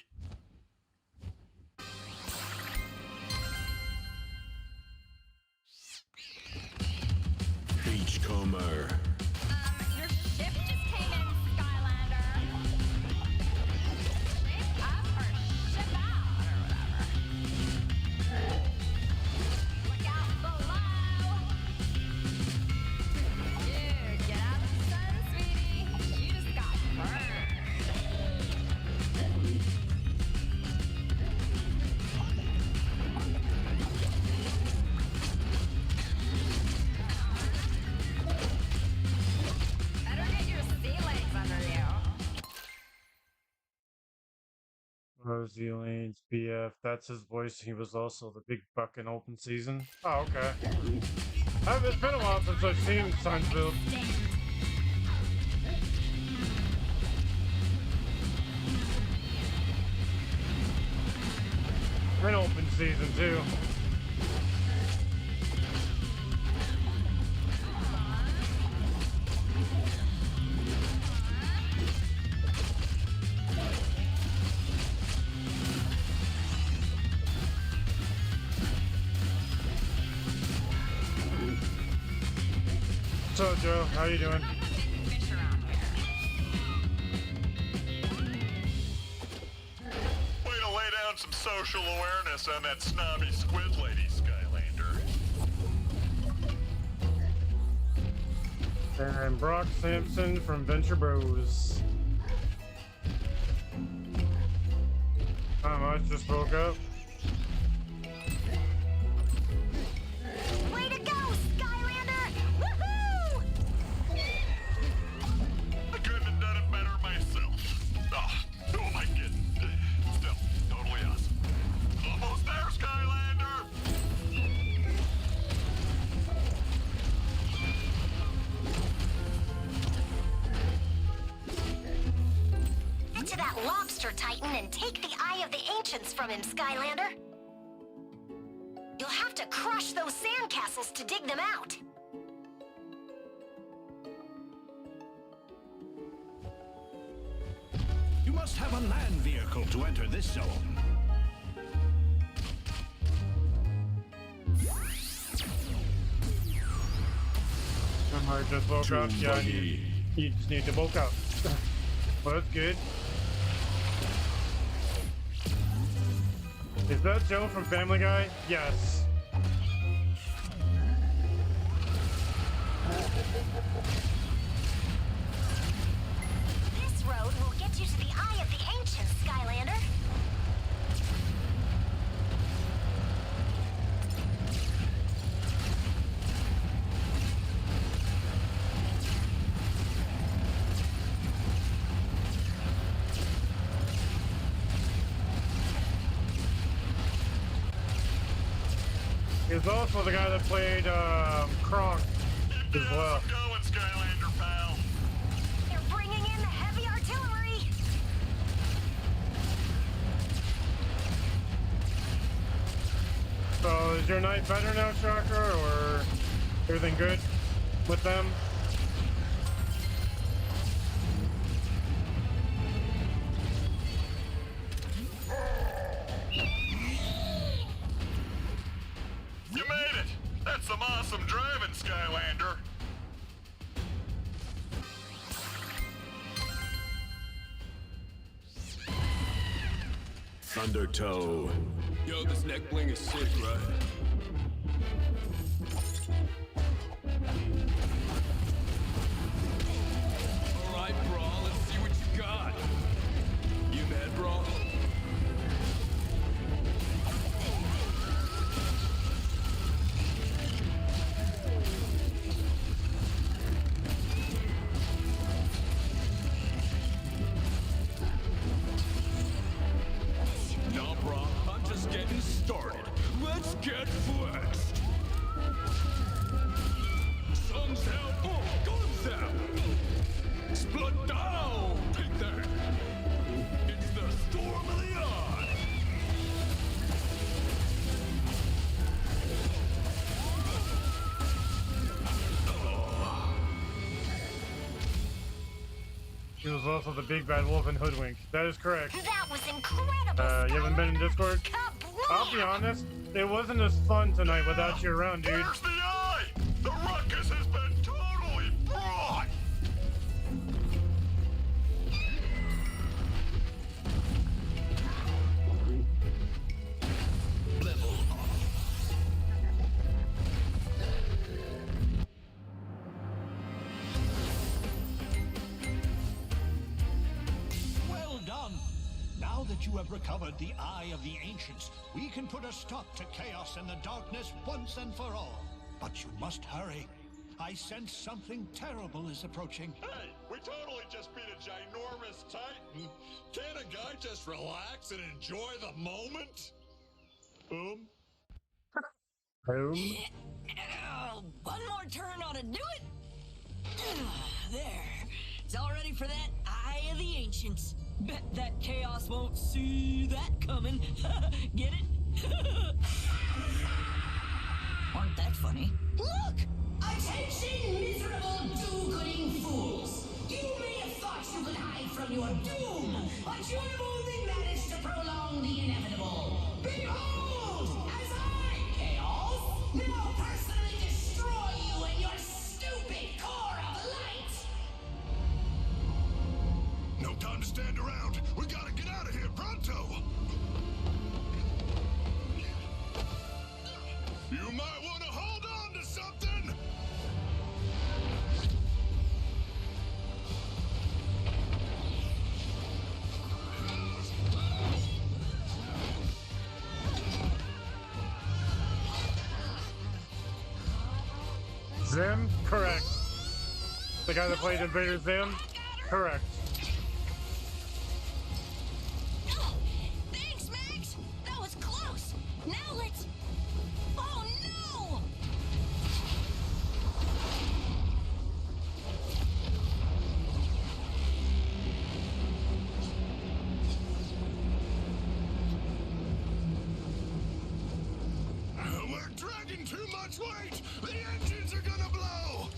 Beachcomber. Your ship just came in, Skylander. Ship up or ship out or whatever. Look out below! Dude, get out of the sun, sweetie. You just got burned. Rosie Lane's BF, that's his voice. He was also the big buck in open season. Oh, okay. It's been a while since I've seen Sciencefield. In open season too. What's up, Joe? How you doing? Way to lay down some social awareness on that snobby squid lady, Skylander. And Brock Sampson from Venture Bros. Not much, just woke up. Way to go, Skylander! Woohoo! that lobster titan and take the Eye of the Ancients from him, Skylander. You'll have to crush those sandcastles to dig them out. You must have a land vehicle to enter this zone. I just woke up. Yeah, you just need to woke up. Well, that's good. Is that Joe from Family Guy? Yes. This road will get you to the Eye of the Ancients, Skylander. He's also the guy that played Kronk as well. Going, Skylander, pal. They're bringing in the heavy artillery. So is your night better now, Shocker, or everything good with them? You made it! That's some awesome driving, Skylander! Undertow. Yo, this neck bling is sick, right? Alright, Brawl, let's see what you got. You mad, Brawl? No, Brawl, I'm just getting started. Let's get flexed. Sun's out, boom, guns out. Split down, take that. It's the storm of the eye. He was also the big bad wolf in Hoodwink. That is correct. That was incredible. You haven't been in Discord? I'll be honest, it wasn't as fun tonight without you around, dude. Where's the eye? The ruckus has been totally brought! Level Well done! Now that you have recovered the Eye of the Ancients, we can put a stop to chaos and the darkness once and for all. But you must hurry. I sense something terrible is approaching. Hey, we totally just beat a ginormous titan. Can't a guy just relax and enjoy the moment? Boom. One more turn ought to do it. There. It's all ready for that Eye of the Ancients. Bet that chaos won't see that coming. Get it? Aren't that funny? Look! Attention, miserable do-gooding fools! You may have thought you could hide from your doom, but you have only managed to prolong the inevitable. Behold, as I, Chaos, now personally destroy you and your stupid core of light! No time to stand around. We gotta get out of here pronto. You might want to hold on to something. Zim? Correct. The guy that played Invader Zim? Correct. Thanks, Max! That was close! Now let's... Oh, no! too much weight! The engines are gonna blow!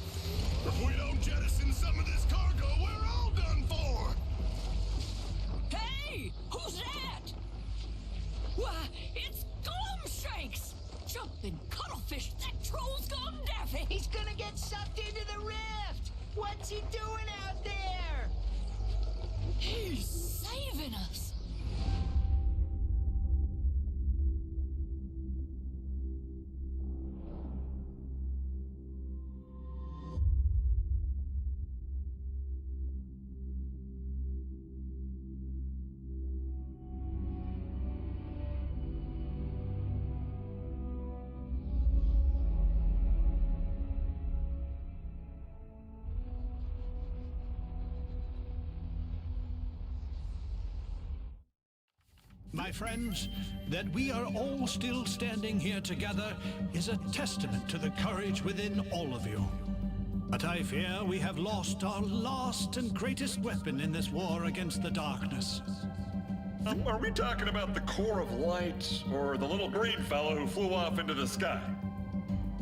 If we don't jettison some of this cargo, we're all done for! Hey! Who's that? Why, it's Glumshanks! Jumping cuttlefish, that troll's gone daffy! He's gonna get sucked into the rift! What's he doing out there? He's saving us! My friends, that we are all still standing here together is a testament to the courage within all of you. But I fear we have lost our last and greatest weapon in this war against the darkness. Are we talking about the core of light, or the little green fellow who flew off into the sky?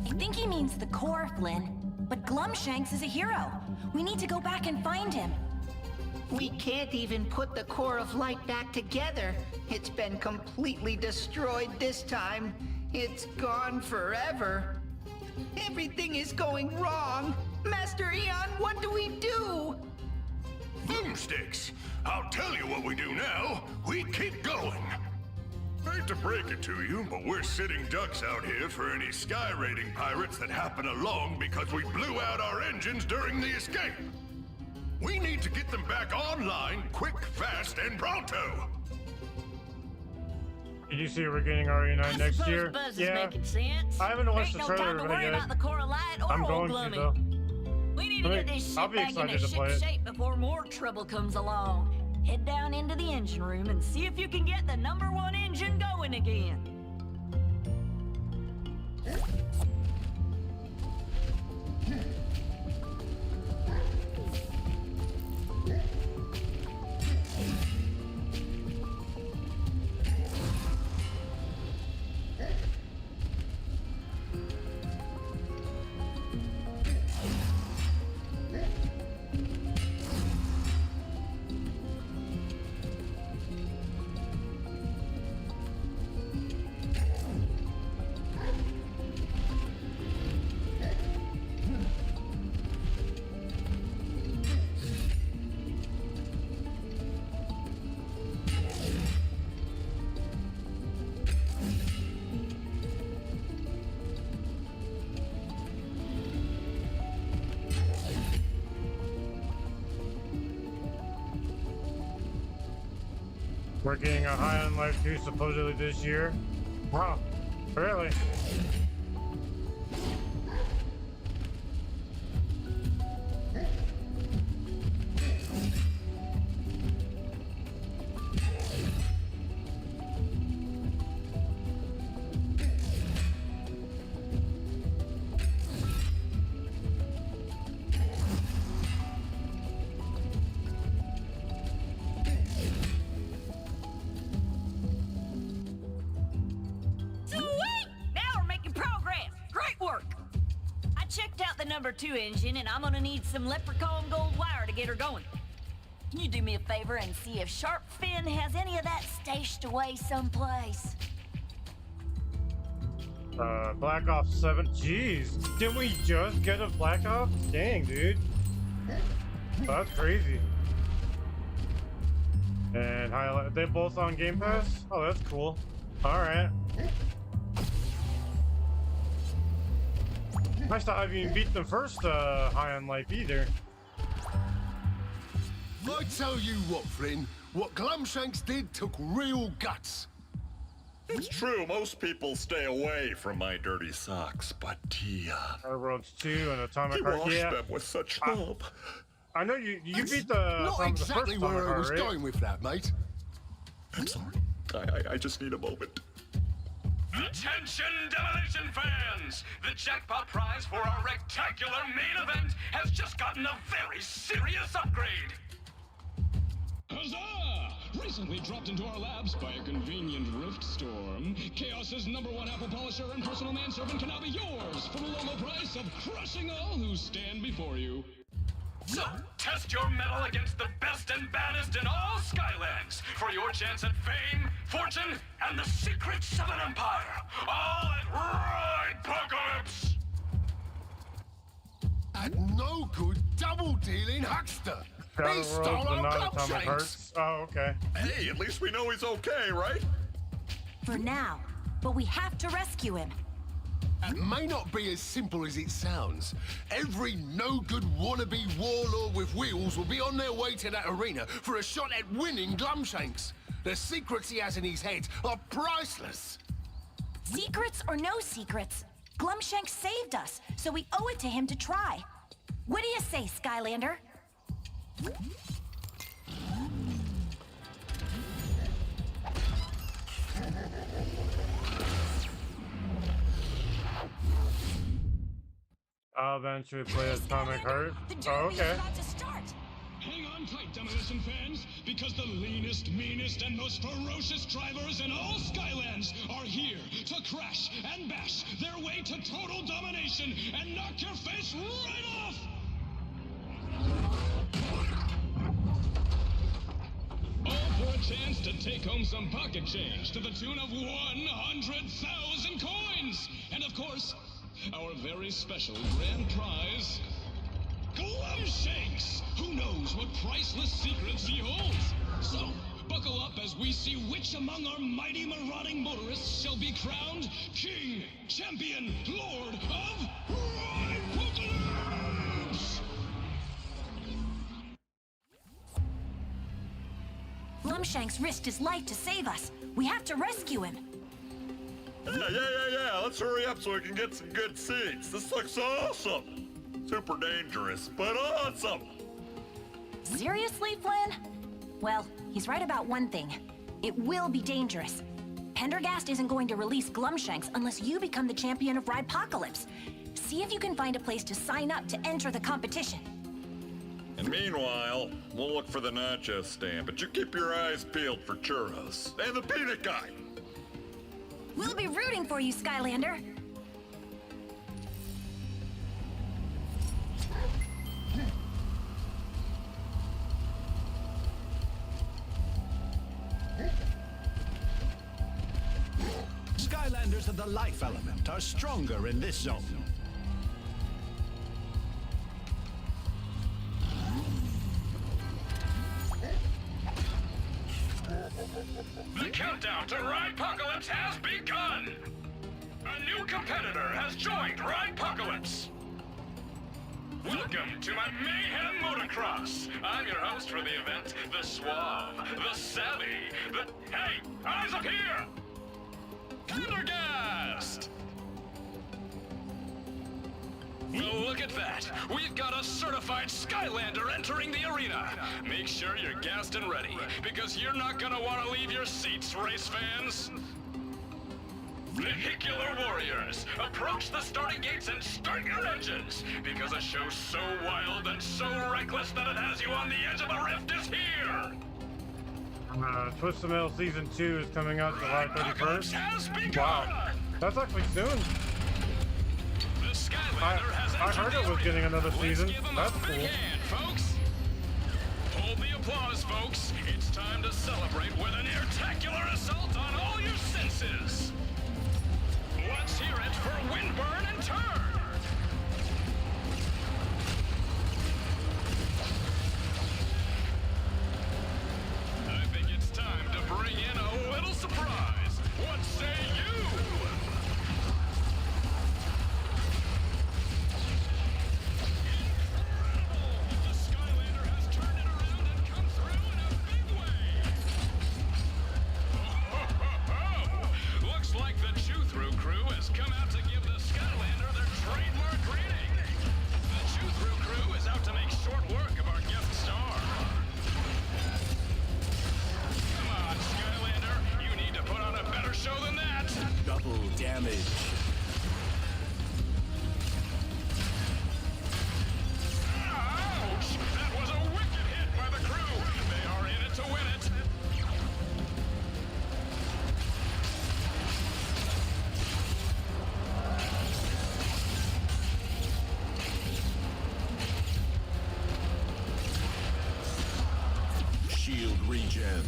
I think he means the core, Flynn. But Glumshanks is a hero. We need to go back and find him. We can't even put the core of light back together. It's been completely destroyed this time. It's gone forever. Everything is going wrong. Master Eon, what do we do? Boomsticks! I'll tell you what we do now. We keep going. Hate to break it to you, but we're sitting ducks out here for any sky raiding pirates that happen along because we blew out our engines during the escape. We need to get them back online quick, fast, and pronto. Did you see we're getting RE9 next year? Buzz is Yeah. making sense. I haven't watched the Ain't trailer, no time to but I worry get it. about the core of light or I'm old going Glummy. to, though. We need to get this I'll ship be back into excited to play ship it. shape before more trouble comes along. Head down into the engine room and see if you can get the #1 engine going again. We're getting a High on Life 2 supposedly this year. Wow, really? #2 engine, and I'm gonna need some leprechaun gold wire to get her going. Can you do me a favor and see if Sharp Fin has any of that stashed away someplace? Black Ops 7. Jeez, did we just get a Black Ops? Dang, dude. That's crazy. And highlight, they both on Game Pass? Oh, that's cool. Alright. Nice to have you beat the first High on Life either. I tell you what, Flynn, what Glumshanks did took real guts. It's true, most people stay away from my dirty socks, but he, Roads 2 and Atomic he Heart. washed Yeah. them with such love. I know you beat the Not the exactly first where Atomic I was Heart, right? going with that, mate. I'm sorry. I just need a moment. Attention, Demolition fans! The jackpot prize for our rectacular main event has just gotten a very serious upgrade. Huzzah! Recently recently dropped into our labs by a convenient rift storm, Chaos's #1 apple polisher and personal manservant can now be yours for the low price of crushing all who stand before you. So, test your mettle against the best and baddest in all Skylands for your chance at fame, fortune, and the secrets of an empire. All at Ridepocalypse! That no good double dealing huckster. He stole our Glumshanks. Oh, okay. Hey, at least we know he's okay, right? For now, but we have to rescue him. It may not be as simple as it sounds. Every no-good wannabe warlord with wheels will be on their way to that arena for a shot at winning Glumshanks. The secrets he has in his head are priceless. Secrets or no secrets, Glumshanks saved us, so we owe it to him to try. What do you say, Skylander? I'll eventually play Atomic Heart. Oh, okay. Hang on tight, Demolition fans, because the leanest, meanest, and most ferocious drivers in all Skylands are here to crash and bash their way to total domination and knock your face right off! All for a chance to take home some pocket change to the tune of 100,000 coins! And of course, our very special grand prize, Glumshanks! Who knows what priceless secrets he holds? So, buckle up as we see which among our mighty marauding motorists shall be crowned King, Champion, Lord of Ridepocalypse! Glumshanks risked his life to save us. We have to rescue him. Yeah. Let's hurry up so we can get some good seats. This looks awesome. Super dangerous, but awesome. Seriously, Flynn? Well, he's right about one thing. It will be dangerous. Pendergast isn't going to release Glumshanks unless you become the champion of Ridepocalypse. See if you can find a place to sign up to enter the competition. And meanwhile, we'll look for the nacho stand, but you keep your eyes peeled for churros. And the peanut guy! We'll be rooting for you, Skylander. Skylanders of the life element are stronger in this zone. The countdown to Ridepocalypse has begun! A new competitor has joined Ridepocalypse! Welcome to my Mayhem Motocross! I'm your host for the event, the suave, the savvy, the... Hey! Eyes up here! Pendergast! Well, look at that! We've got a certified Skylander entering the arena! Make sure you're gassed and ready, because you're not gonna want to leave your seats, race fans! Vehicular warriors, approach the starting gates and start your engines, because a show so wild and so reckless that it has you on the edge of a rift is here! Twisted Metal Season 2 is coming out July 31st. Wow, that's actually soon. I heard it was getting another season. That's cool. Folks. Hold the applause, folks. It's time to celebrate with an air-tacular assault on all your senses. Let's hear it for Windburn and Turn. I think it's time to bring in a little surprise. What say you? Looks like the Chew-Through crew has come out to give the Skylander their trademark greeting. The Chew-Through crew is out to make short work of our guest star. Come on, Skylander, you need to put on a better show than that. Double damage. Ouch! That was a wicked hit by the crew. They are in it to win it. Shield regen.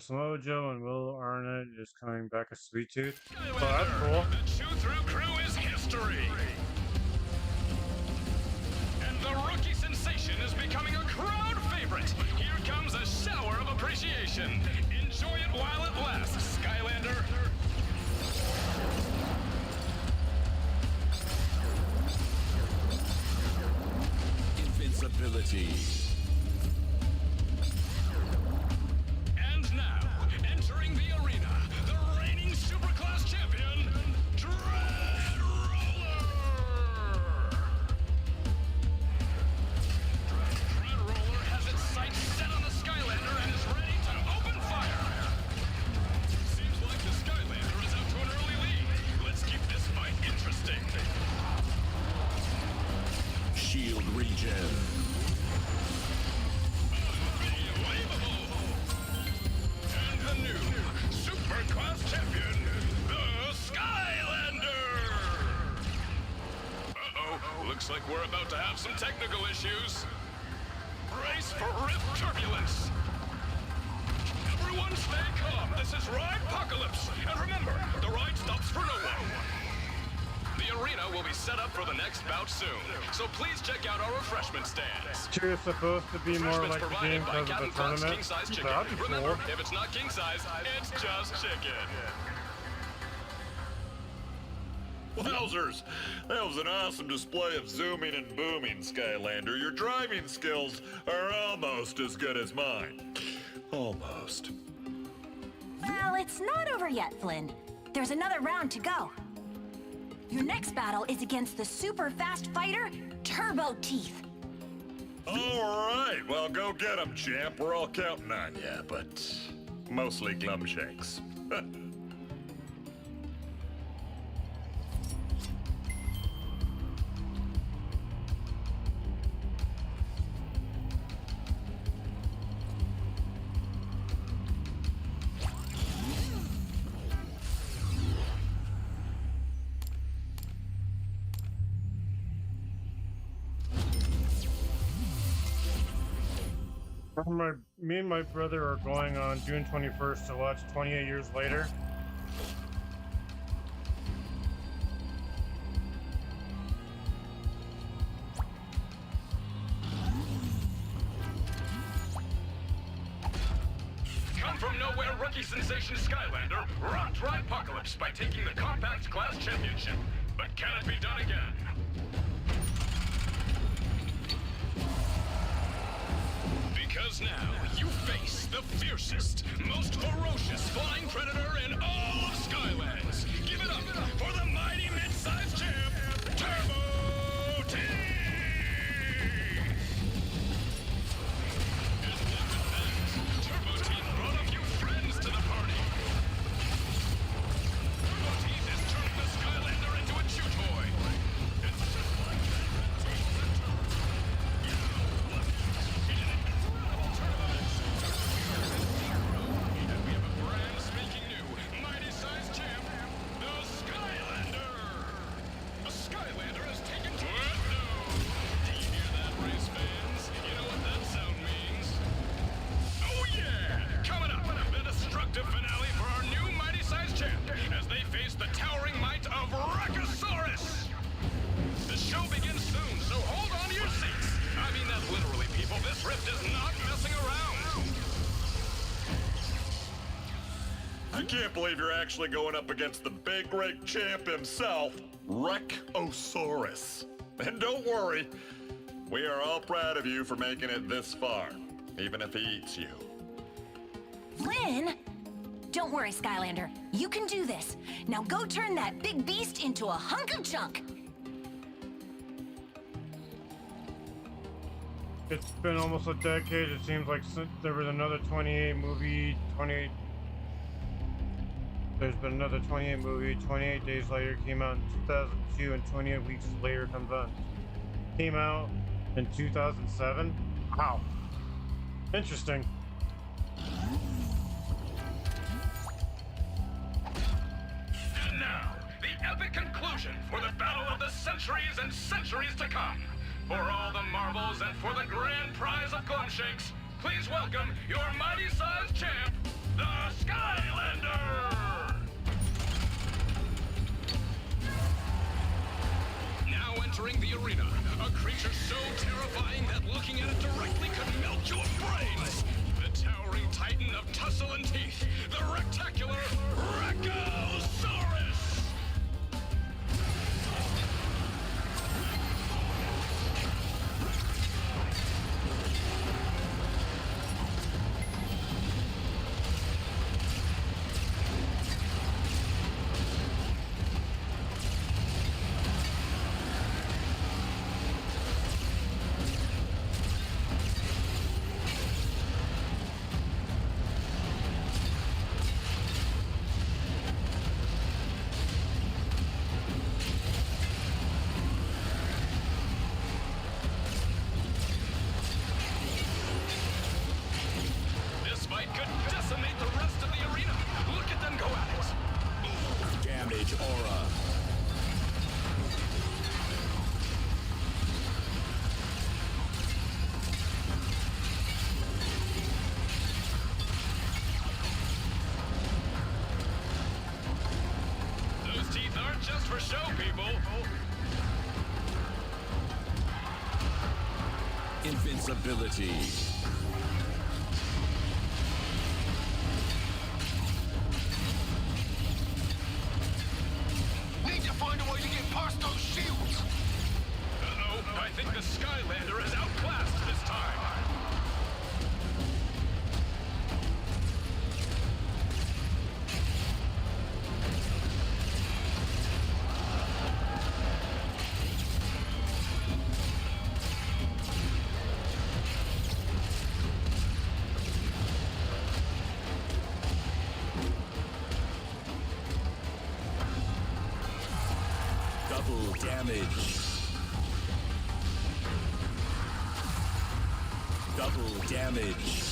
Samoa and Will Arnett is coming back as Sweet Tooth. So that's cool. The chew-through crew is history. And the rookie sensation is becoming a crowd favorite. Here comes a shower of appreciation. Enjoy it while it lasts, Skylander. Invincibility. And now, entering the arena, the reigning Superclass champion, Dread Roller! Dread Roller has its sights set on the Skylander and is ready to open fire. Seems like the Skylander is out to an early lead. Let's keep this fight interesting. Shield regen. And the new Superclass champion, the Skylander! Uh-oh, looks like we're about to have some technical issues. Brace for Rift Turbulence! Everyone stay calm, this is Ride-Pocalypse! And remember, the ride stops for no one! The arena will be set up for the next bout soon, so please check out our refreshment stands. Two is supposed to be more like the Provided game by because of Captain the Clunk's tournament. king-size So chicken. that'd be Remember, cool. if it's not king-size, it's just chicken. Wowzers! That was an awesome display of zooming and booming, Skylander. Your driving skills are almost as good as mine. Almost. Well, it's not over yet, Flynn. There's another round to go. Your next battle is against the super fast fighter, Turbo Teeth. All right, well, go get 'em, champ. We're all counting on you, but mostly Glumshanks. Me and my brother are going on June 21st to watch 28 Years Later. Come from nowhere, rookie sensation Skylander rocked Ride-Pocalypse by taking the Compact Class Championship. But can it be done again? Because now you face the fiercest, most ferocious flying predator in all of Skylands. Give it up for the mighty mid-sized champ, Turbo Teeth! Turbo Teeth brought a few friends to the party. Turbo Teeth is turning the Skylander into a chew toy. It's just like and we have a brand spanking new, mighty-sized champ, the Skylander! A Skylander has taken to it! Do you hear that, race fans? You know what that sound means? Oh yeah! Coming up, the destructive finale for our new mighty-sized champ, as they face the towering might of Rachosaurus! The show begins soon, so hold on to your seats! I mean that literally, people. This rift is not messing around! I can't believe you're actually going up against the big rig champ himself, Rachosaurus. And don't worry, we are all proud of you for making it this far, even if he eats you. Flynn? Don't worry, Skylander. You can do this. Now go turn that big beast into a hunk of junk. It's been almost a decade. It seems like there was another 28 movie. 28. There's been another 28 movie. 28 days later came out in 2002, and 28 weeks later comes out. Came out in 2007. Wow. Interesting. And now, the epic conclusion for the battle of the centuries and centuries to come. For all the marbles and for the grand prize of Glumshanks, please welcome your mighty-sized champ, the Skylander! Now entering the arena, a creature so terrifying that looking at it directly could melt your brains! The towering titan of tussle and teeth, the rectacular Racosaurus! Just for show, people. Invincibility. Need to find a way to get past those shields. Uh-oh, I think the Skylander is outclassed this time. Double damage. Double damage.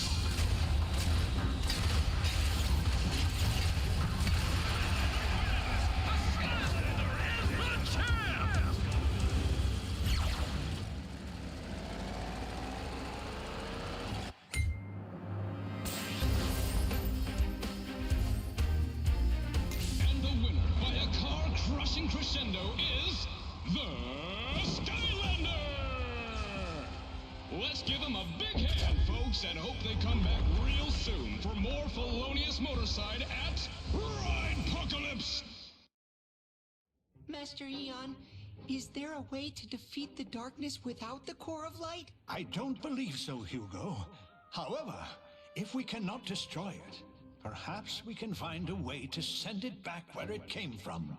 And the winner by a car-crushing crescendo is the Skylander! Let's give them a big hand, folks, and hope they come back real soon for more felonious motorcide at Ridepocalypse! Master Eon, is there a way to defeat the darkness without the core of light? I don't believe so, Hugo. However, if we cannot destroy it, perhaps we can find a way to send it back where it came from.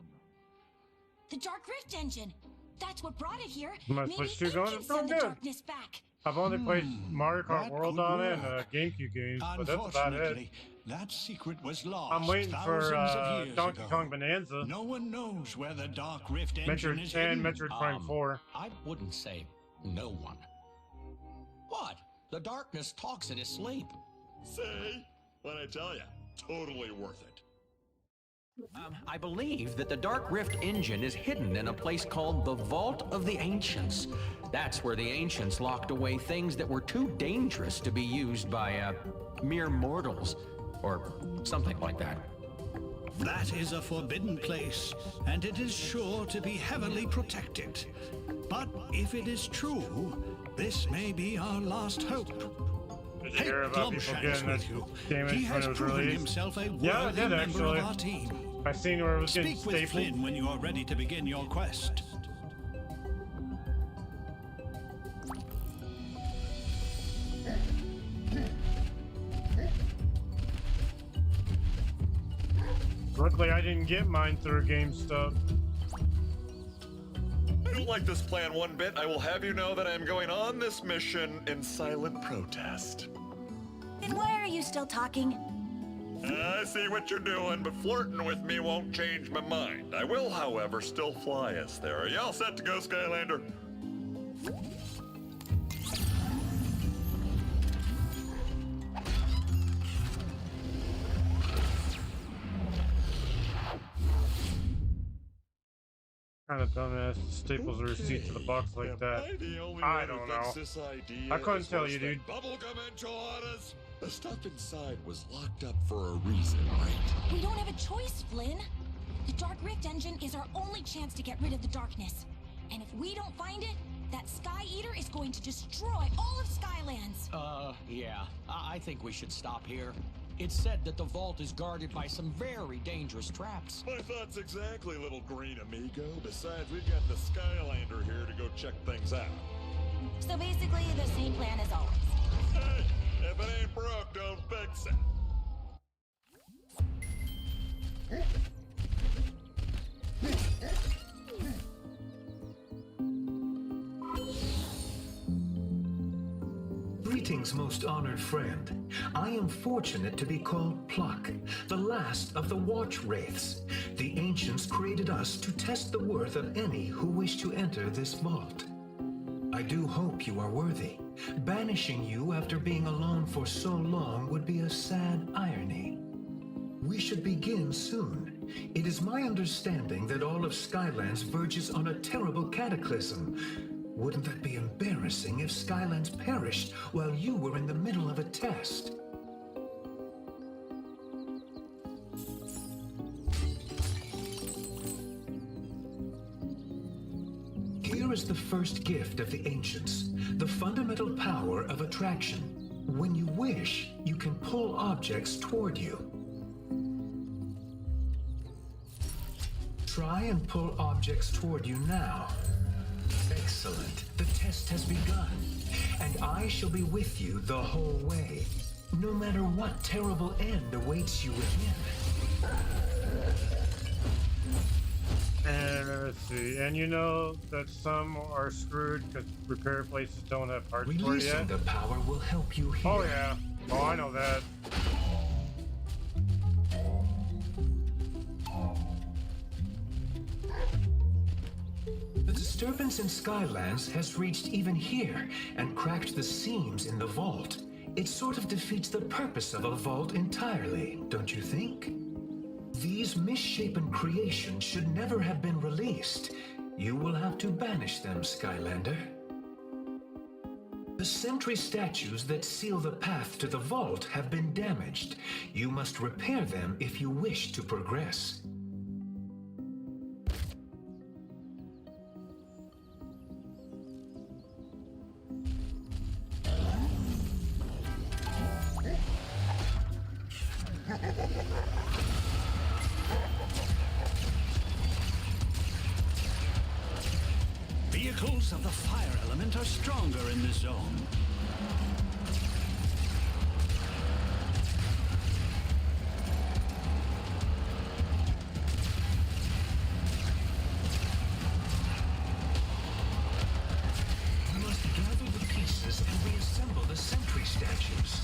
The Dark Rift engine. That's what brought it here. Am I Maybe supposed to it go? can It's send the good. darkness back. I've only played Mario Kart that World could on it and work. GameCube games, but that's about it. Unfortunately, that secret was lost. I'm waiting for thousands of years Donkey ago. Kong Bonanza. No one knows where the Dark Rift engine Metroid is 10, hidden. Metroid Prime 4. I wouldn't say no one. What? The darkness talks in his sleep. See? What'd I tell you? Totally worth it. I believe that the Dark Rift engine is hidden in a place called the Vault of the Ancients. That's where the Ancients locked away things that were too dangerous to be used by, mere mortals. Or something like that. That is a forbidden place, and it is sure to be heavily protected. But if it is true, this may be our last hope. Did you hear about people Glumshanks getting with you. damaged He when has it was proven released? himself a worthy Yeah, I did member actually. of our team. I seen where it was getting Speak with stapled. Flynn when you are ready to begin your quest. Luckily, I didn't get mine through GameStop. It'll like this plan one bit, I will have you know that I am going on this mission in silent protest. Then why are you still talking? I see what you're doing, but flirting with me won't change my mind. I will, however, still fly us there. Are y'all set to go, Skylander? Kind of dumbass staples a receipt to the box like that. I don't know. I couldn't tell you, dude. Bubblegum enchiladas. The stuff inside was locked up for a reason, right? We don't have a choice, Flynn. The Dark Rift engine is our only chance to get rid of the darkness. And if we don't find it, that Sky Eater is going to destroy all of Skylands. Yeah. I think we should stop here. It's said that the vault is guarded by some very dangerous traps. My thoughts exactly, little green amigo. Besides, we've got the Skylander here to go check things out. So basically, the same plan as always. Hey, if it ain't broke, don't fix it. Greetings, most honored friend. I am fortunate to be called Pluck, the last of the Watch Wraiths. The ancients created us to test the worth of any who wish to enter this vault. I do hope you are worthy. Banishing you after being alone for so long would be a sad irony. We should begin soon. It is my understanding that all of Skylands verges on a terrible cataclysm. Wouldn't that be embarrassing if Skylands perished while you were in the middle of a test? Here is the first gift of the ancients, the fundamental power of attraction. When you wish, you can pull objects toward you. Try and pull objects toward you now. Excellent. The test has begun, and I shall be with you the whole way, no matter what terrible end awaits you within. And let's see, and you know that some are screwed because repair places don't have parts for it Releasing yet? the power will help you here. Oh yeah. Oh, I know that. The disturbance in Skylands has reached even here and cracked the seams in the vault. It sort of defeats the purpose of a vault entirely, don't you think? These misshapen creations should never have been released. You will have to banish them, Skylander. The sentry statues that seal the path to the vault have been damaged. You must repair them if you wish to progress. Vehicles of the fire element are stronger in this zone. You must gather the pieces and reassemble the sentry statues.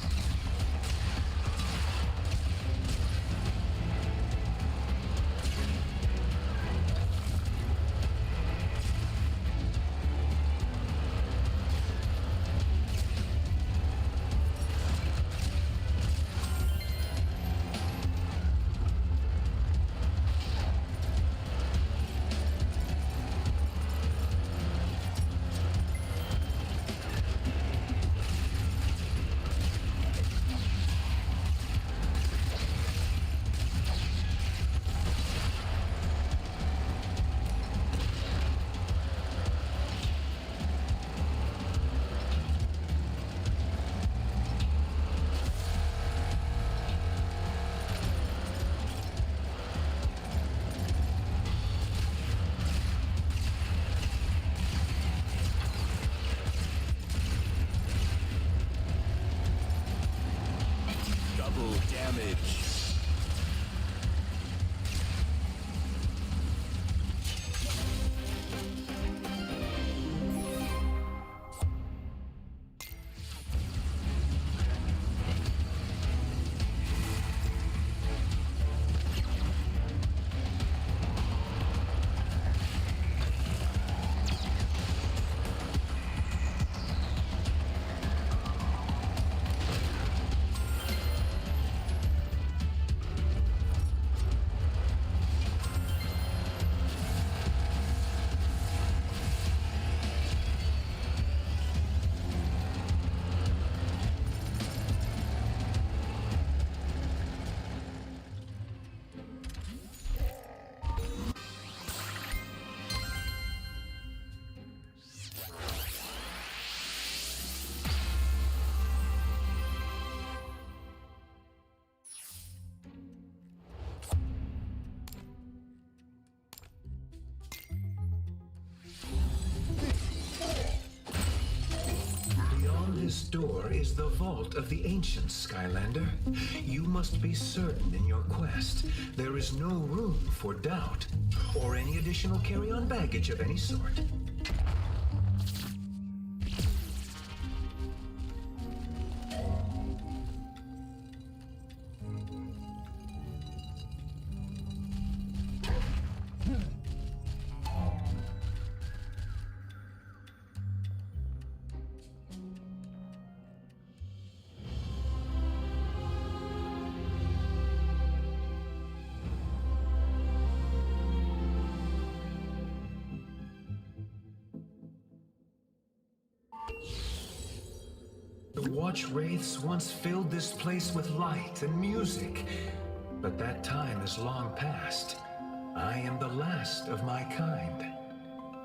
Damage. this door is the vault of the ancients, Skylander. You must be certain in your quest. There is no room for doubt, or any additional carry-on baggage of any sort. The watch wraiths once filled this place with light and music, but that time is long past. I am the last of my kind.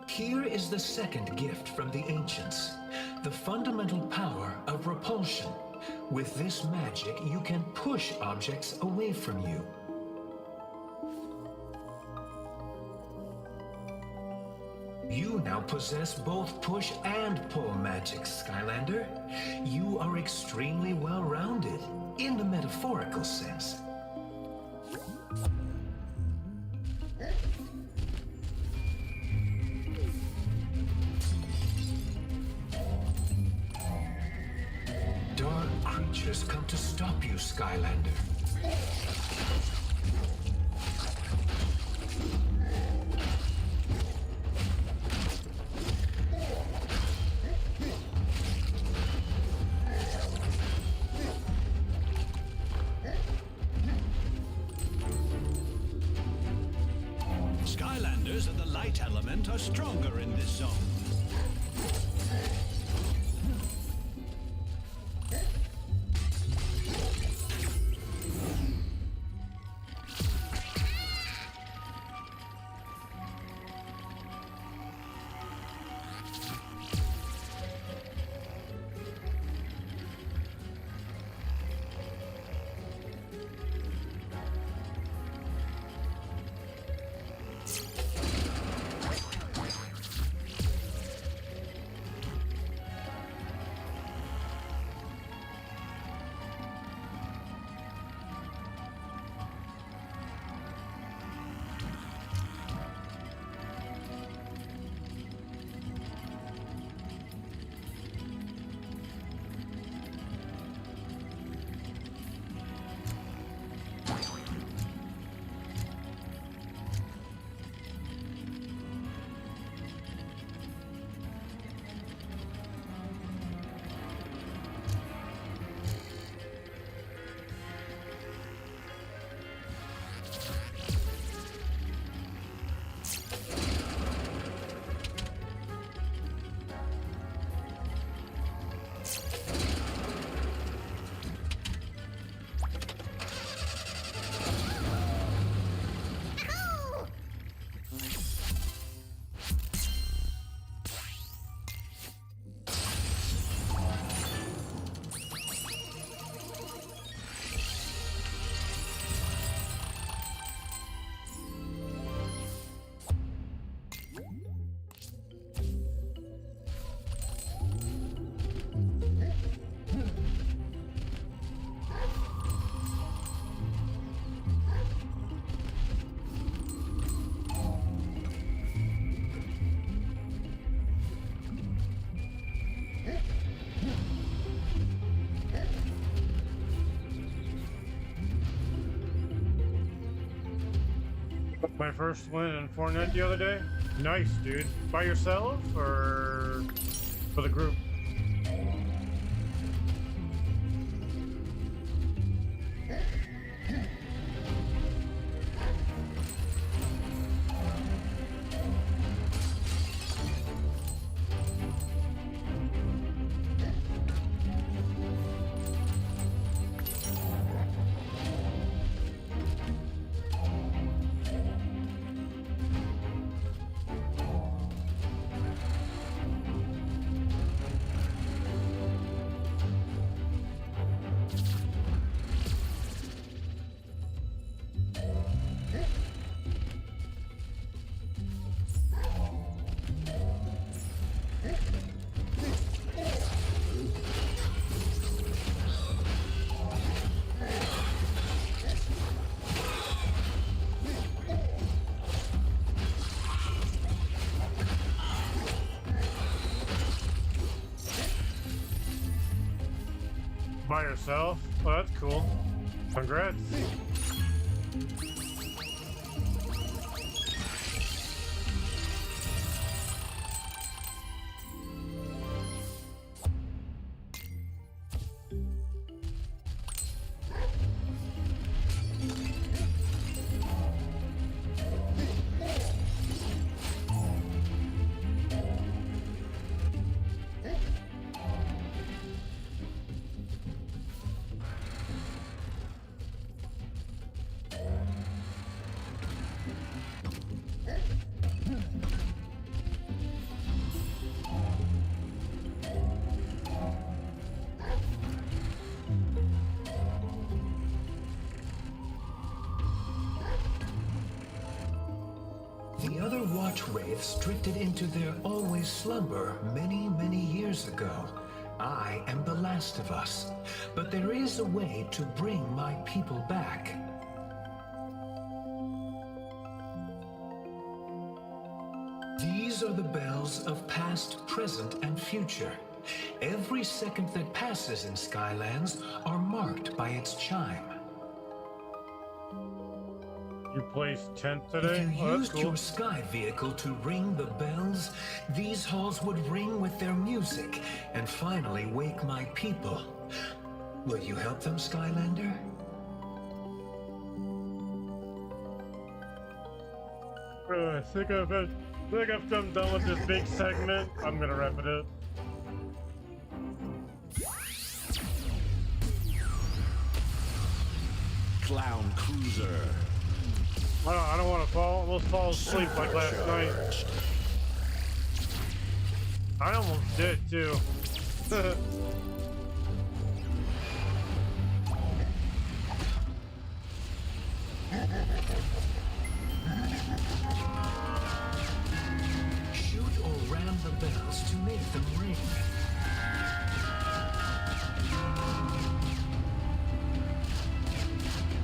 Here is the second gift from the ancients, the fundamental power of repulsion. With this magic, you can push objects away from you. You now possess both push and pull magic, Skylander. You are extremely well-rounded, in the metaphorical sense. Dark creatures come to stop you, Skylander. Skylanders of the light element are stronger in this zone. My first win in Fortnite the other day. Nice, dude. By yourself or for the group? By yourself? Oh, that's cool. Congrats. The other watch wraiths drifted into their always slumber many, many years ago. I am the last of us, but there is a way to bring my people back. These are the bells of past, present, and future. Every second that passes in Skylands are marked by its chime. You placed tent today? If you Oh, that's used cool. your sky vehicle to ring the bells, these halls would ring with their music and finally wake my people. Will you help them, Skylander? I think I'm done with this big segment. I'm gonna wrap it up. Clown Cruiser. I don't want to almost fall asleep like last night. I almost did too. Shoot or ram the bells to make them ring.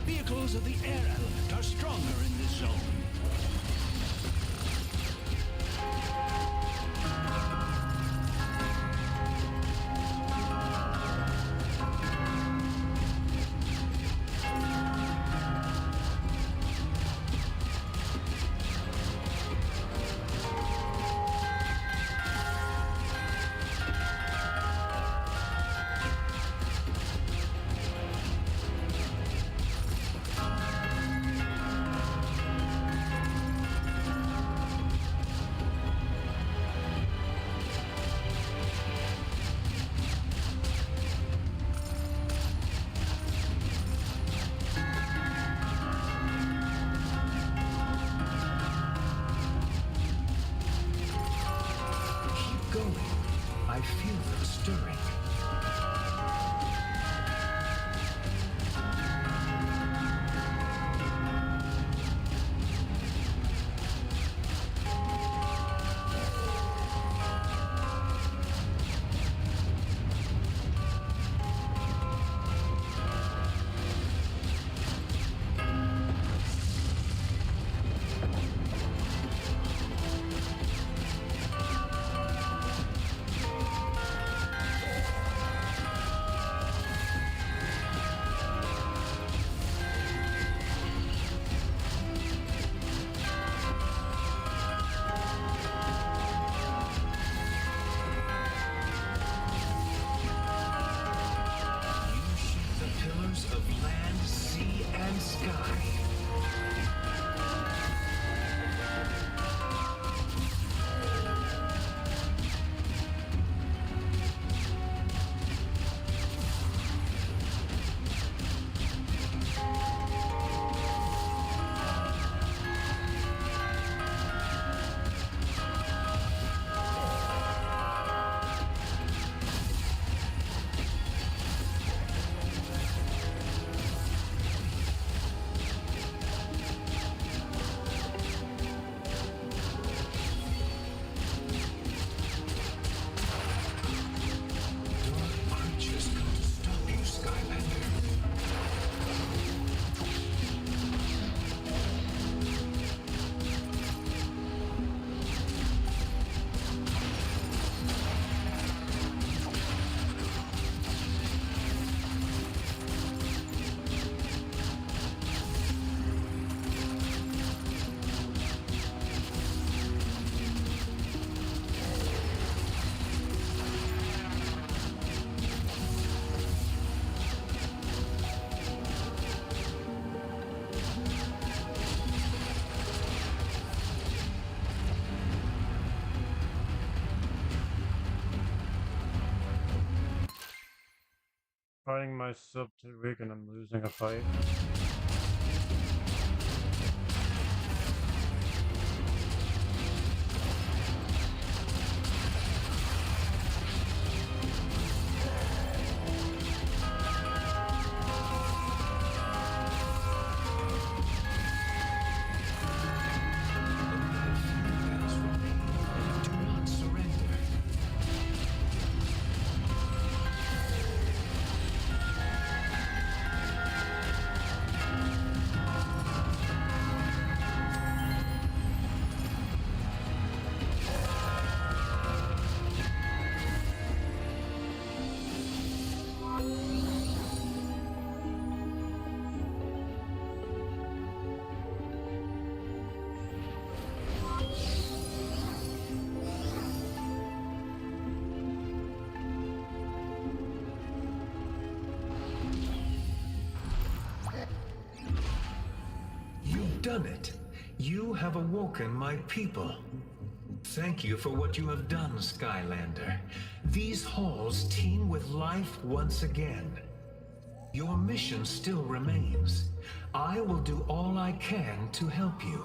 Vehicles of the air element are stronger in this zone. Going. I feel them stirring. Fighting myself too weak and I'm losing a fight. Done it. You have awoken my people. Thank you for what you have done, Skylander. These halls teem with life once again. Your mission still remains. I will do all I can to help you.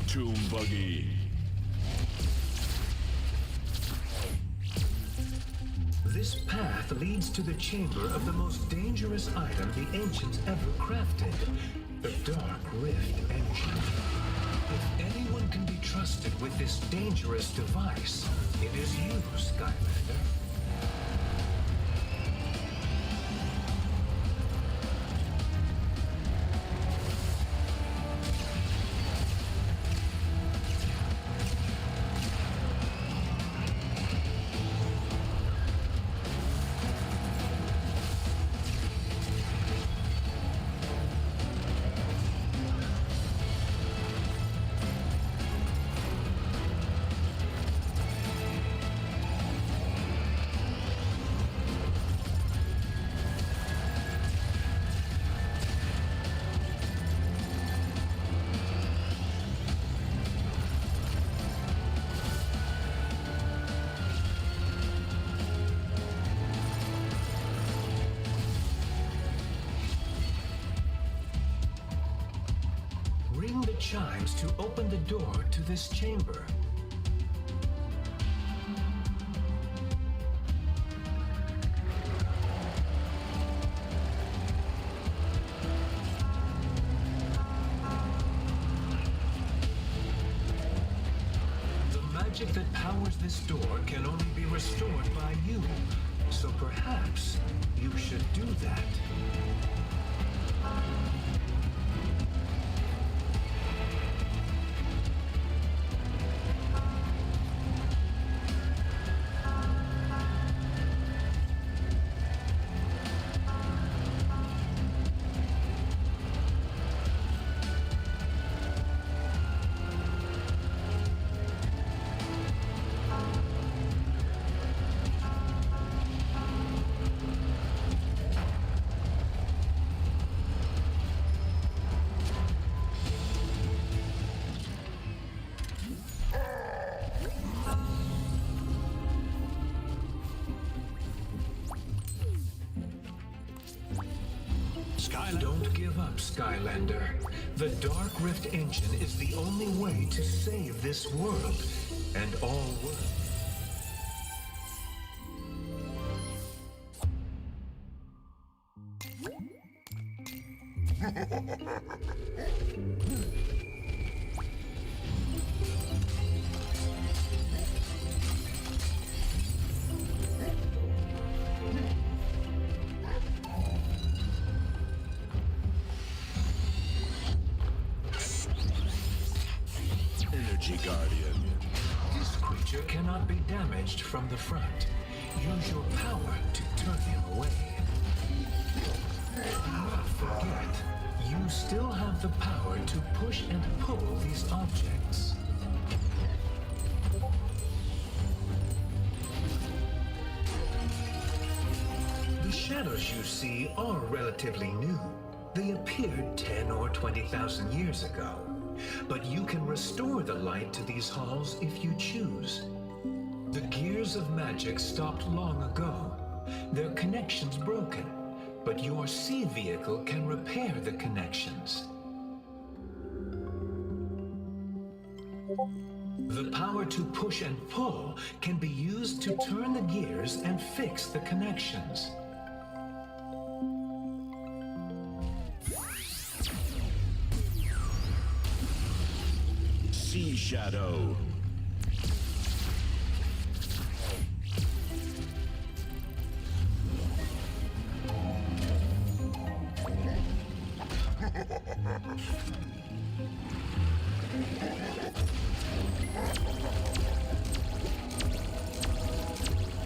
Tomb Buggy. This path leads to the chamber of the most dangerous item the ancients ever crafted, the Dark Rift Engine. If anyone can be trusted with this dangerous device, it is you, Skylander. Ring the chimes to open the door to this chamber. The magic that powers this door can only be restored by you, so perhaps you should do that. Don't give up, Skylander. The Dark Rift engine is the only way to save this world and all worlds. Energy Guardian. This creature cannot be damaged from the front. Use your power to turn him away. Do not forget, you still have the power to push and pull these objects. The shadows you see are relatively new. They appeared 10 or 20,000 years ago. But you can restore the light to these halls if you choose. The gears of magic stopped long ago. Their connections broken, but your sea vehicle can repair the connections. The power to push and pull can be used to turn the gears and fix the connections. Sea Shadow.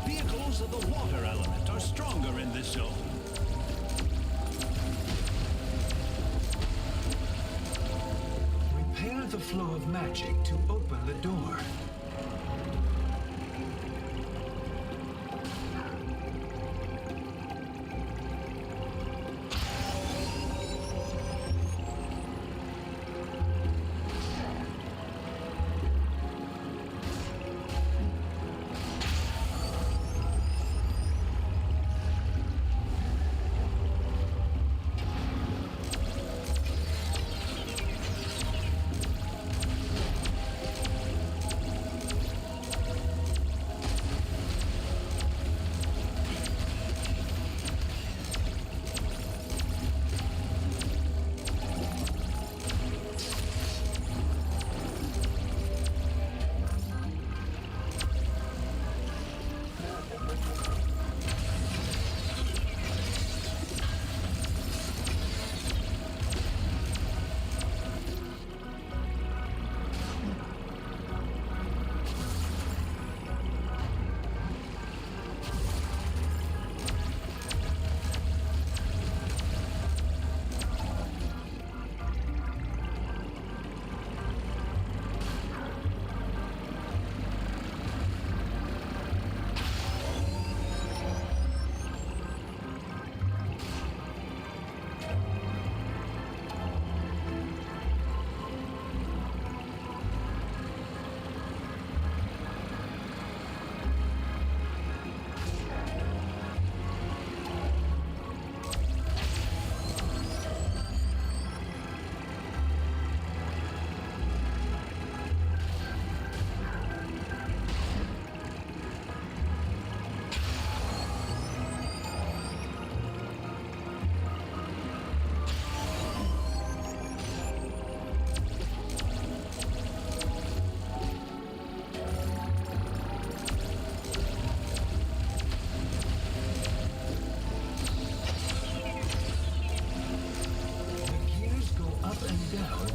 Vehicles of the water element are stronger in this zone. Repair the flow of magic to open the door.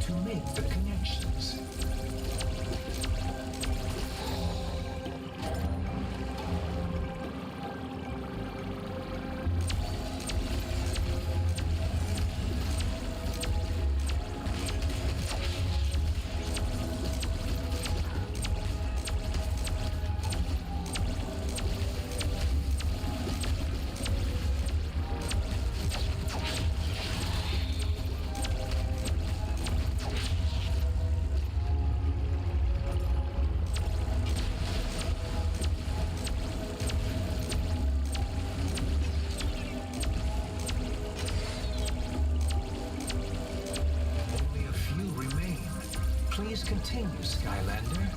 To make the connections. Please continue, Skylander.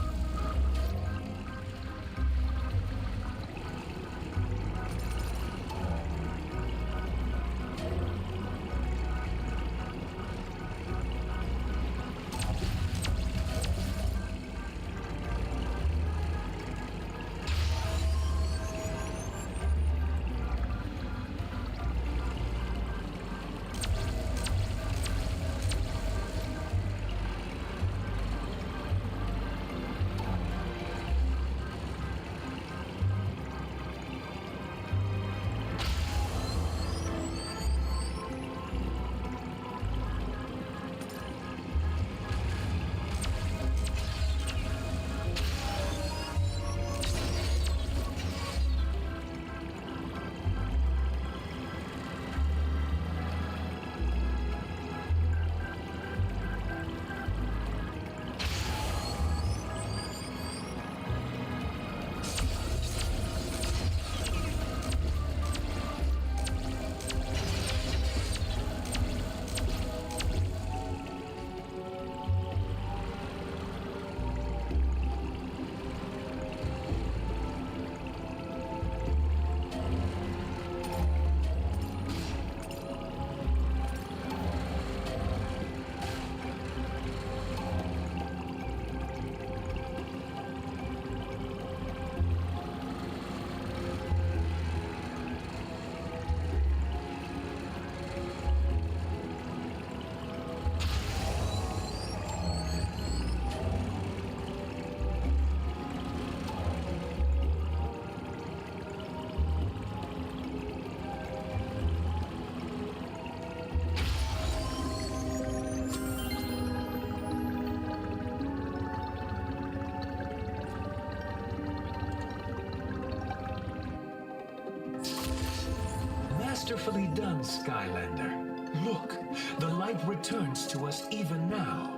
Masterfully done, Skylander. Look, the light returns to us even now.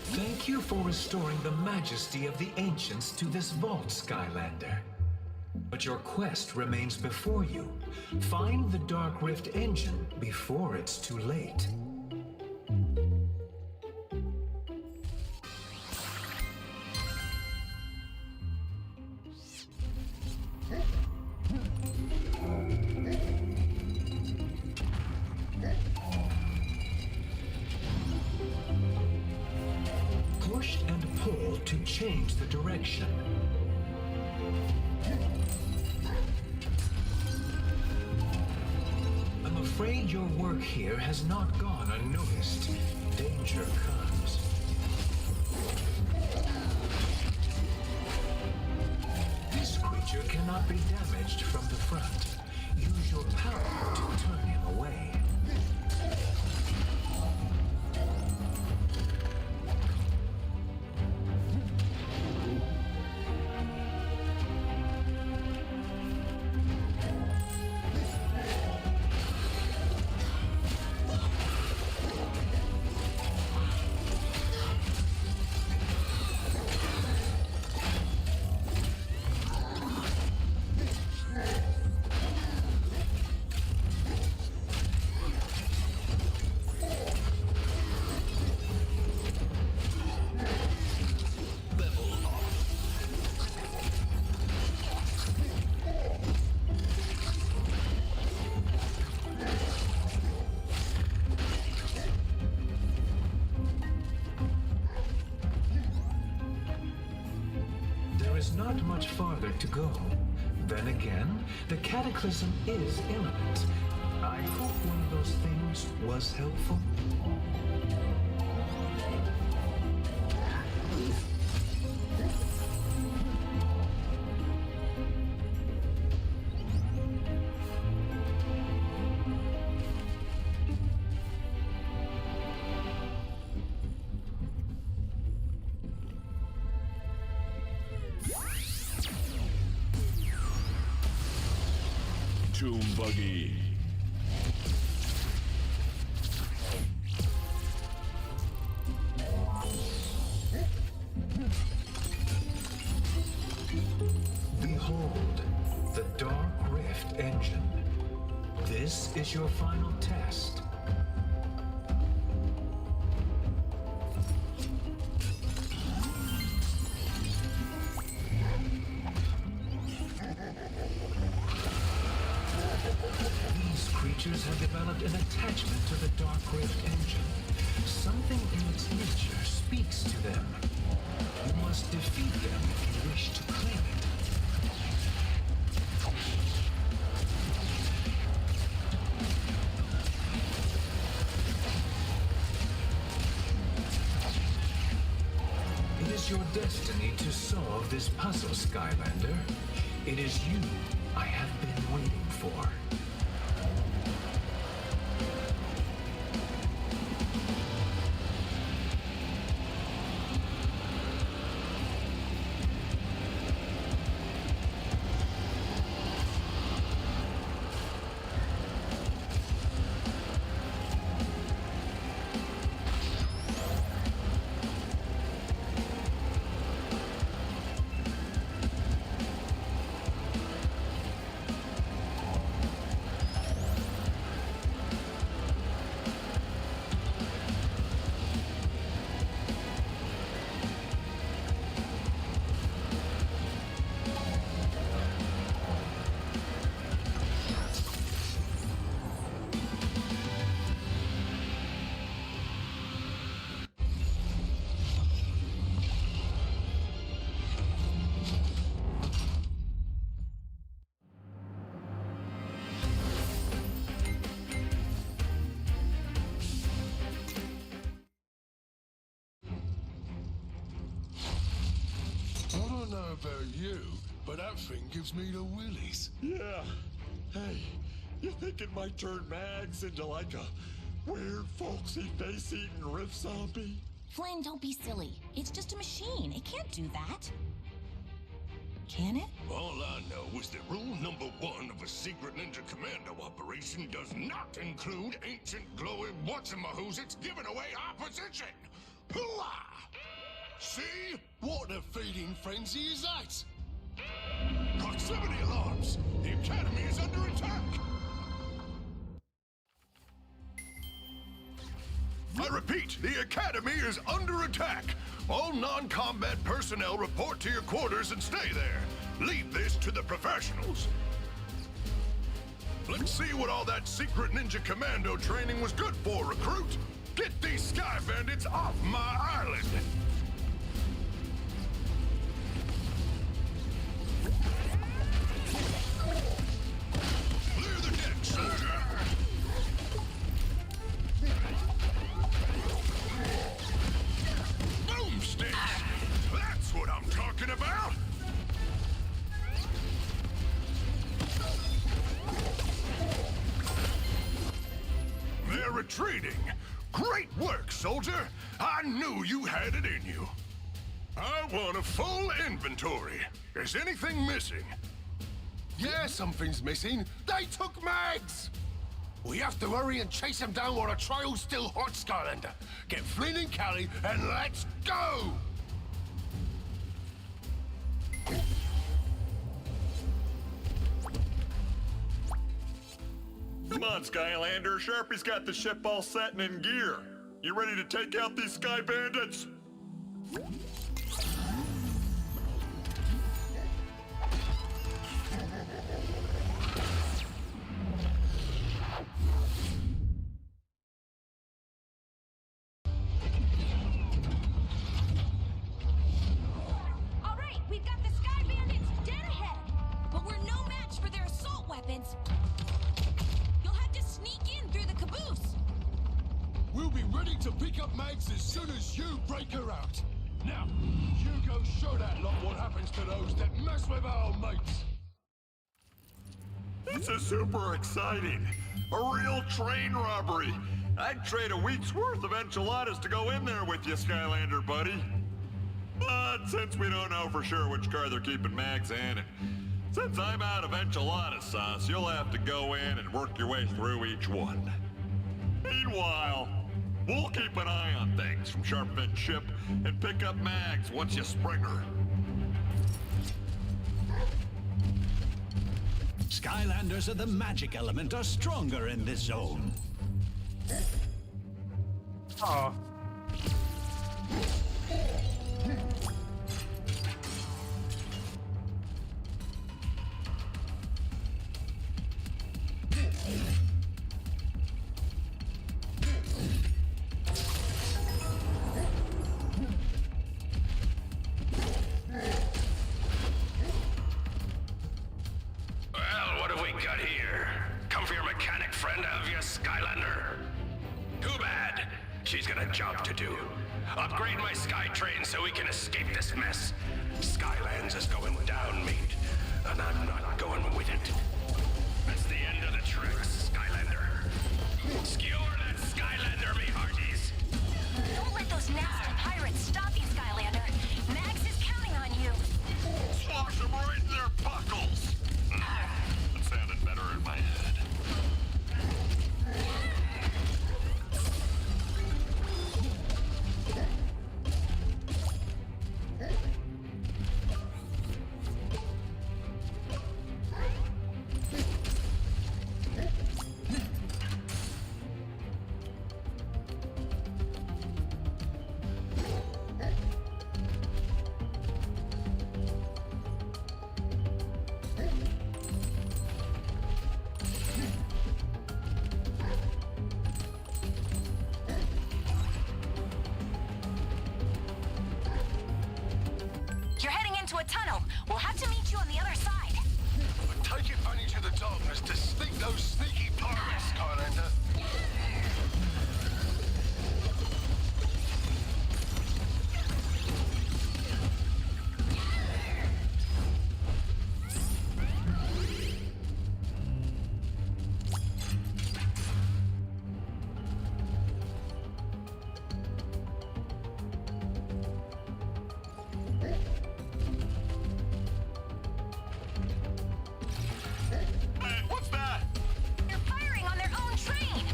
Thank you for restoring the majesty of the ancients to this vault, Skylander. But your quest remains before you. Find the Dark Rift engine before it's too late. Push and pull to change the direction. I'm afraid your work here has not gone unnoticed. Danger comes. This creature cannot be damaged from the front. Use your power to turn him away. Not much farther to go. Then again, the cataclysm is imminent. I hope one of those things was helpful. Tomb buggy. engine. This is your final test. These creatures have developed an attachment to the Dark Rift engine. Something in its nature speaks to them. You must defeat them if you wish to claim it. It is your destiny to solve this puzzle, Skylander. It is you I have been waiting for. I don't know about you, but that thing gives me the willies. Yeah. Hey, you think it might turn Mags into like a weird, folksy, face-eating riff zombie? Flynn, don't be silly. It's just a machine. It can't do that. Can it? All I know is that rule number 1 of a secret ninja commando operation does not include ancient glowing what's-in-my-who's-it's giving away our position. Hooah! See? What a feeding frenzy is that? Proximity alarms! The Academy is under attack! I repeat, the Academy is under attack! All non-combat personnel report to your quarters and stay there. Leave this to the professionals. Let's see what all that secret ninja commando training was good for, recruit! Get these sky bandits off my island! Clear the deck, soldier! Boomsticks! That's what I'm talking about! They're retreating! Great work, soldier! I knew you had it in you! I want a full inventory. Is anything missing? Yeah, something's missing. They took Mags! We have to hurry and chase them down while the trail's still hot, Skylander. Get Flynn and Callie, and let's go! Come on, Skylander. Sharpie's got the ship all set and in gear. You ready to take out these sky bandits? All right, we've got the Sky Bandits dead ahead, but we're no match for their assault weapons. You'll have to sneak in through the caboose. We'll be ready to pick up Mags as soon as you break her out. Now, you go show that lot what happens to those that mess with our mates. This is super exciting. A real train robbery. I'd trade a week's worth of enchiladas to go in there with you, Skylander, buddy. But since we don't know for sure which car they're keeping Mags in, and since I'm out of enchilada sauce, you'll have to go in and work your way through each one. Meanwhile, we'll keep an eye on things from Sharpfin's ship and pick up Mags once you spring her. Skylanders of the magic element are stronger in this zone. Aw. Well, what have we got here? Come for your mechanic friend, have you, Skylander? Too bad. She's got a job to do. Upgrade my SkyTrain so we can escape this mess. Skylands is going down, mate. And I'm not going with it. That's the end of the tracks, Skylander. Skewer that Skylander, me hearties. Don't let those nasty pirates stop you, Skylander. Max is counting on you. Swash them right in their buckles. That sounded better in my head. You're heading into a tunnel. We'll have to meet you on the other side. Take advantage of the darkness to sneak those sneaky pirates, Skylander. Hey, what's that? They're firing on their own train.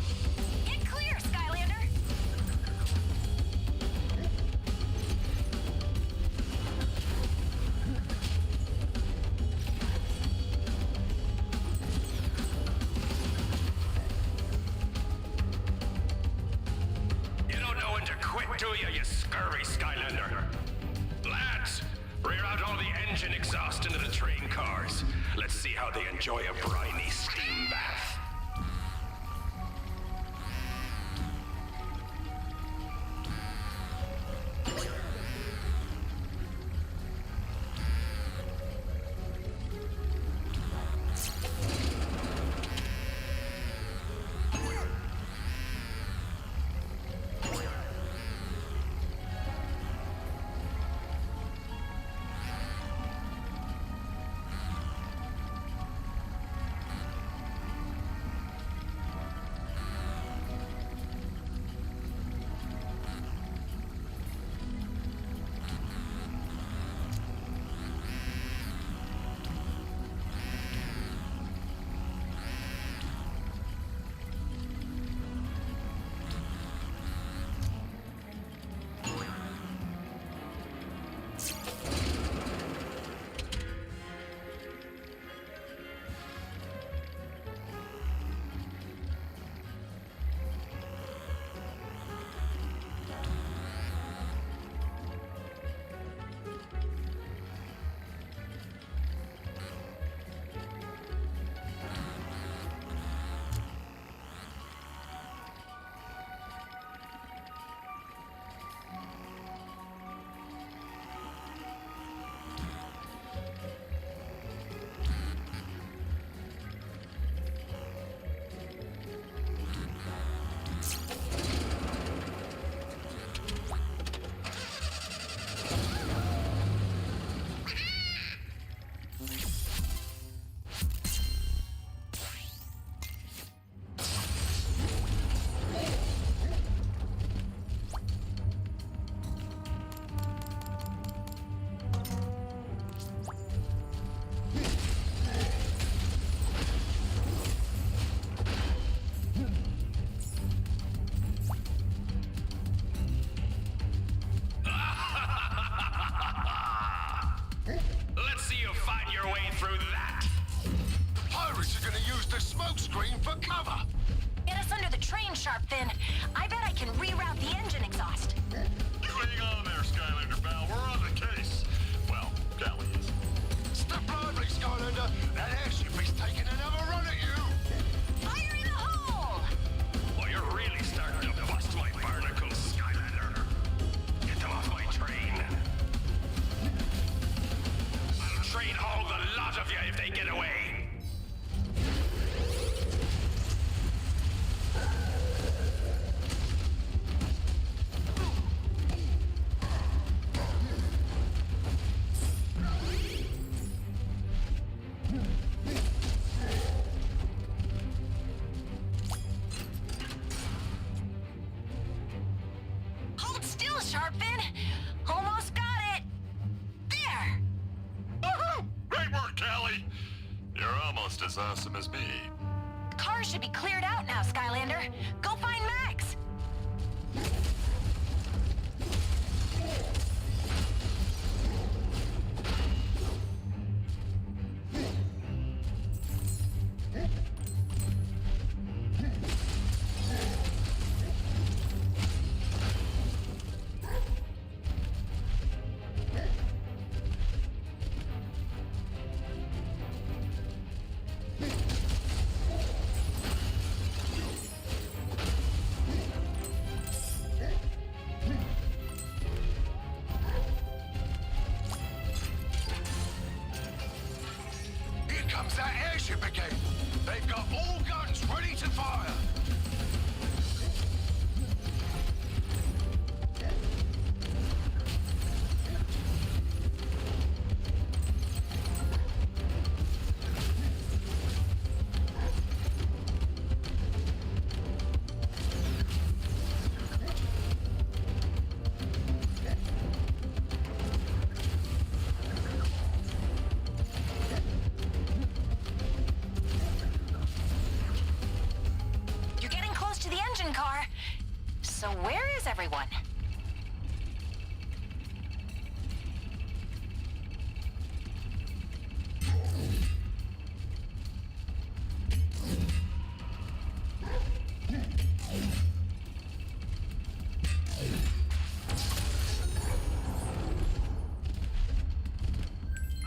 Get clear, Skylander. You don't know when to quit, do you, you scurvy Skylander? Lads, rear out all the engine exhaust into the train cars. Let's see how they enjoy a briny steam bath. for cover! Get us under the train, Sharpfin. I bet I can reroute the engine exhaust. You hang on there, Skylander pal. We're on the case. Well, Callie is. Step lively, Skylander. That airship is taking another run at you. Fire in the hole! Well, you're really starting to bust my barnacles, Skylander. Get them off my train. I'll train all the lot of you if they get away. Hold still, Sharpfin. Almost got it. There. Woohoo! Great work, Callie. You're almost as awesome as me. The car should be cleared out now, Skylander. Go find Max. Here comes that airship again. They've got all guns ready to fire. You're getting close to the engine car. So where is everyone?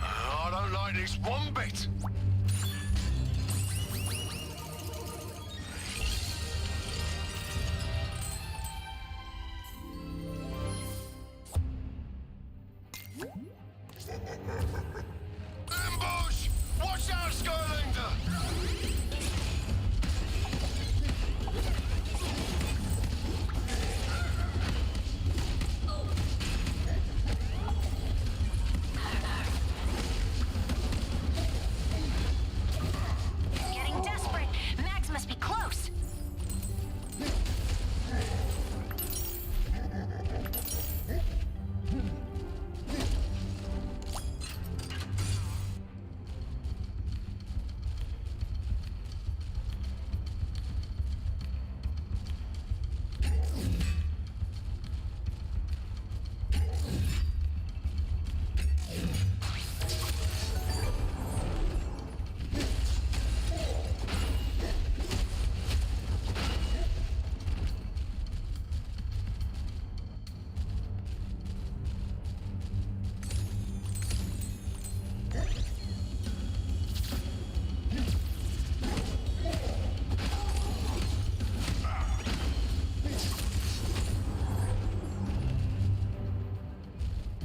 I don't like this one bit. Ambush! Watch out, Skylander! Getting desperate. Max must be close.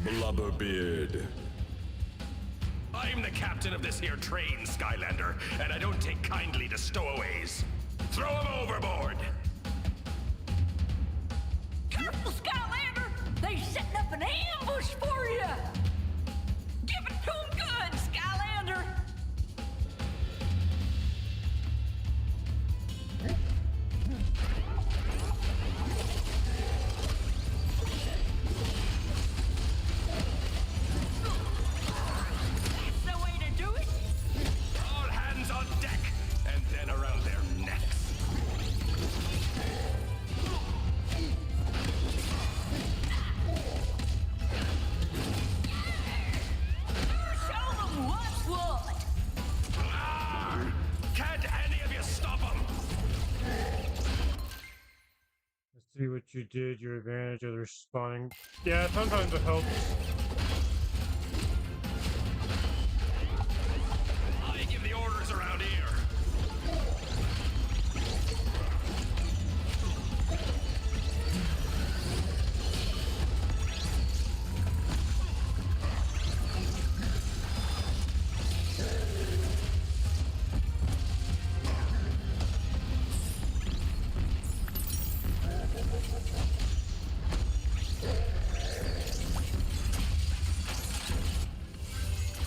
Blubberbeard. I'm the captain of this here train, Skylander, and I don't take kindly to stowaways. Throw him overboard! Careful, Skylander! They setting up an ambush for you! Give it to 'em good, Skylander! That's the way to do it! All hands on deck, and then around their necks. See what you did, your advantage of the responding. Yeah, sometimes it helps. I give the orders around here.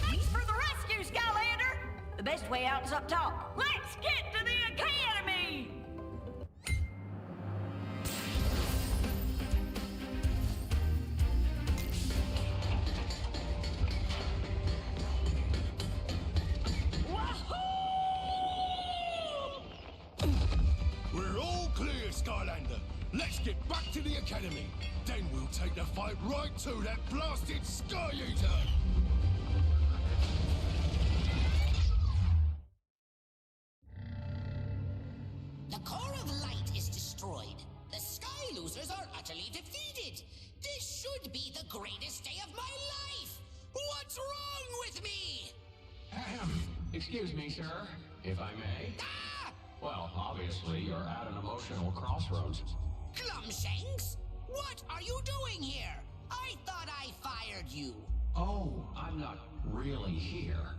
Thanks for the rescue, Skylander! The best way out is up top. Let's get to the academy! We're all clear, Skylander. Let's get back to the academy. Then we'll take the fight right to that blasted Sky Eater. The core of light is destroyed. The Sky Losers are utterly defeated. This should be the greatest day of my life. What's wrong with me? Excuse me, sir, if I may. Well, obviously, you're at an emotional crossroads. Glumshanks? What are you doing here? I thought I fired you. Oh, I'm not really here.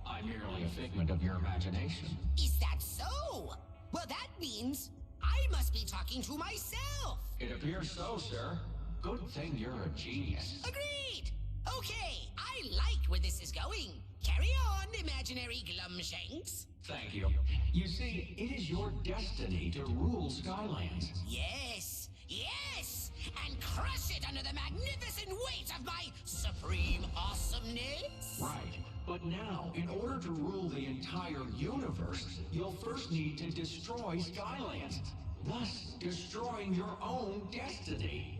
I'm merely a figment of your imagination. Is that so? Well, that means I must be talking to myself. It appears so, sir. Good thing you're a genius. Agreed. Okay, I like where this is going. Carry on, imaginary Glumshanks. Thank you. You see, it is your destiny to rule Skylands. Yes, yes, and crush it under the magnificent weight of my supreme awesomeness. Right. But now, in order to rule the entire universe, you'll first need to destroy Skylands, thus destroying your own destiny.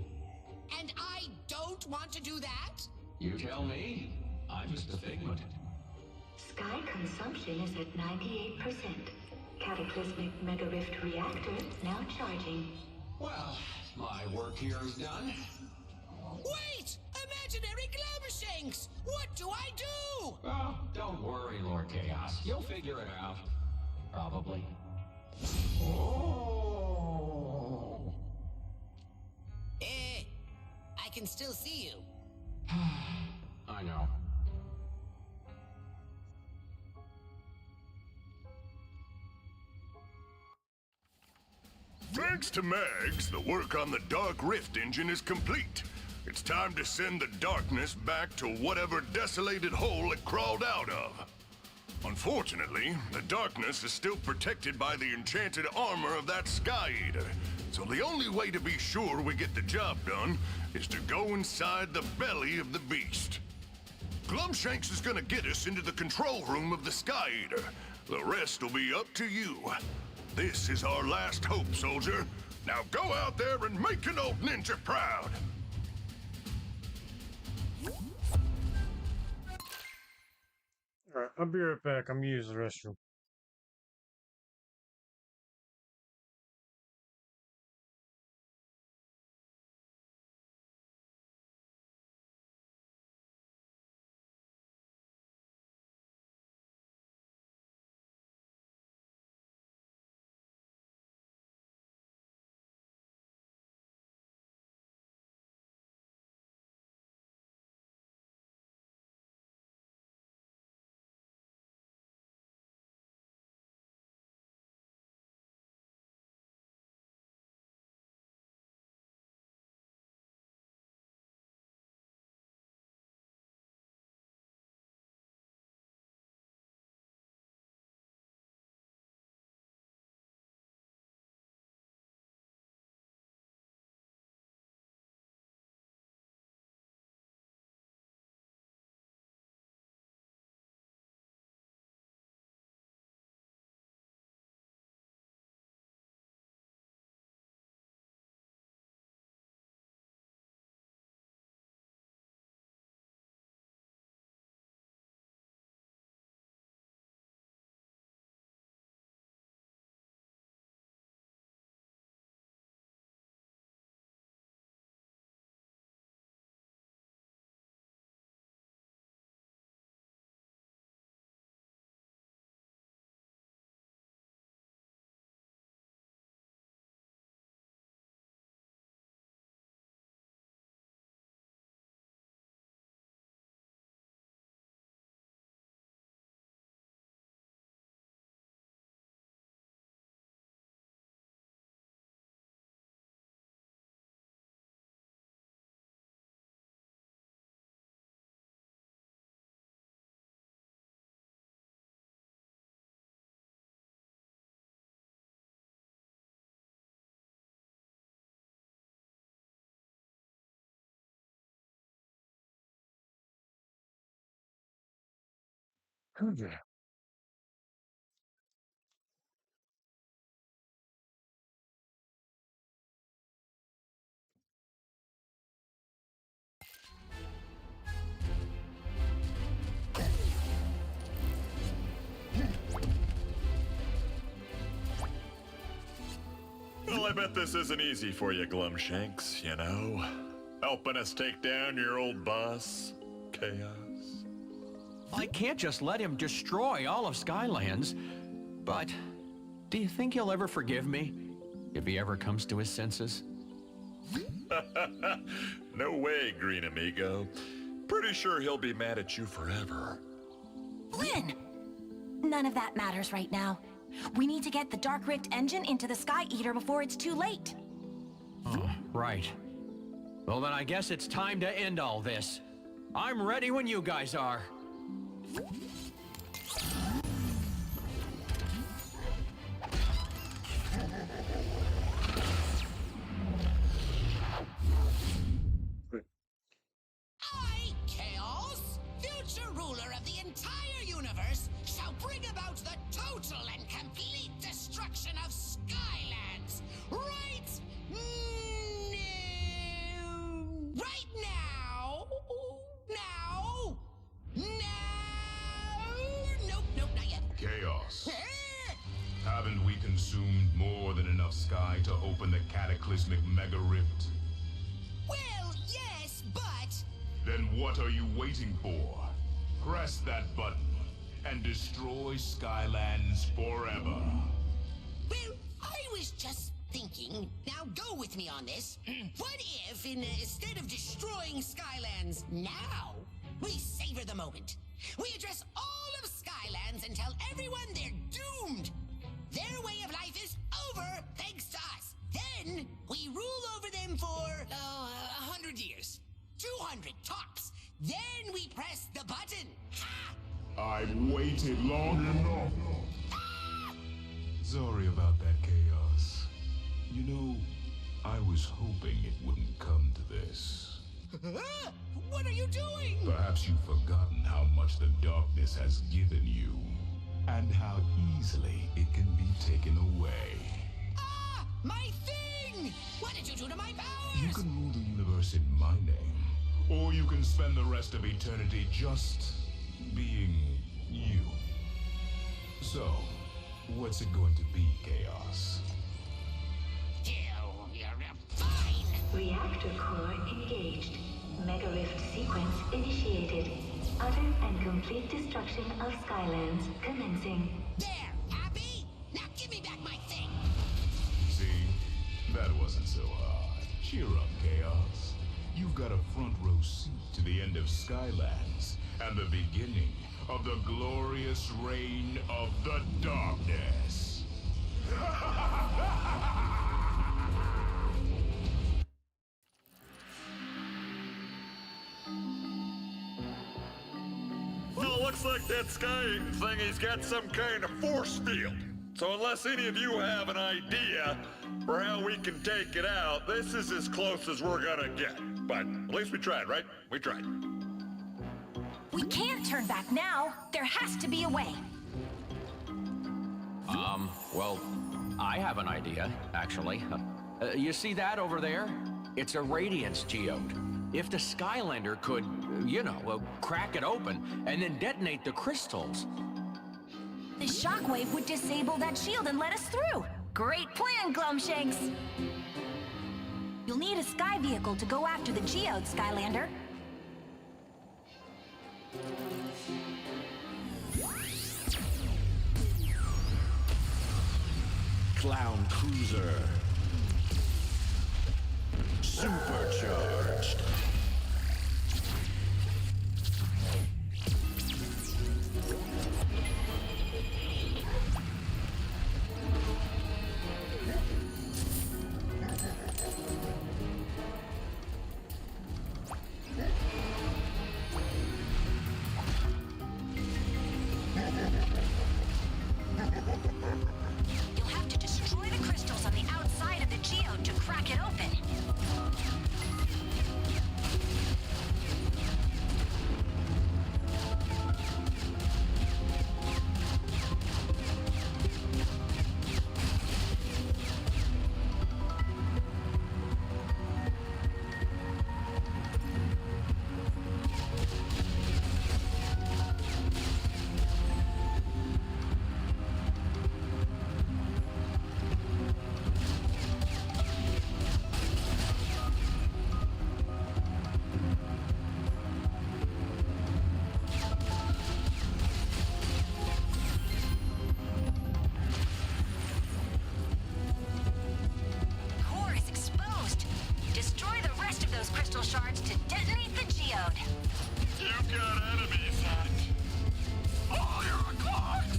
And I don't want to do that? You tell me. I'm just a figment. Sky consumption is at 98%. Cataclysmic Mega Rift reactor now charging. Well, my work here is done. Wait! Imaginary Glumshanks! What do I do? Oh, don't worry, Lord Chaos. You'll figure it out. Probably. Oh. I can still see you. I know. Thanks to Mags, the work on the Dark Rift engine is complete. It's time to send the darkness back to whatever desolated hole it crawled out of. Unfortunately, the darkness is still protected by the enchanted armor of that Sky Eater, so the only way to be sure we get the job done is to go inside the belly of the beast. Glumshanks is gonna get us into the control room of the Sky Eater. The rest will be up to you. This is our last hope, soldier. Now go out there and make an old ninja proud. Alright, I'll be right back. I'm gonna use the restroom. Well, I bet this isn't easy for you, Glumshanks, you know? Helping us take down your old boss, Chaos. I can't just let him destroy all of Skylands. But do you think he'll ever forgive me? If he ever comes to his senses? No way, Green Amigo. Pretty sure he'll be mad at you forever. Flynn! None of that matters right now. We need to get the Dark Rift engine into the Sky Eater before it's too late. Oh, right. Well, then I guess it's time to end all this. I'm ready when you guys are. I, Chaos, future ruler of the entire universe, shall bring about the total and complete destruction of Skylands. Right now. Nope, not yet. Chaos. Haven't we consumed more than enough sky to open the cataclysmic mega rift? Well, yes, but... Then what are you waiting for? Press that button and destroy Skylands forever. Well, I was just thinking, now go with me on this. What if, instead of destroying Skylands now, we savor the moment? We address all of Skylands and tell everyone they're doomed. Their way of life is over thanks to us. Then we rule over them for, 100 years. 200 tops. Then we press the button. Ha! I've waited long enough. Sorry about that, Chaos. You know, I was hoping it wouldn't come to this. What are you doing? Perhaps you've forgotten how much the darkness has given you, and how easily it can be taken away. Ah! My thing! What did you do to my powers? You can rule the universe in my name, or you can spend the rest of eternity just being you. So, what's it going to be, Chaos? Fine! Reactor core engaged. Mega Rift sequence initiated. Utter and complete destruction of Skylands commencing. There! Happy? Now give me back my thing! See? That wasn't so hard. Cheer up, Chaos. You've got a front row seat to the end of Skylands and the beginning of the glorious reign of the darkness. Well, looks like that sky thingy's got some kind of force field. So unless any of you have an idea for how we can take it out, this is as close as we're gonna get. But at least we tried, right? We tried. We can't turn back now. There has to be a way. Well, I have an idea, actually. You see that over there? It's a radiance geode. If the Skylander could, crack it open and then detonate the crystals. The shockwave would disable that shield and let us through. Great plan, Glumshanks. You'll need a sky vehicle to go after the geode, Skylander. Clown Cruiser. Supercharged. You'll have to destroy the crystals on the outside of the geode to crack it open. shards to detonate the geode. You've got enemies, and all your clocks!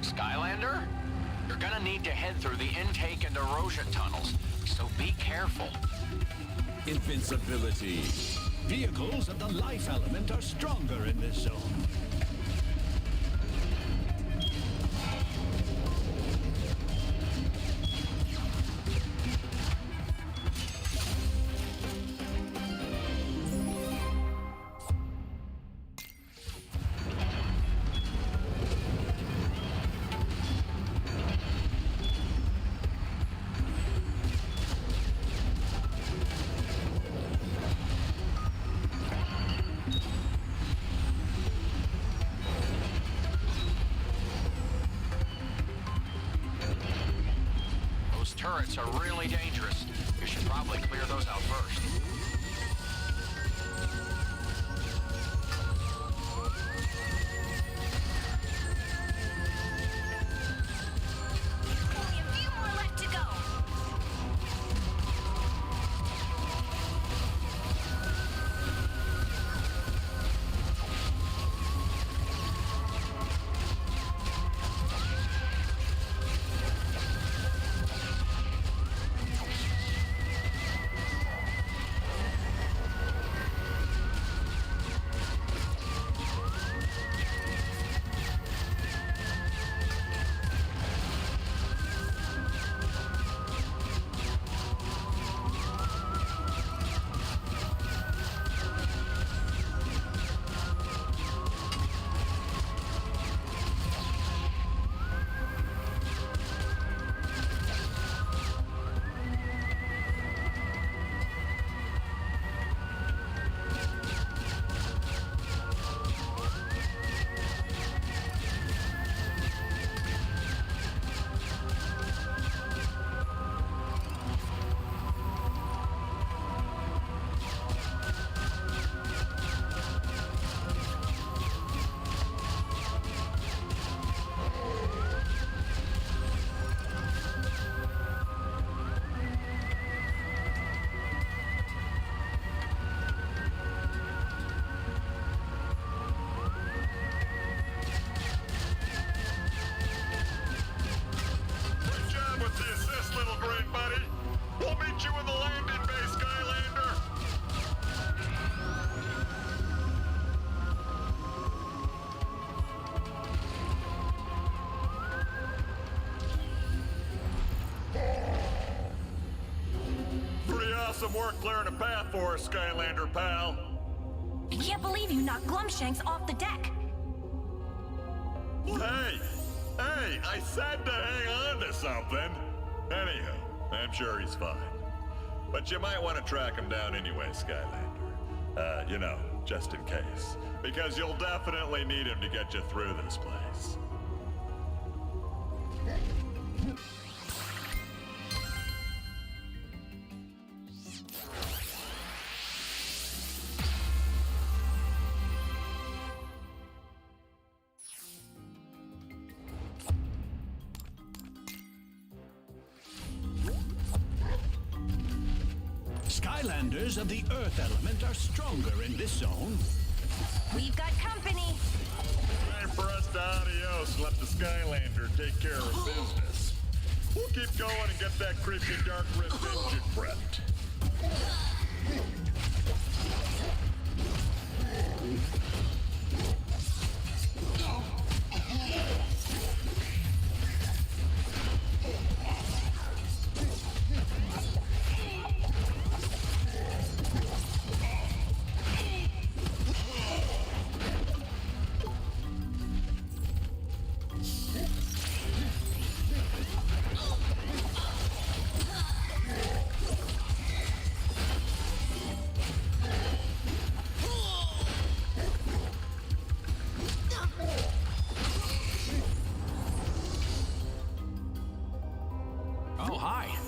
Skylander? You're gonna need to head through the intake and erosion tunnels, so be careful. Invincibility. Vehicles of the life element are stronger in this zone. Turrets are really dangerous. You should probably clear those out first. Only a few more left to go. Some work clearing a path for us, Skylander pal. I can't believe you knocked Glumshanks off the deck. Hey, I said to hang on to something. Anyhow, I'm sure he's fine. But you might want to track him down anyway, Skylander. You know, just in case. Because you'll definitely need him to get you through this place. Skylanders of the Earth element are stronger in this zone. We've got company. Time for us to adios and let the Skylander take care of business. We'll keep going and get that creepy Dark Rift engine prepped.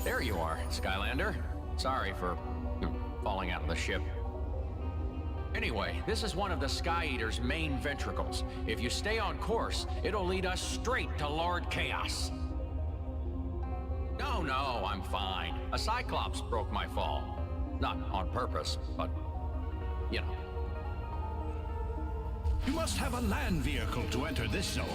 There you are, Skylander. Sorry for falling out of the ship. Anyway, this is one of the Sky Eater's main ventricles. If you stay on course, it'll lead us straight to Lord Chaos. No, I'm fine. A Cyclops broke my fall. Not on purpose, but, you know. You must have a land vehicle to enter this zone.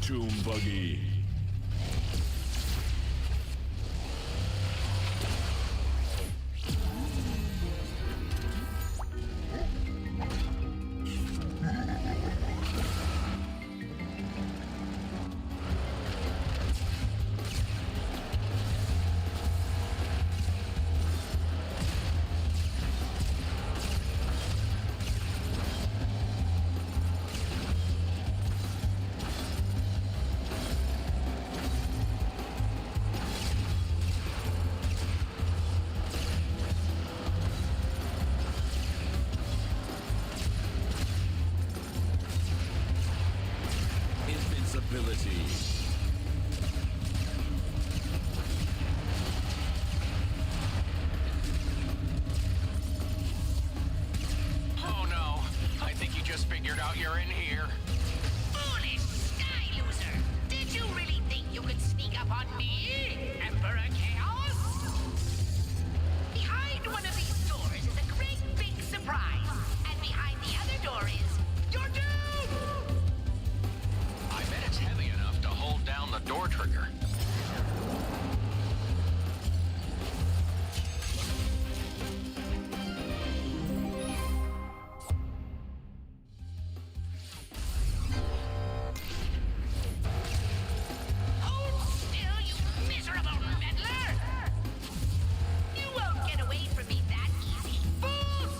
Tomb buggy. Invincibility. Oh no, I think you just figured out you're in here. Foolish sky loser! Did you really think you could sneak up on me, Emperor Chaos? Behind one of these doors is a great big surprise, and behind the other door is your doom! I bet it's heavy enough to hold down the door trigger. Hold still, you miserable meddler! You won't get away from me that easy, fools!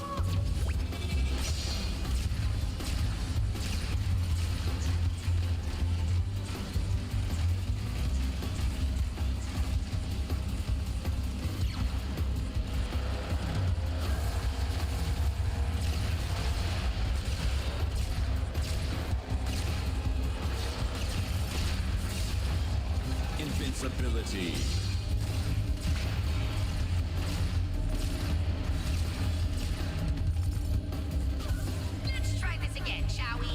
Invincibility. Let's try this again, shall we?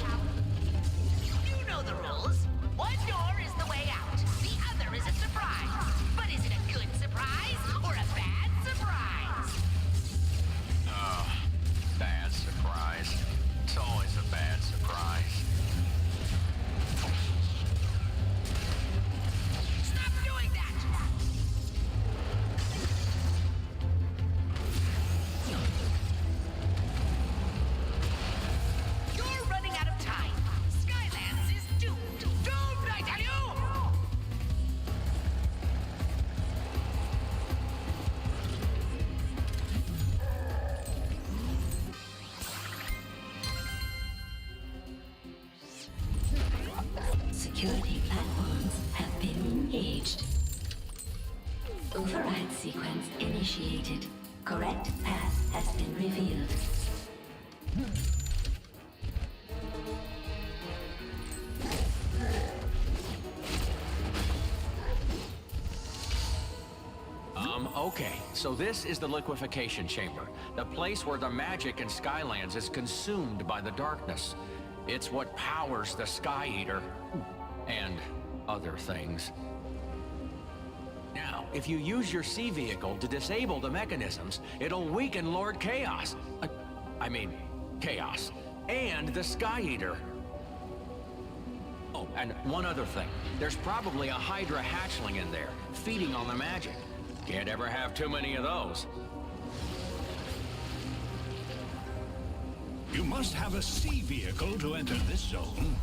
You know the rules. One door is the way out. The other is a surprise. But is it a good surprise or a bad surprise? Oh, bad surprise. It's always a bad surprise. Stop doing that! You're running out of time. Skylands is doomed. Doomed, I tell you! Security platforms have been engaged. Override sequence initiated. Correct path has been revealed. Okay, so this is the liquefaction chamber. The place where the magic in Skylands is consumed by the darkness. It's what powers the Sky Eater. And other things. Now, if you use your sea vehicle to disable the mechanisms, it'll weaken Lord Chaos. Chaos. And the Sky Eater. Oh, and one other thing. There's probably a Hydra hatchling in there, feeding on the magic. Can't ever have too many of those. You must have a sea vehicle to enter this zone.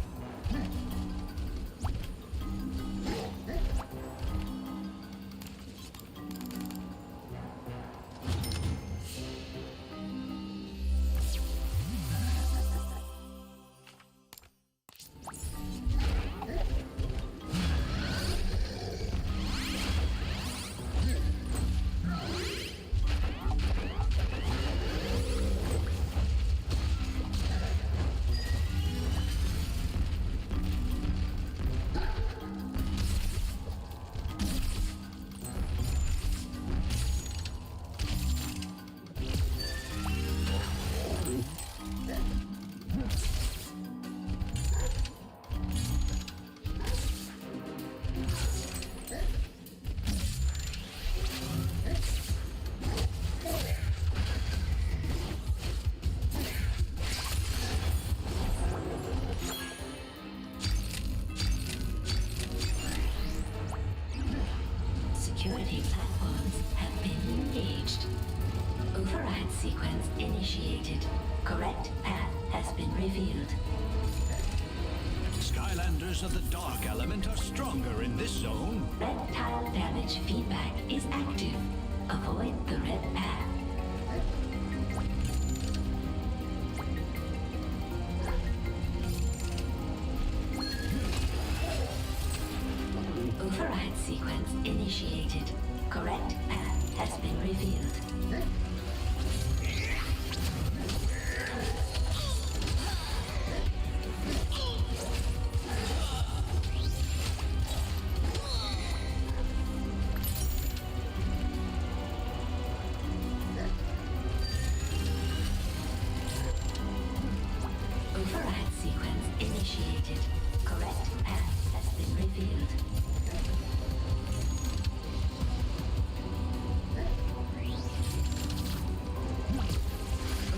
Security platforms have been engaged. Override sequence initiated. Correct path has been revealed. Skylanders of the Dark Element are stronger in this zone. Red tile damage feedback is active. Avoid the red path. Override sequence initiated. Correct path has been revealed. Override sequence initiated. Correct path has been revealed.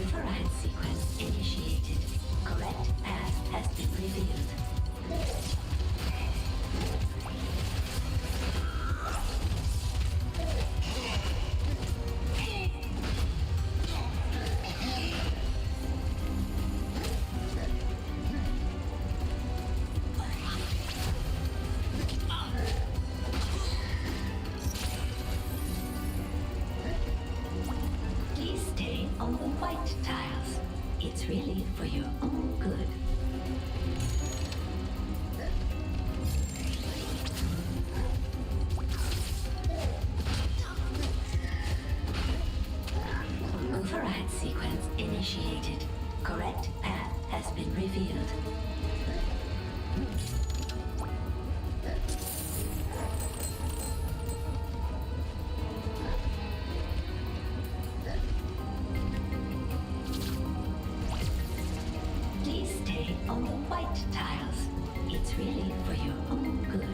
Override sequence initiated. Correct path has been revealed. Please stay on the white tiles. It's really for your own good. Override sequence initiated. Correct path has been revealed. Please stay on the white tiles. It's really for your own good.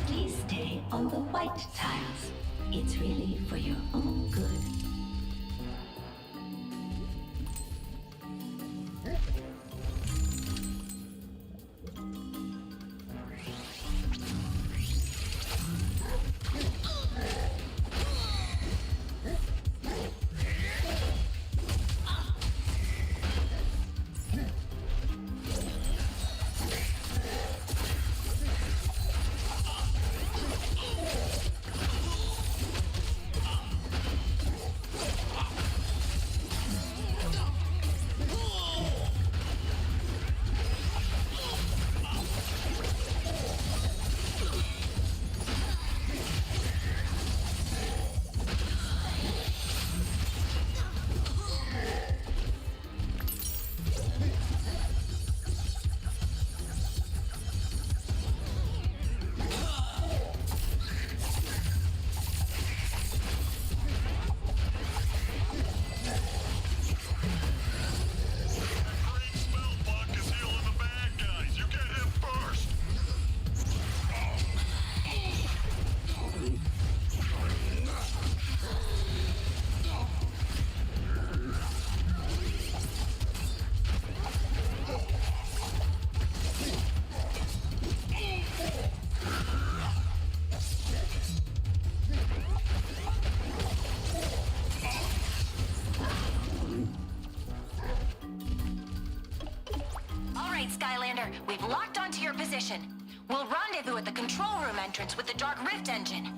Please stay on the white tiles. It's really for your own good. Skylander, we've locked onto your position. We'll rendezvous at the control room entrance with the Dark Rift engine.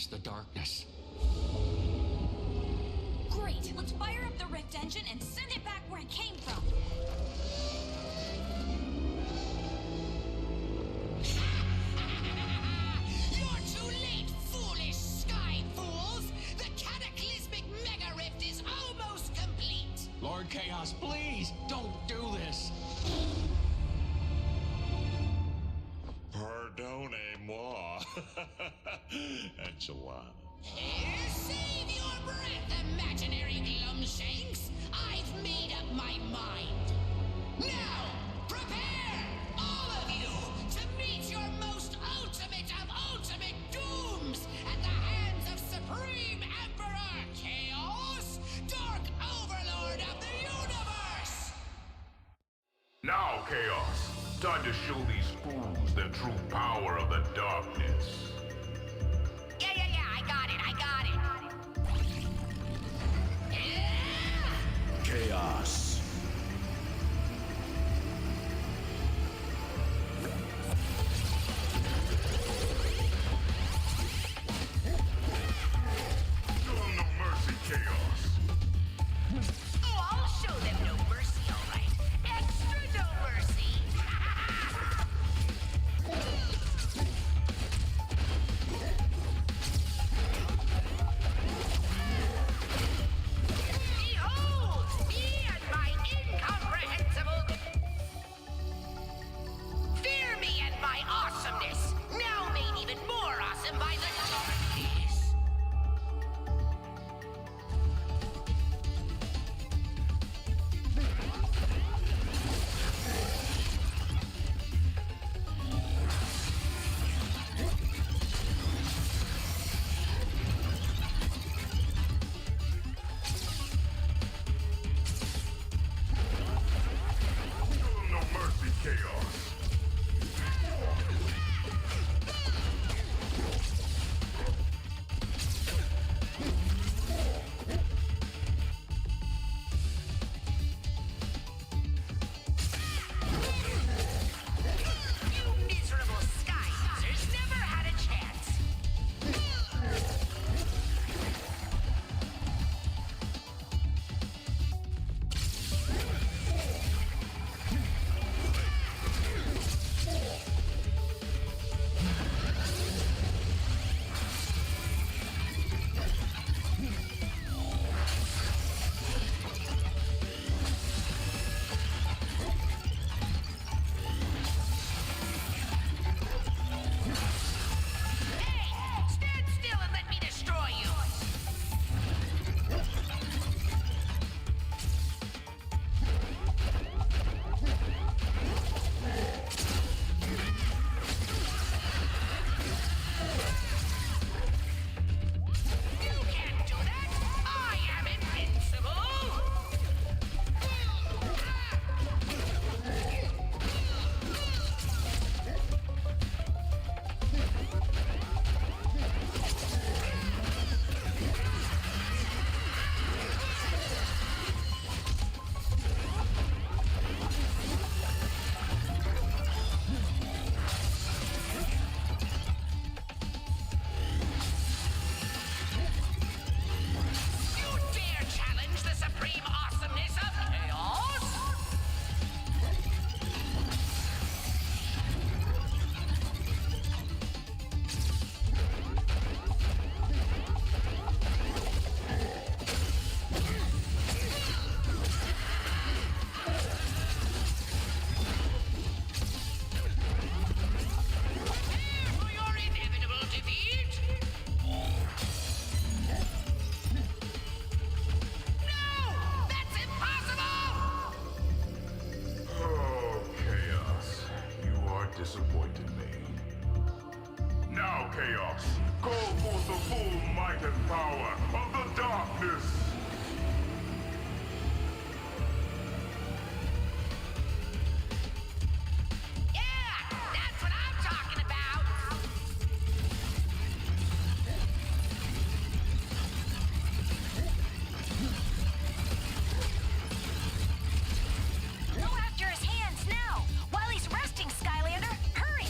match the darkness. Great. Let's fire up the rift engine and send it back where it came from. You're too late, foolish sky fools! The cataclysmic mega rift is almost complete! Lord Chaos, please, don't do this. Pardonnez-moi. Enchilada. Save your breath, imaginary glumshanks! I've made up my mind. Now, prepare, all of you, to meet your most ultimate of ultimate dooms at the hands of Supreme Emperor Chaos, Dark Overlord of the Universe! Now, Chaos. Time to show these fools the true power of the darkness. Yeah, I got it. Chaos. Show them no mercy, Chaos. Oh, I'll show them no mercy, all right. Extra no mercy. Behold, me and my incomprehensible... Fear me and my awesomeness, now made even more awesome by the darkness. Show them no mercy, Chaos. You miserable sky users never had a chance. Hey, stand still and let me destroy you. You can't do that. I am invincible. You dare challenge the supreme awesomeness of chaos? Prepare for your inevitable defeat. No! That's impossible! Oh, Chaos. You are disappointed me. Now, Chaos, go forth the full might and power of the darkness! Yeah! That's what I'm talking about! Go after his hands now, while he's resting, Skylander. Hurry!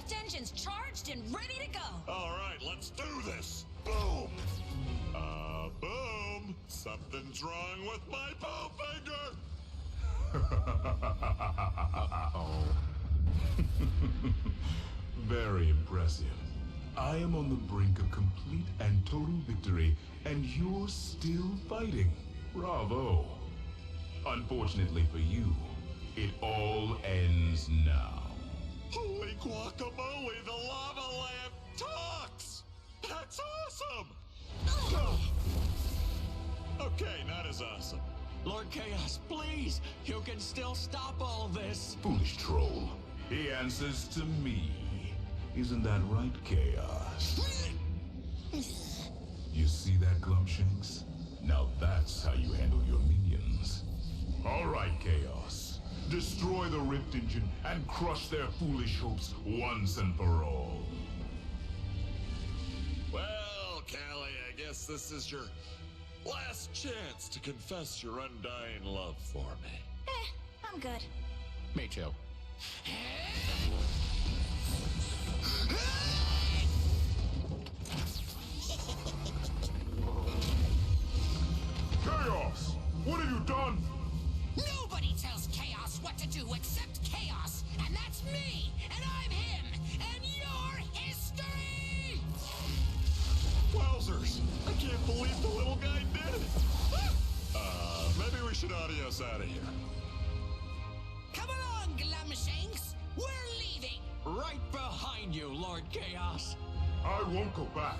Rift engine's charged and ready to go. All right, let's do this. Boom! Boom! Something's wrong with my bow finger! Uh-oh. Very impressive. I am on the brink of complete and total victory, and you're still fighting. Bravo. Unfortunately for you, it all ends now. Holy guacamole, the lava lamp talks! That's awesome! Okay, not as awesome. Lord Chaos, please! You can still stop all this! Foolish troll. He answers to me. Isn't that right, Chaos? You see that, Glumshanks? Now that's how you handle your minions. All right, Chaos. Destroy the Rift Engine and crush their foolish hopes once and for all. Well, Callie, I guess this is your last chance to confess your undying love for me. I'm good. Me too. Chaos! What have you done? Nobody tells Chaos what to do except Chaos, and that's me, and I'm him, and you're history! Wowzers! I can't believe the little guy did it! Maybe we should adios out of here. Come along, Glumshanks! We're leaving! Right behind you, Lord Chaos! I won't go back.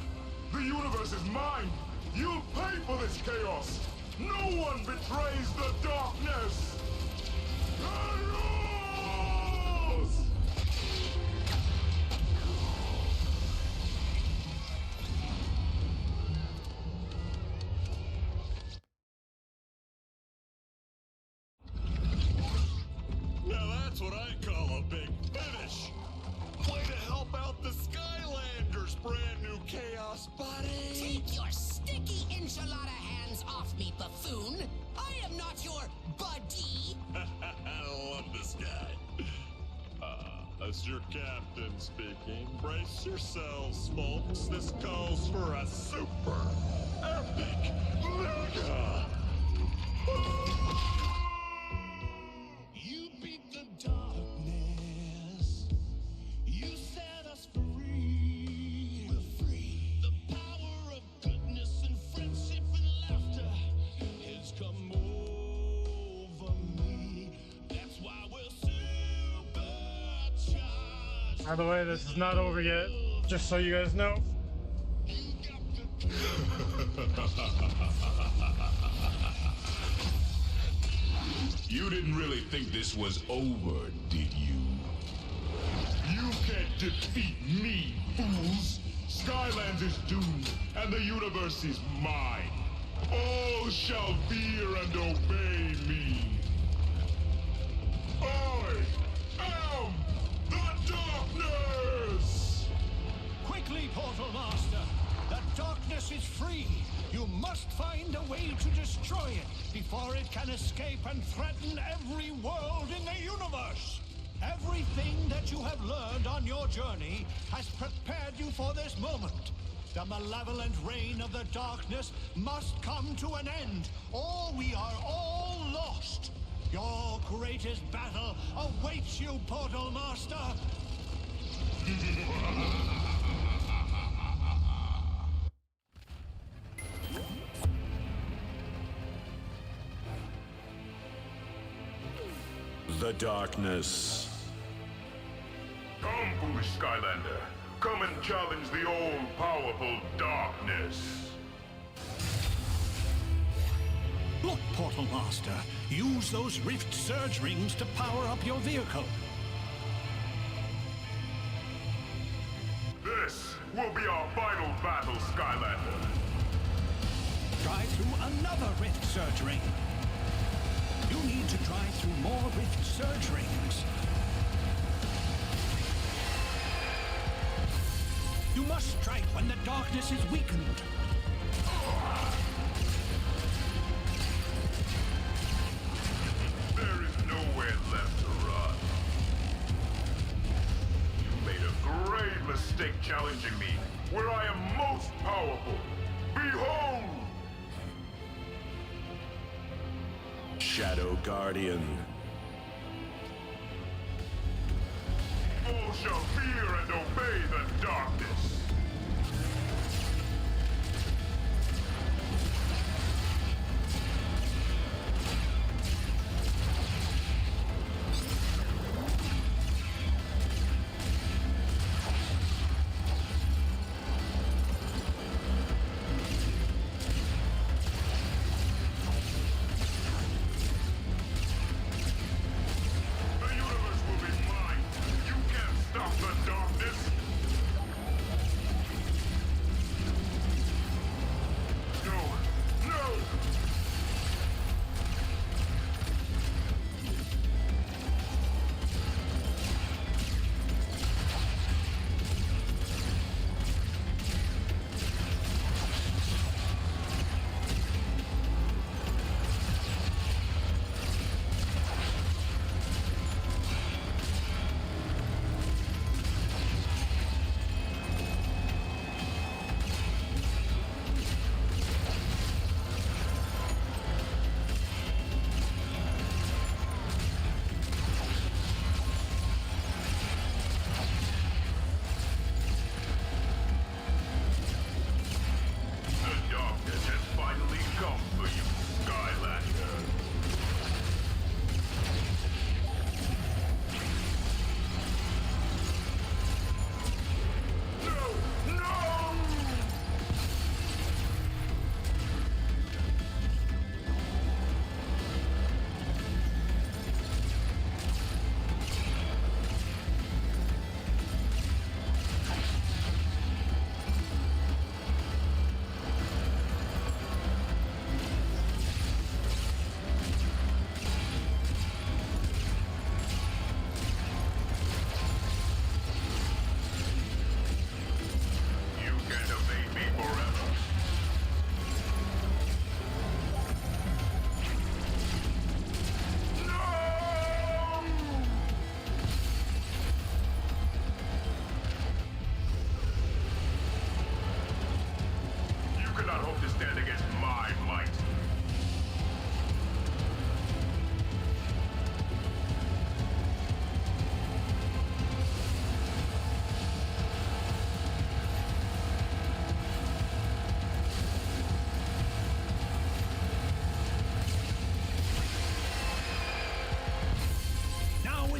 The universe is mine! You'll pay for this, Chaos! No one betrays the darkness! Chaos! Now that's what I call a big finish! Way to help out the Skylanders, brand new Chaos buddy! Take your sticky enchilada hands off me, buffoon! I am not your buddy! I love this guy. That's your captain speaking. Brace yourselves, folks. This calls for a super epic mega. You beat the darkness. You set us free. We're free. The power of goodness and friendship and laughter has come over me. That's why we're supercharged. By the way, this is not over yet, just so you guys know. You didn't really think this was over, did you? You can't defeat me, fools! Skylands is doomed, and the universe is mine. All shall fear and obey me. I am the darkness! Quickly, Portal Master! The darkness is free! You must find a way to destroy it before it can escape and threaten every world in the universe! Everything that you have learned on your journey has prepared you for this moment. The malevolent reign of the darkness must come to an end, or we are all lost. Your greatest battle awaits you, Portal Master! The darkness. Come, foolish Skylander. Come and challenge the all-powerful darkness. Look, Portal Master. Use those Rift Surge Rings to power up your vehicle. This will be our final battle, Skylander. Try through another Rift Surge Ring. You need to drive through more Rift Surge Rings. You must strike when the darkness is weakened. There is nowhere left to run. You made a challenging me where I am most powerful. Behold! Shadow Guardian. All shall fear and obey the darkness.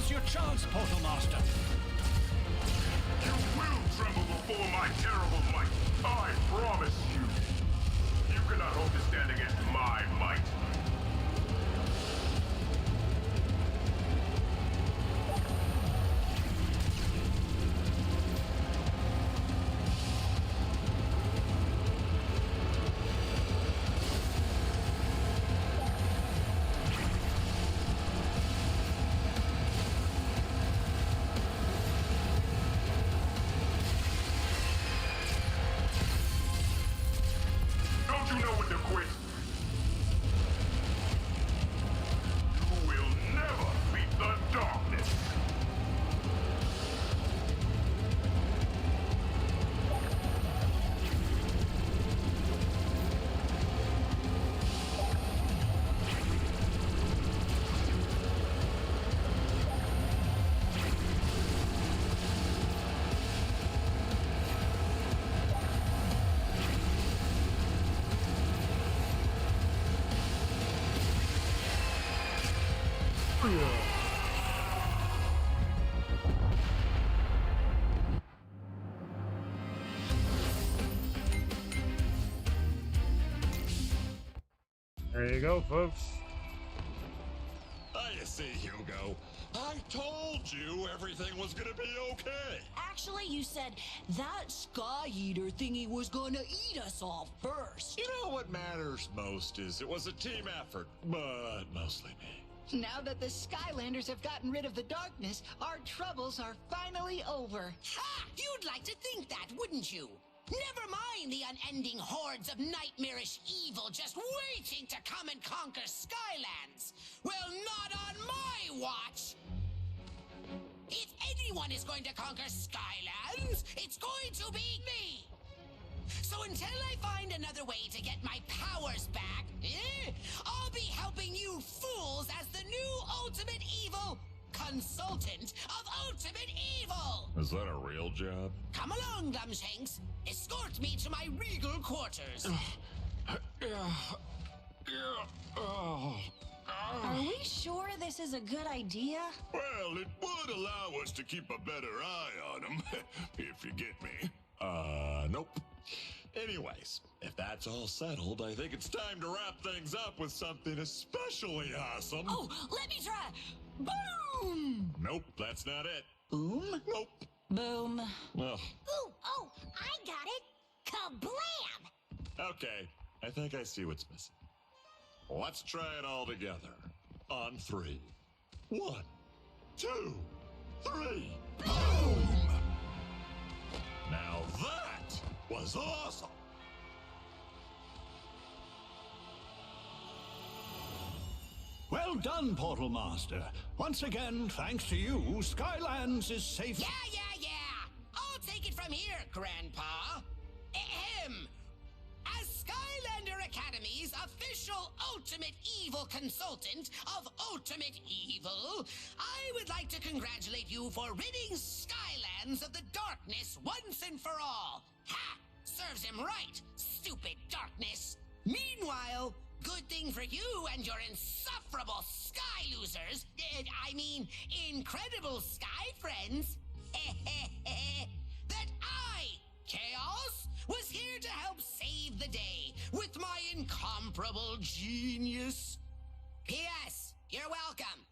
Your chance, Portal Master. You will tremble before my terrible might. I promise you. You cannot hope to stand against my might. Don't you know when to quit? You will never beat the darkness. There you go, folks. You see, Hugo, I told you everything was gonna be okay. Actually, you said that Sky Eater thingy was gonna eat us all first. You know what matters most is it was a team effort, but mostly me. Now that the Skylanders have gotten rid of the darkness, our troubles are finally over. Ha! You'd like to think that, wouldn't you? Never mind the unending hordes of nightmarish evil just waiting to come and conquer Skylands. Well, not on my watch! If anyone is going to conquer Skylands, it's going to be me! So until I find another way to get my powers back, I'll be helping you fools as the new Ultimate Evil Consultant of Ultimate Evil! Is that a real job? Come along, Glumshanks. Escort me to my regal quarters. Are we sure this is a good idea? Well, it would allow us to keep a better eye on him, if you get me. Nope. Anyways, if that's all settled, I think it's time to wrap things up with something especially awesome. Oh, let me try. Boom! Nope, that's not it. Boom? Nope. Boom. Well, Ooh, oh, I got it! Kablam! okay. I think I see what's missing. Let's try it all together. On 3. 1, 2, 3. Boom! Now that was awesome! Well done, Portal Master. Once again, thanks to you, Skylands is safe. Yeah! I'll take it from here, Grandpa. Ahem. As Skylander Academy's official Ultimate Evil Consultant of Ultimate Evil, I would like to congratulate you for ridding Skylands of the darkness once and for all. Ha! Serves him right, stupid darkness. Meanwhile, good thing for you and your insufferable sky losers, incredible sky friends, that I, Chaos, was here to help save the day with my incomparable genius. P.S. You're welcome.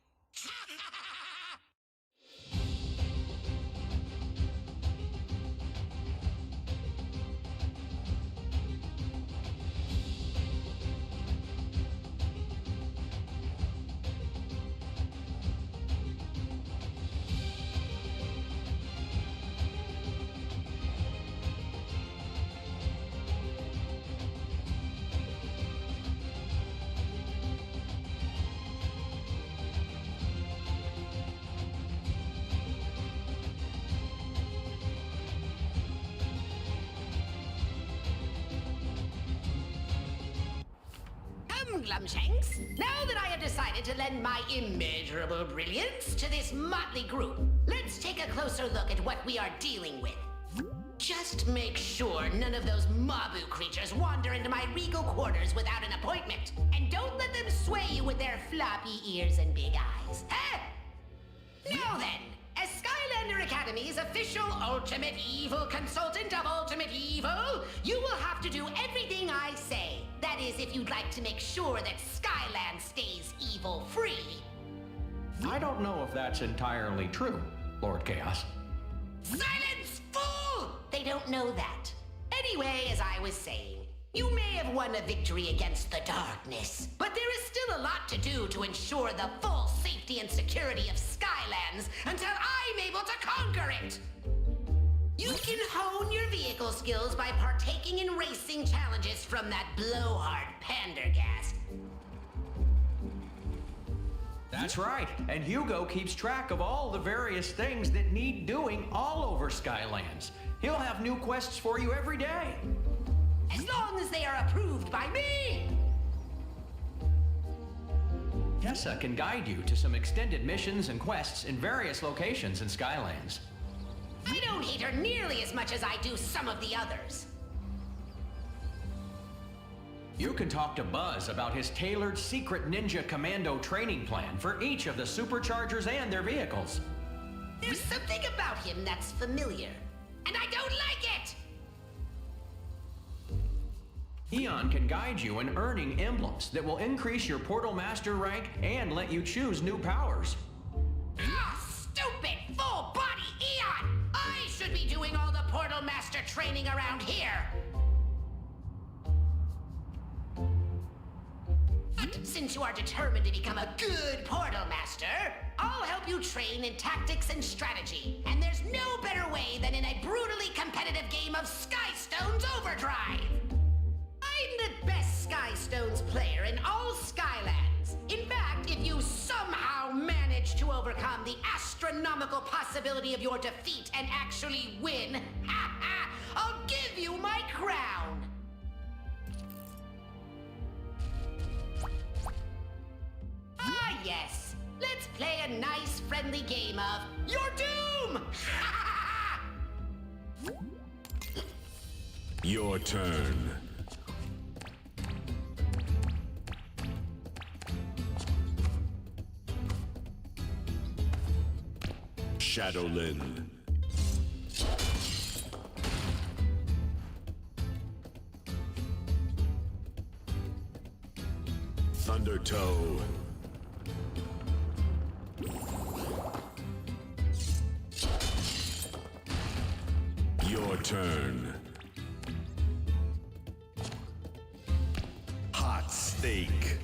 Glumshanks, now that I have decided to lend my immeasurable brilliance to this motley group, let's take a closer look at what we are dealing with. Just make sure none of those Mabu creatures wander into my regal quarters without an appointment, and don't let them sway you with their floppy ears and big eyes. Huh? Now then, as Skylander Academy's official Ultimate Evil Consultant of Ultimate Evil, you will have to do everything I say. That is, if you'd like to make sure that Skyland stays evil-free. I don't know if that's entirely true, Lord Chaos. Silence, fool! They don't know that. Anyway, as I was saying, you may have won a victory against the darkness, but there is still a lot to do to ensure the full safety and security of Skylands until I'm able to conquer it. You can hone your vehicle skills by partaking in racing challenges from that blowhard Pandergast. That's right, and Hugo keeps track of all the various things that need doing all over Skylands. He'll have new quests for you every day. As long as they are approved by me! Tessa can guide you to some extended missions and quests in various locations in Skylands. I don't hate her nearly as much as I do some of the others. You can talk to Buzz about his tailored secret ninja commando training plan for each of the SuperChargers and their vehicles. There's something about him that's familiar, and I don't like it! Eon can guide you in earning emblems that will increase your Portal Master rank and let you choose new powers. Ah, stupid full-body Eon! I should be doing all the Portal Master training around here! But since you are determined to become a good Portal Master, I'll help you train in tactics and strategy. And there's no better way than in a brutally competitive game of Skystones Overdrive! I'm the best Skystones player in all Skylands. In fact, if you somehow manage to overcome the astronomical astronomical possibility of your defeat and actually win, ha ha! I'll give you my crown! Ah, yes. Let's play a nice, friendly game of Your Doom! Your turn. Shadowlin. Thundertoe. Your turn. Hot steak.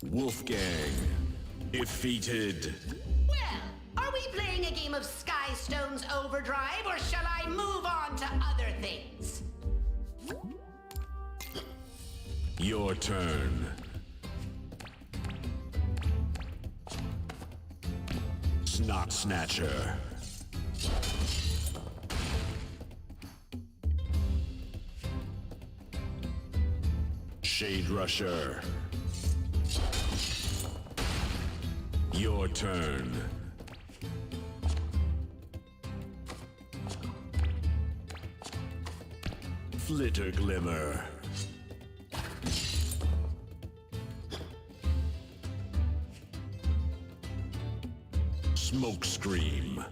Wolfgang. Defeated. Well, are we playing a game of Sky Stones Overdrive, or shall I move on to other things? Your turn. Snot Snatcher. Shade Rusher. Your turn. Flitter Glimmer. Smoke Scream.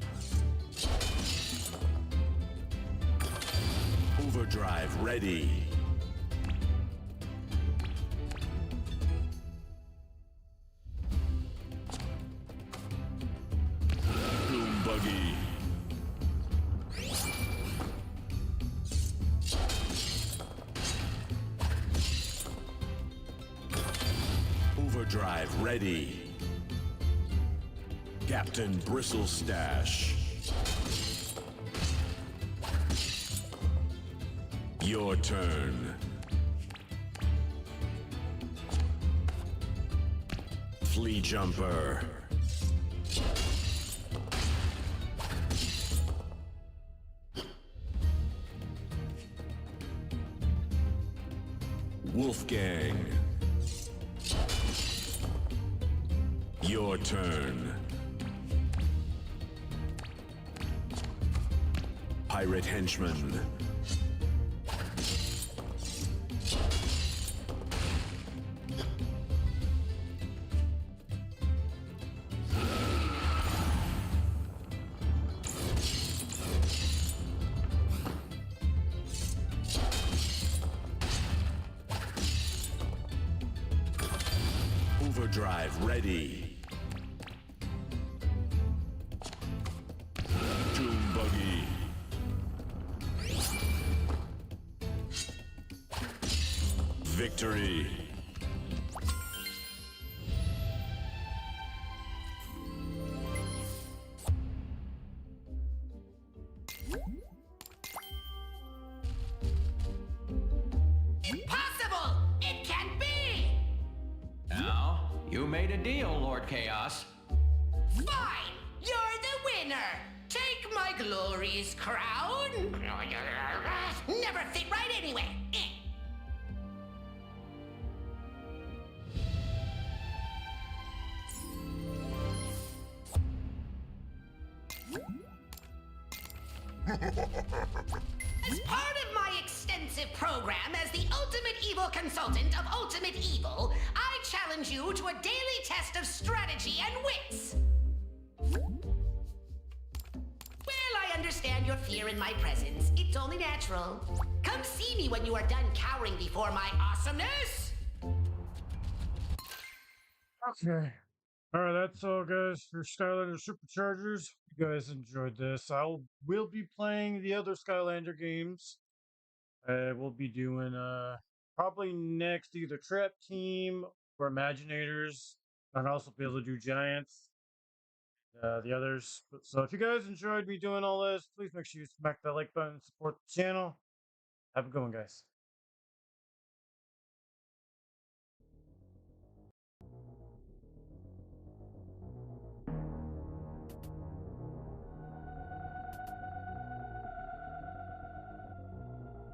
Overdrive ready. Boom Buggy. Overdrive ready. Captain Bristlestash. Your turn. Flea Jumper. Wolfgang. Your turn. Pirate Henchman. Overdrive ready. Doom Buggy. Victory. Impossible! It can't be! Now, you made a deal, Lord Chaos. Fine! You're the winner! Take my glorious crown! Never fit right anyway! As part of my extensive program as the ultimate evil consultant of Ultimate Evil, I challenge you to a daily test of strategy and wits. Well, I understand your fear in my presence. It's only natural. Come see me when you are done cowering before my awesomeness. Okay. Alright, that's all, guys, for Skylanders Superchargers. You guys enjoyed this. Will be playing the other Skylander games. We'll be doing probably next either Trap Team or Imaginators. And also be able to do Giants. the others. So if you guys enjoyed me doing all this, please make sure you smack that like button, support the channel. Have a good one, guys.